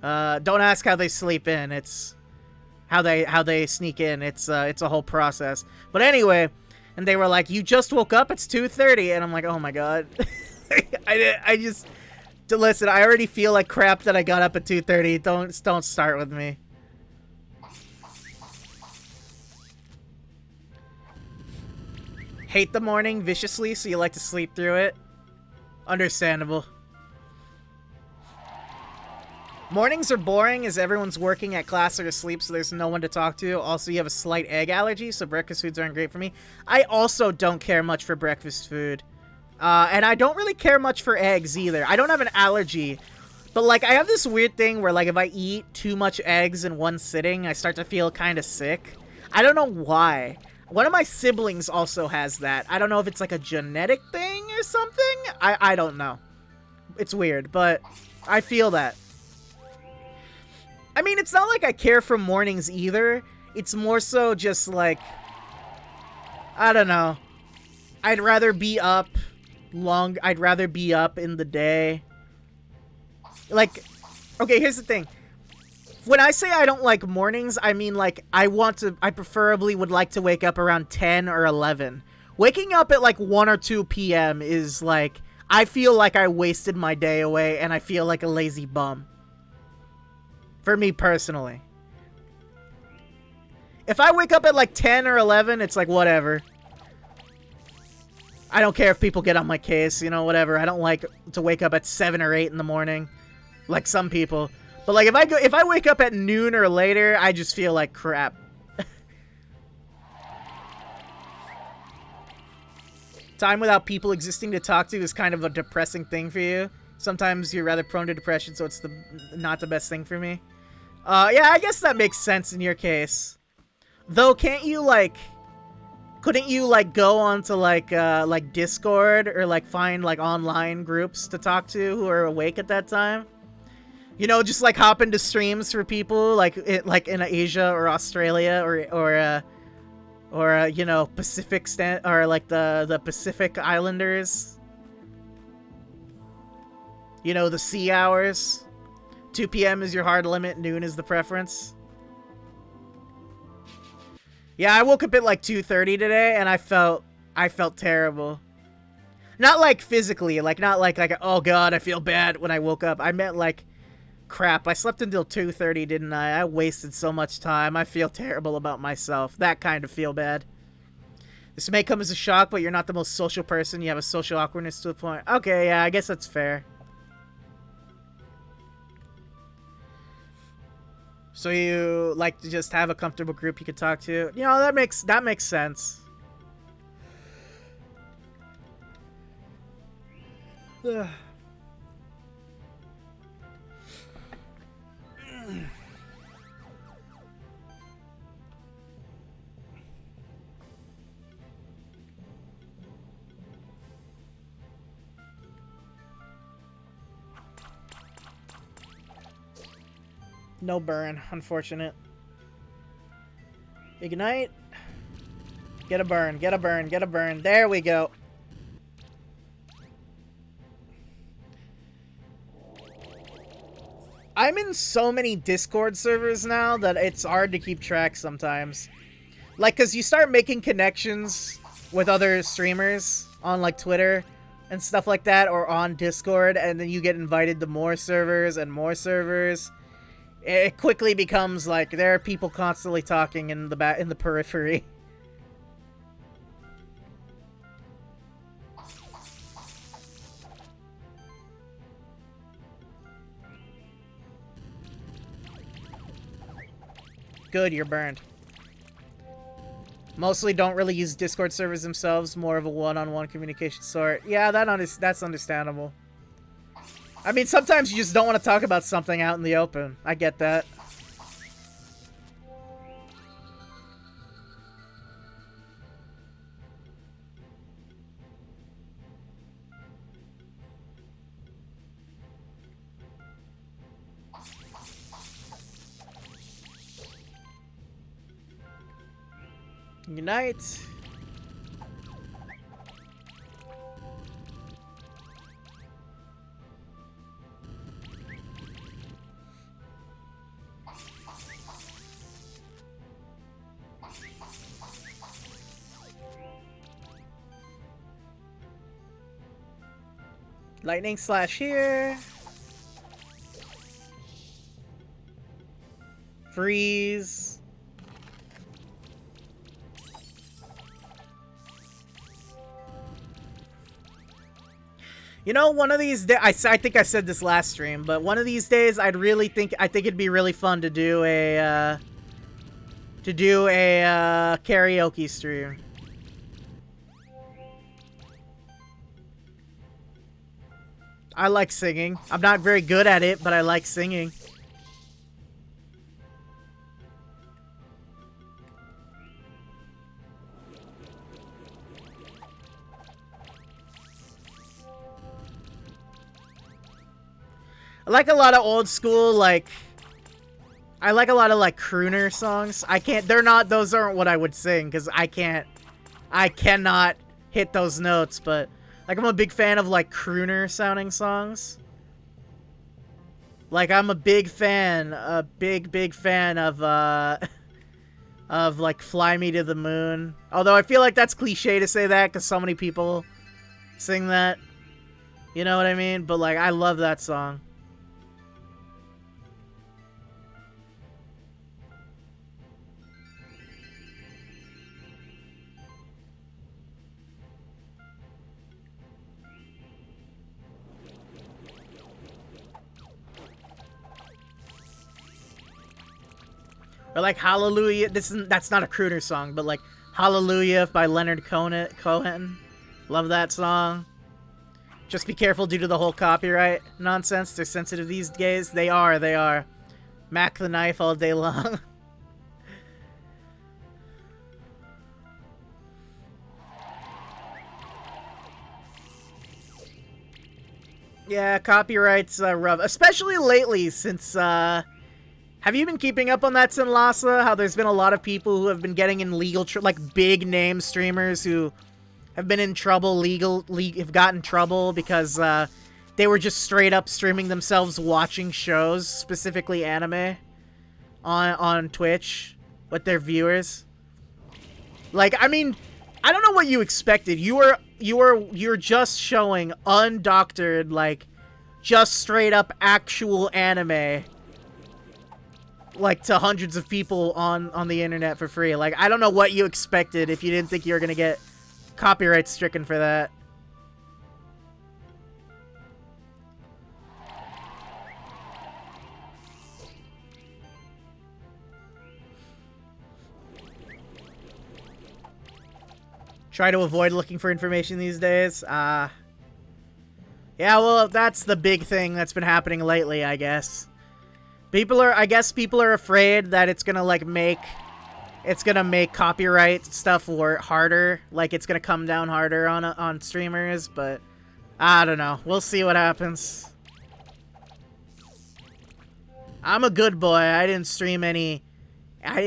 Don't ask how they sleep in. It's how they sneak in. It's a whole process. But anyway, and they were like, "You just woke up? It's 2:30," and I'm like, "Oh my god." I just listen. I already feel like crap that I got up at 2:30. Don't start with me. Hate the morning viciously, so you like to sleep through it. Understandable. Mornings are boring as everyone's working at class or asleep, so there's no one to talk to. Also, you have a slight egg allergy, so breakfast foods aren't great for me. I also don't care much for breakfast food. And I don't really care much for eggs either. I don't have an allergy. But, like, I have this weird thing where, like, if I eat too much eggs in one sitting, I start to feel kind of sick. I don't know why. One of my siblings also has that. I don't know if it's like a genetic thing or something. I don't know. It's weird, but I feel that. I mean, it's not like I care for mornings either. It's more so just like, I don't know. I'd rather be up I'd rather be up in the day. Like, okay, here's the thing. When I say I don't like mornings, I mean, like, I preferably would like to wake up around 10 or 11. Waking up at, like, 1 or 2 p.m. is, like, I feel like I wasted my day away, and I feel like a lazy bum. For me, personally. If I wake up at, like, 10 or 11, it's like, whatever. I don't care if people get on my case, you know, whatever. I don't like to wake up at 7 or 8 in the morning, like some people. But, like, if I wake up at noon or later, I just feel like crap. Time without people existing to talk to is kind of a depressing thing for you. Sometimes you're rather prone to depression, so it's not the best thing for me. Yeah, I guess that makes sense in your case. Though, couldn't you, like, go onto, like Discord or, like, find, like, online groups to talk to who are awake at that time? You know, just like hop into streams for people like in Asia or Australia or you know, Pacific or like the Pacific Islanders. You know, the sea hours. 2 p.m. is your hard limit, noon is the preference. Yeah, I woke up at like 2:30 today and I felt terrible. Not like physically, like not like oh god, I feel bad when I woke up. I meant like crap, I slept until 2:30, didn't I? I wasted so much time. I feel terrible about myself. That kind of feel bad. This may come as a shock, but you're not the most social person. You have a social awkwardness to a point. Okay, yeah, I guess that's fair. So you like to just have a comfortable group you can talk to? You know, that makes sense. Ugh. No burn, unfortunate. Ignite. Get a burn, get a burn, get a burn. There we go. I'm in so many Discord servers now that it's hard to keep track sometimes. Like, cause you start making connections with other streamers on like Twitter and stuff like that, or on Discord, and then you get invited to more servers and more servers. It quickly becomes like there are people constantly talking in the periphery. Good, you're burned. Mostly don't really use Discord servers themselves, more of a one-on-one communication sort. Yeah, that's understandable. I mean, sometimes you just don't want to talk about something out in the open. I get that. Unite. Lightning slash here. Freeze. You know, one of these days, I think I said this last stream, but one of these days, I think it'd be really fun to do a karaoke stream. I like singing. I'm not very good at it, but I like singing. I like a lot of old school, like... I like a lot of, like, crooner songs. Those aren't what I would sing, because I cannot hit those notes, but... Like, I'm a big fan of, like, crooner-sounding songs. Like, I'm a big fan of, of, like, Fly Me to the Moon. Although I feel like that's cliche to say that, because so many people sing that. You know what I mean? But, like, I love that song. Or like Hallelujah. That's not a crooner song, but like Hallelujah by Leonard Cohen. Love that song. Just be careful due to the whole copyright nonsense. They're sensitive these days. They are. Mac the knife all day long. Yeah, copyright's rough, especially lately since, have you been keeping up on that, Sinlasa? How there's been a lot of people who have been getting in legal, like, big name streamers who have been in trouble, have gotten trouble because, they were just straight up streaming themselves watching shows, specifically anime, on Twitch with their viewers. Like, I mean, I don't know what you expected. You're just showing undoctored, like, just straight up actual anime, like, to hundreds of people on the internet for free. Like, I don't know what you expected if you didn't think you were gonna get copyright stricken for that. Try to avoid looking for information these days. Yeah, well, that's the big thing that's been happening lately, I guess. I guess people are afraid that it's gonna, like, make copyright stuff harder. Like, it's gonna come down harder on streamers, but I don't know. We'll see what happens. I'm a good boy. I didn't stream anything. I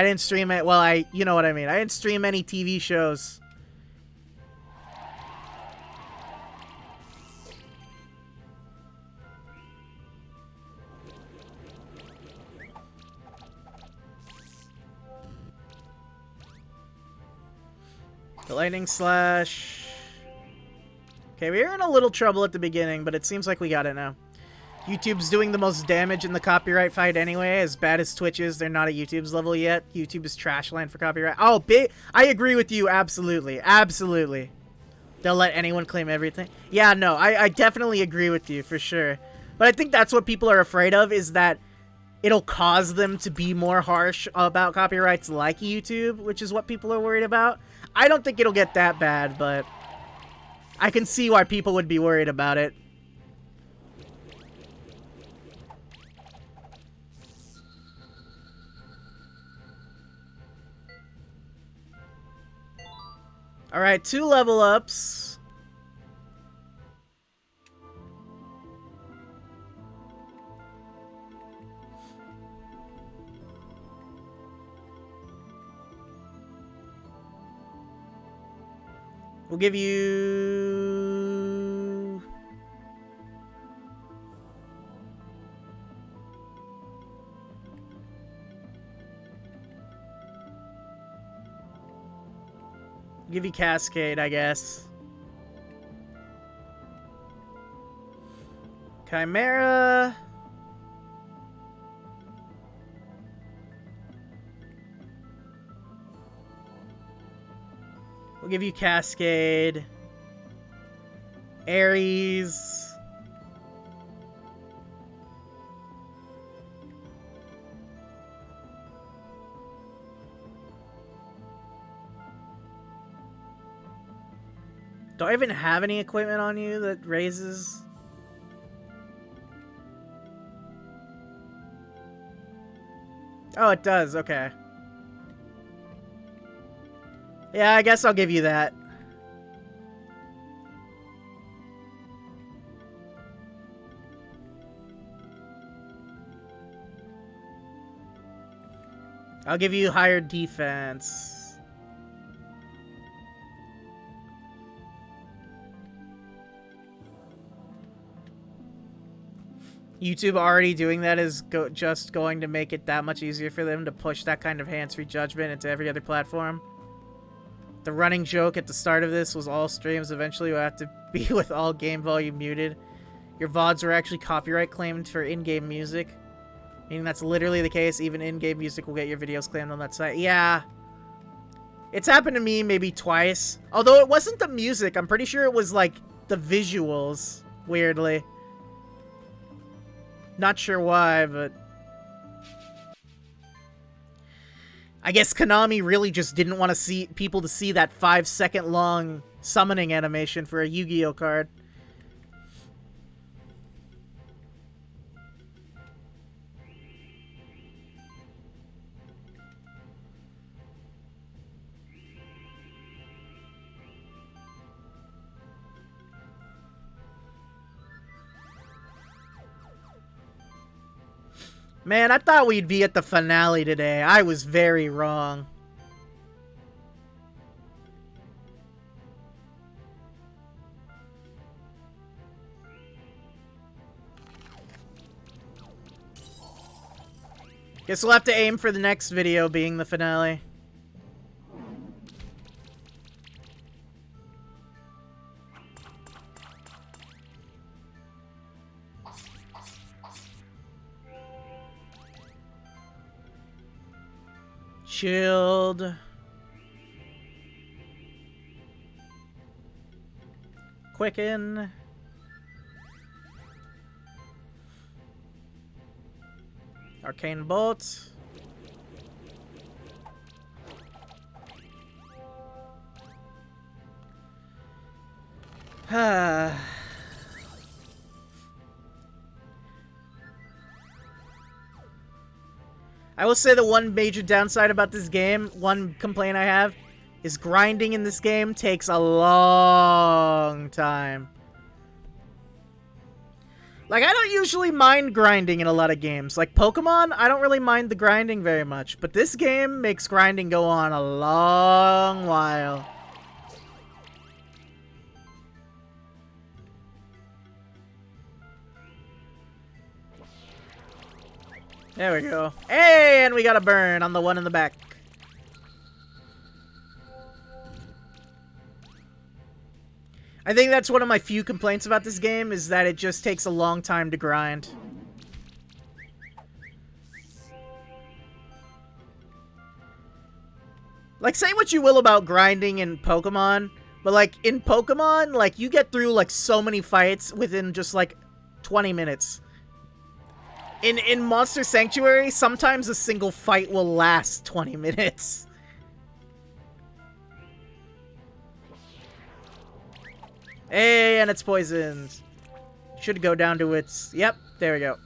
didn't stream it. Well, you know what I mean. I didn't stream any TV shows. The lightning slash. Okay, we were in a little trouble at the beginning, but it seems like we got it now. YouTube's doing the most damage in the copyright fight anyway. As bad as Twitch is, they're not at YouTube's level yet. YouTube is trash land for copyright. Oh, I agree with you, absolutely. Absolutely. They'll let anyone claim everything. Yeah, no, I definitely agree with you, for sure. But I think that's what people are afraid of, is that it'll cause them to be more harsh about copyrights like YouTube, which is what people are worried about. I don't think it'll get that bad, but I can see why people would be worried about it. Alright, 2 level ups. We'll give you... give you Cascade, I guess. Chimera. We'll give you Cascade. Ares. Do I even have any equipment on you that raises? Oh, it does. Okay. Yeah, I guess I'll give you that. I'll give you higher defense. YouTube already doing that is just going to make it that much easier for them to push that kind of hands-free judgment into every other platform. The running joke at the start of this was all streams eventually will have to be with all game volume muted. Your VODs are actually copyright claimed for in-game music. Meaning that's literally the case. Even in-game music will get your videos claimed on that site. Yeah. It's happened to me maybe twice. Although it wasn't the music. I'm pretty sure it was, like, the visuals. Weirdly. Not sure why, but... I guess Konami really just didn't want to see people to see that 5-second long summoning animation for a Yu-Gi-Oh card. Man, I thought we'd be at the finale today. I was very wrong. Guess we'll have to aim for the next video being the finale. Shield. Quicken. Arcane Bolt. I will say the one major downside about this game, one complaint I have, is grinding in this game takes a long time. Like, I don't usually mind grinding in a lot of games. Like Pokemon, I don't really mind the grinding very much. But this game makes grinding go on a long while. There we go. Hey, and we got a burn on the one in the back. I think that's one of my few complaints about this game, is that it just takes a long time to grind. Like, say what you will about grinding in Pokemon, but like, in Pokemon, like, you get through like so many fights within just like 20 minutes. In Monster Sanctuary, sometimes a single fight will last 20 minutes. Hey, and it's poisoned. Should go down to its... Yep, there we go.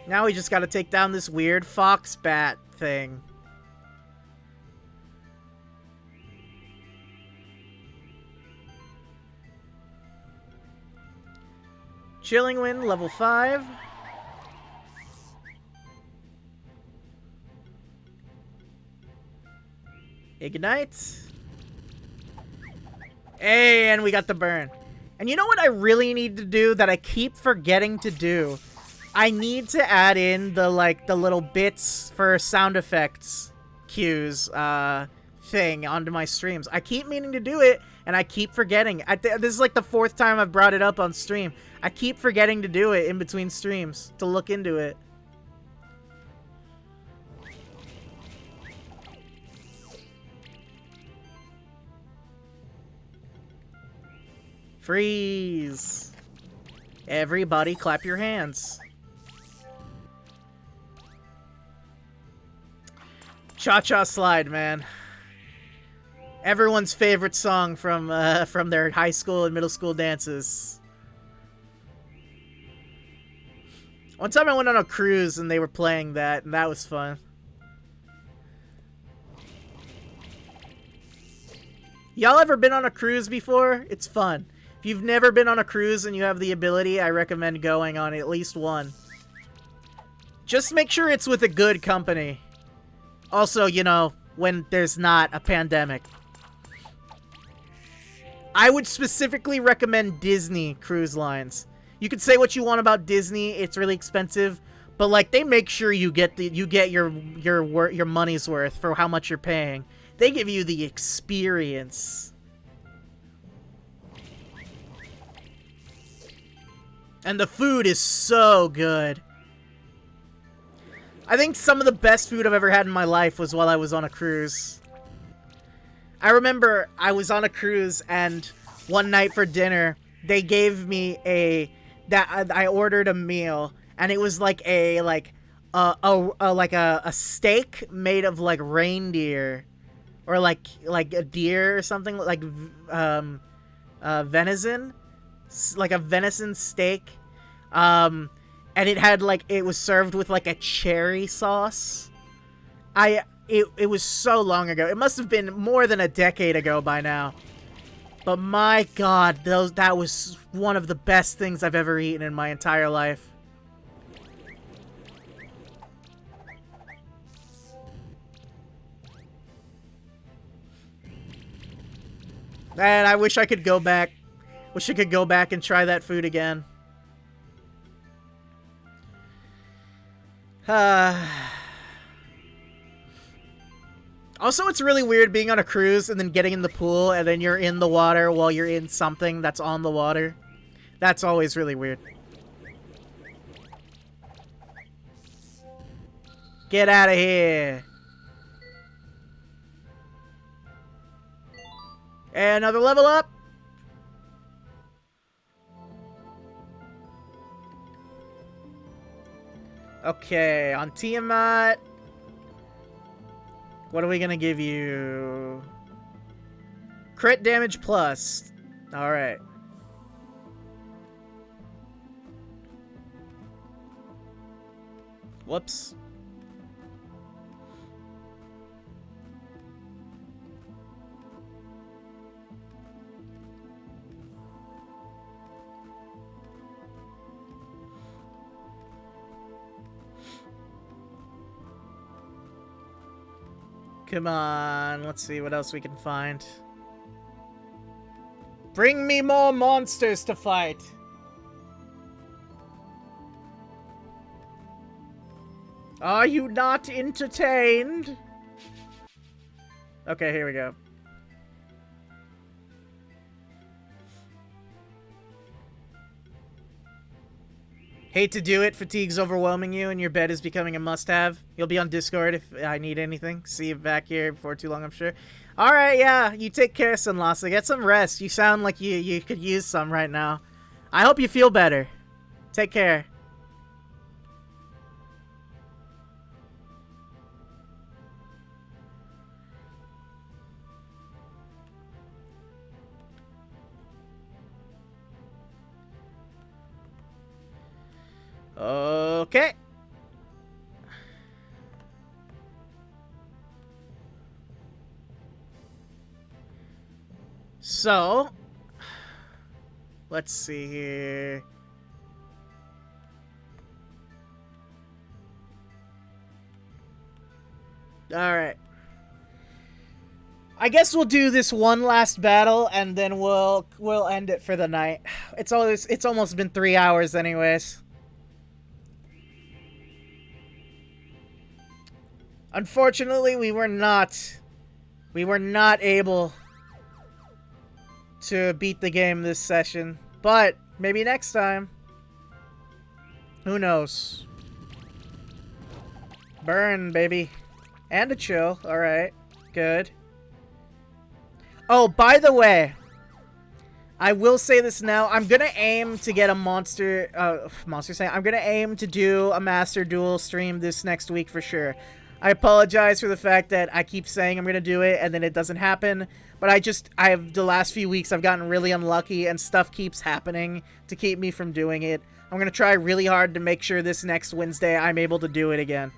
Now we just gotta take down this weird fox bat thing. Chilling Wind, level 5. Ignite. Hey, and we got the burn. And you know what I really need to do that I keep forgetting to do? I need to add in the, like, the little bits for sound effects cues, thing onto my streams. I keep meaning to do it, and I keep forgetting. This is like the 4th time I've brought it up on stream. I keep forgetting to do it in between streams, to look into it. Freeze! Everybody clap your hands. Cha-Cha Slide, man. Everyone's favorite song from their high school and middle school dances. One time I went on a cruise and they were playing that, and that was fun. Y'all ever been on a cruise before? It's fun. If you've never been on a cruise and you have the ability, I recommend going on at least one. Just make sure it's with a good company. Also, you know, when there's not a pandemic. I would specifically recommend Disney cruise lines. You could say what you want about Disney, it's really expensive, but like they make sure you get your money's worth for how much you're paying. They give you the experience. And the food is so good. I think some of the best food I've ever had in my life was while I was on a cruise. I remember I was on a cruise and one night for dinner, they gave me I ordered a meal and it was like a steak made of like reindeer or like a deer or something, like venison, like a venison steak. And it had like, it was served with like a cherry sauce. It was so long ago. It must have been more than a decade ago by now. But my god, that was one of the best things I've ever eaten in my entire life. And I wish I could go back. Wish I could go back and try that food again. Also, it's really weird being on a cruise and then getting in the pool and then you're in the water while you're in something that's on the water. That's always really weird. Get out of here. And another level up. Okay, on Tiamat. What are we gonna give you? Crit damage plus. Alright. Whoops. Come on, let's see what else we can find. Bring me more monsters to fight. Are you not entertained? Okay, here we go. Hate to do it, fatigue's overwhelming you, and your bed is becoming a must-have. You'll be on Discord if I need anything. See you back here before too long, I'm sure. Alright, yeah, you take care, Sunlasa. Get some rest. You sound like you could use some right now. I hope you feel better. Take care. Okay. So, let's see here. All right. I guess we'll do this one last battle and then we'll end it for the night. It's almost been 3 hours anyways. Unfortunately, we were not able to beat the game this session, but maybe next time. Who knows? Burn, baby. And a chill. All right. Good. Oh, by the way, I will say this now. I'm going to aim to get a monster saying. I'm going to aim to do a Master Duel stream this next week for sure. I apologize for the fact that I keep saying I'm going to do it and then it doesn't happen. But the last few weeks I've gotten really unlucky and stuff keeps happening to keep me from doing it. I'm going to try really hard to make sure this next Wednesday I'm able to do it again.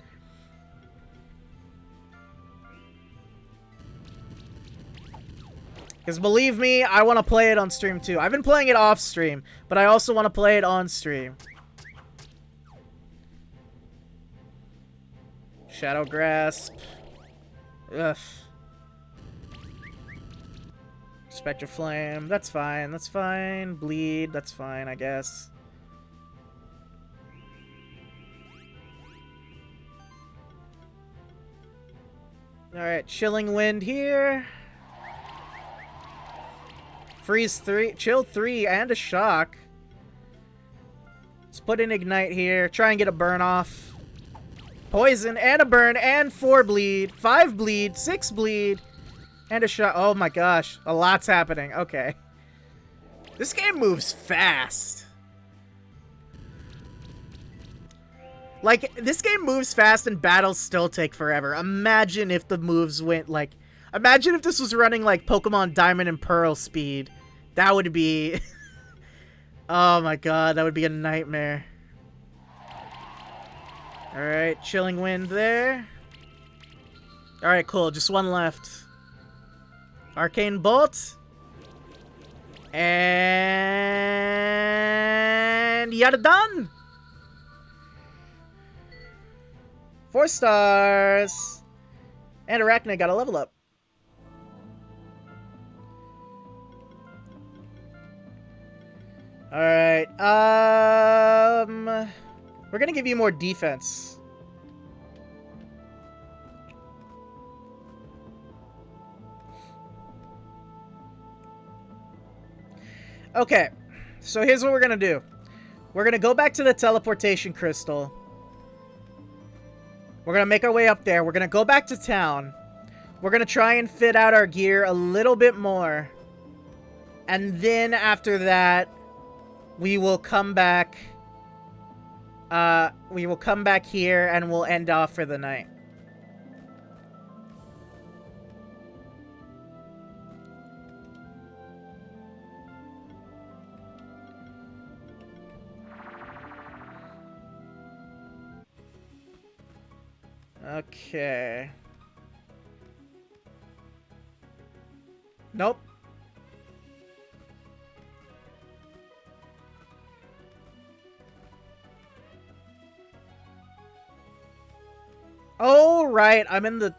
Because believe me, I want to play it on stream too. I've been playing it off stream, but I also want to play it on stream. Shadow Grasp. Ugh. Spectre Flame. That's fine. That's fine. Bleed. That's fine, I guess. Alright, Chilling Wind here. Freeze 3. Chill 3 and a Shock. Let's put in Ignite here. Try and get a burn off. Poison and a burn and 4 bleed, 5 bleed, 6 bleed, and a shot. Oh my gosh, a lot's happening. Okay. This game moves fast. Like, this game moves fast and battles still take forever. Imagine if the moves went like... Imagine if this was running like Pokemon Diamond and Pearl speed. That would be... Oh my god, that would be a nightmare. Alright, Chilling Wind there. Alright, cool. Just one left. Arcane Bolt. And... Yada done! 4 stars! And Arachne got a level up. Alright, we're gonna give you more defense. Okay, so here's what we're gonna do. We're gonna go back to the teleportation crystal. We're gonna make our way up there. We're gonna go back to town. We're gonna try and fit out our gear a little bit more. And then after that, we will come back. We will come back here and we'll end off for the night. Okay. Nope. Oh, right. I'm in the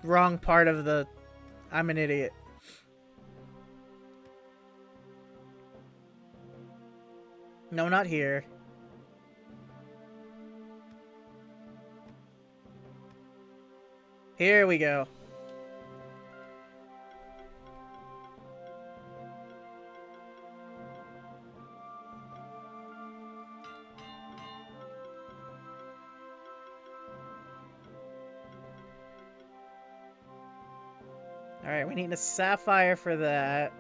wrong part of the... I'm an idiot. No, not here. Here we go. Alright, we need a sapphire for that.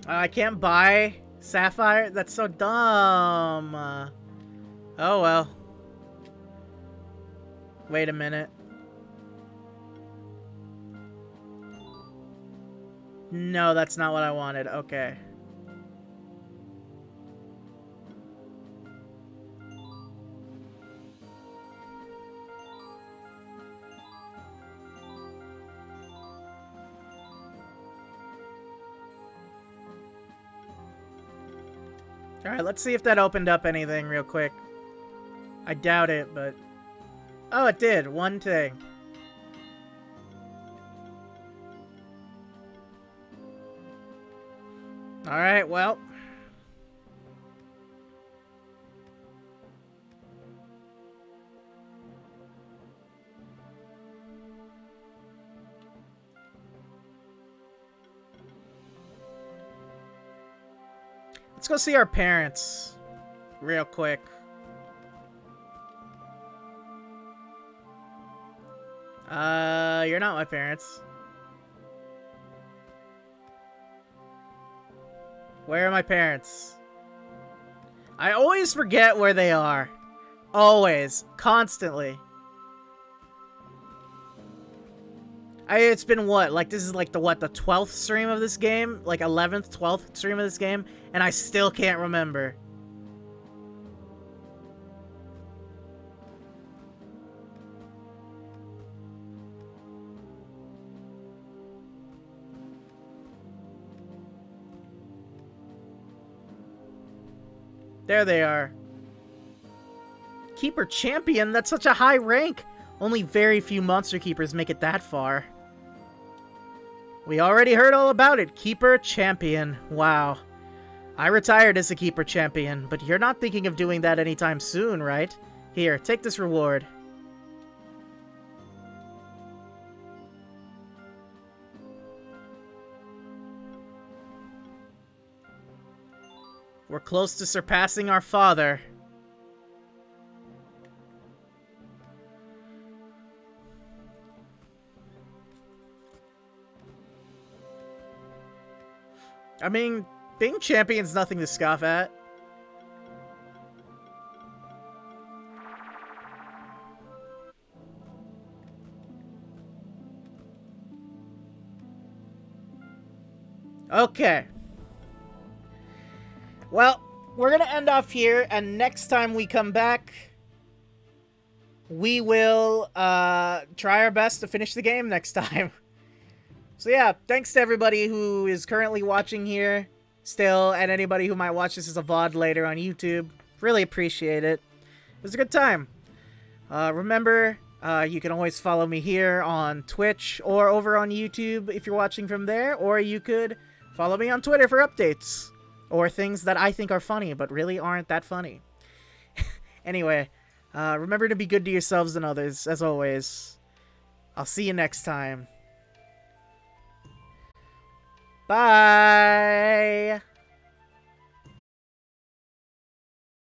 I can't buy sapphire? That's so dumb. Oh well. Wait a minute. No, that's not what I wanted. Okay. Alright, let's see if that opened up anything real quick. I doubt it, but... Oh, it did. One thing. Alright, well... Let's go see our parents real quick. You're not my parents. Where are my parents? I always forget where they are. Always. Constantly. It's been what? Like, this is like the, what, the 12th stream of this game? Like, 11th, 12th stream of this game? And I still can't remember. There they are. Keeper Champion? That's such a high rank! Only very few Monster Keepers make it that far. We already heard all about it. Keeper Champion. Wow. I retired as a Keeper Champion, but you're not thinking of doing that anytime soon, right? Here, take this reward. We're close to surpassing our father. I mean, being champion's nothing to scoff at. Okay. Well, we're going to end off here, and next time we come back, we will try our best to finish the game next time. So yeah, thanks to everybody who is currently watching here still, and anybody who might watch this as a VOD later on YouTube. Really appreciate it. It was a good time. Remember, you can always follow me here on Twitch or over on YouTube if you're watching from there, or you could follow me on Twitter for updates or things that I think are funny but really aren't that funny. Anyway, remember to be good to yourselves and others, as always. I'll see you next time. Bye!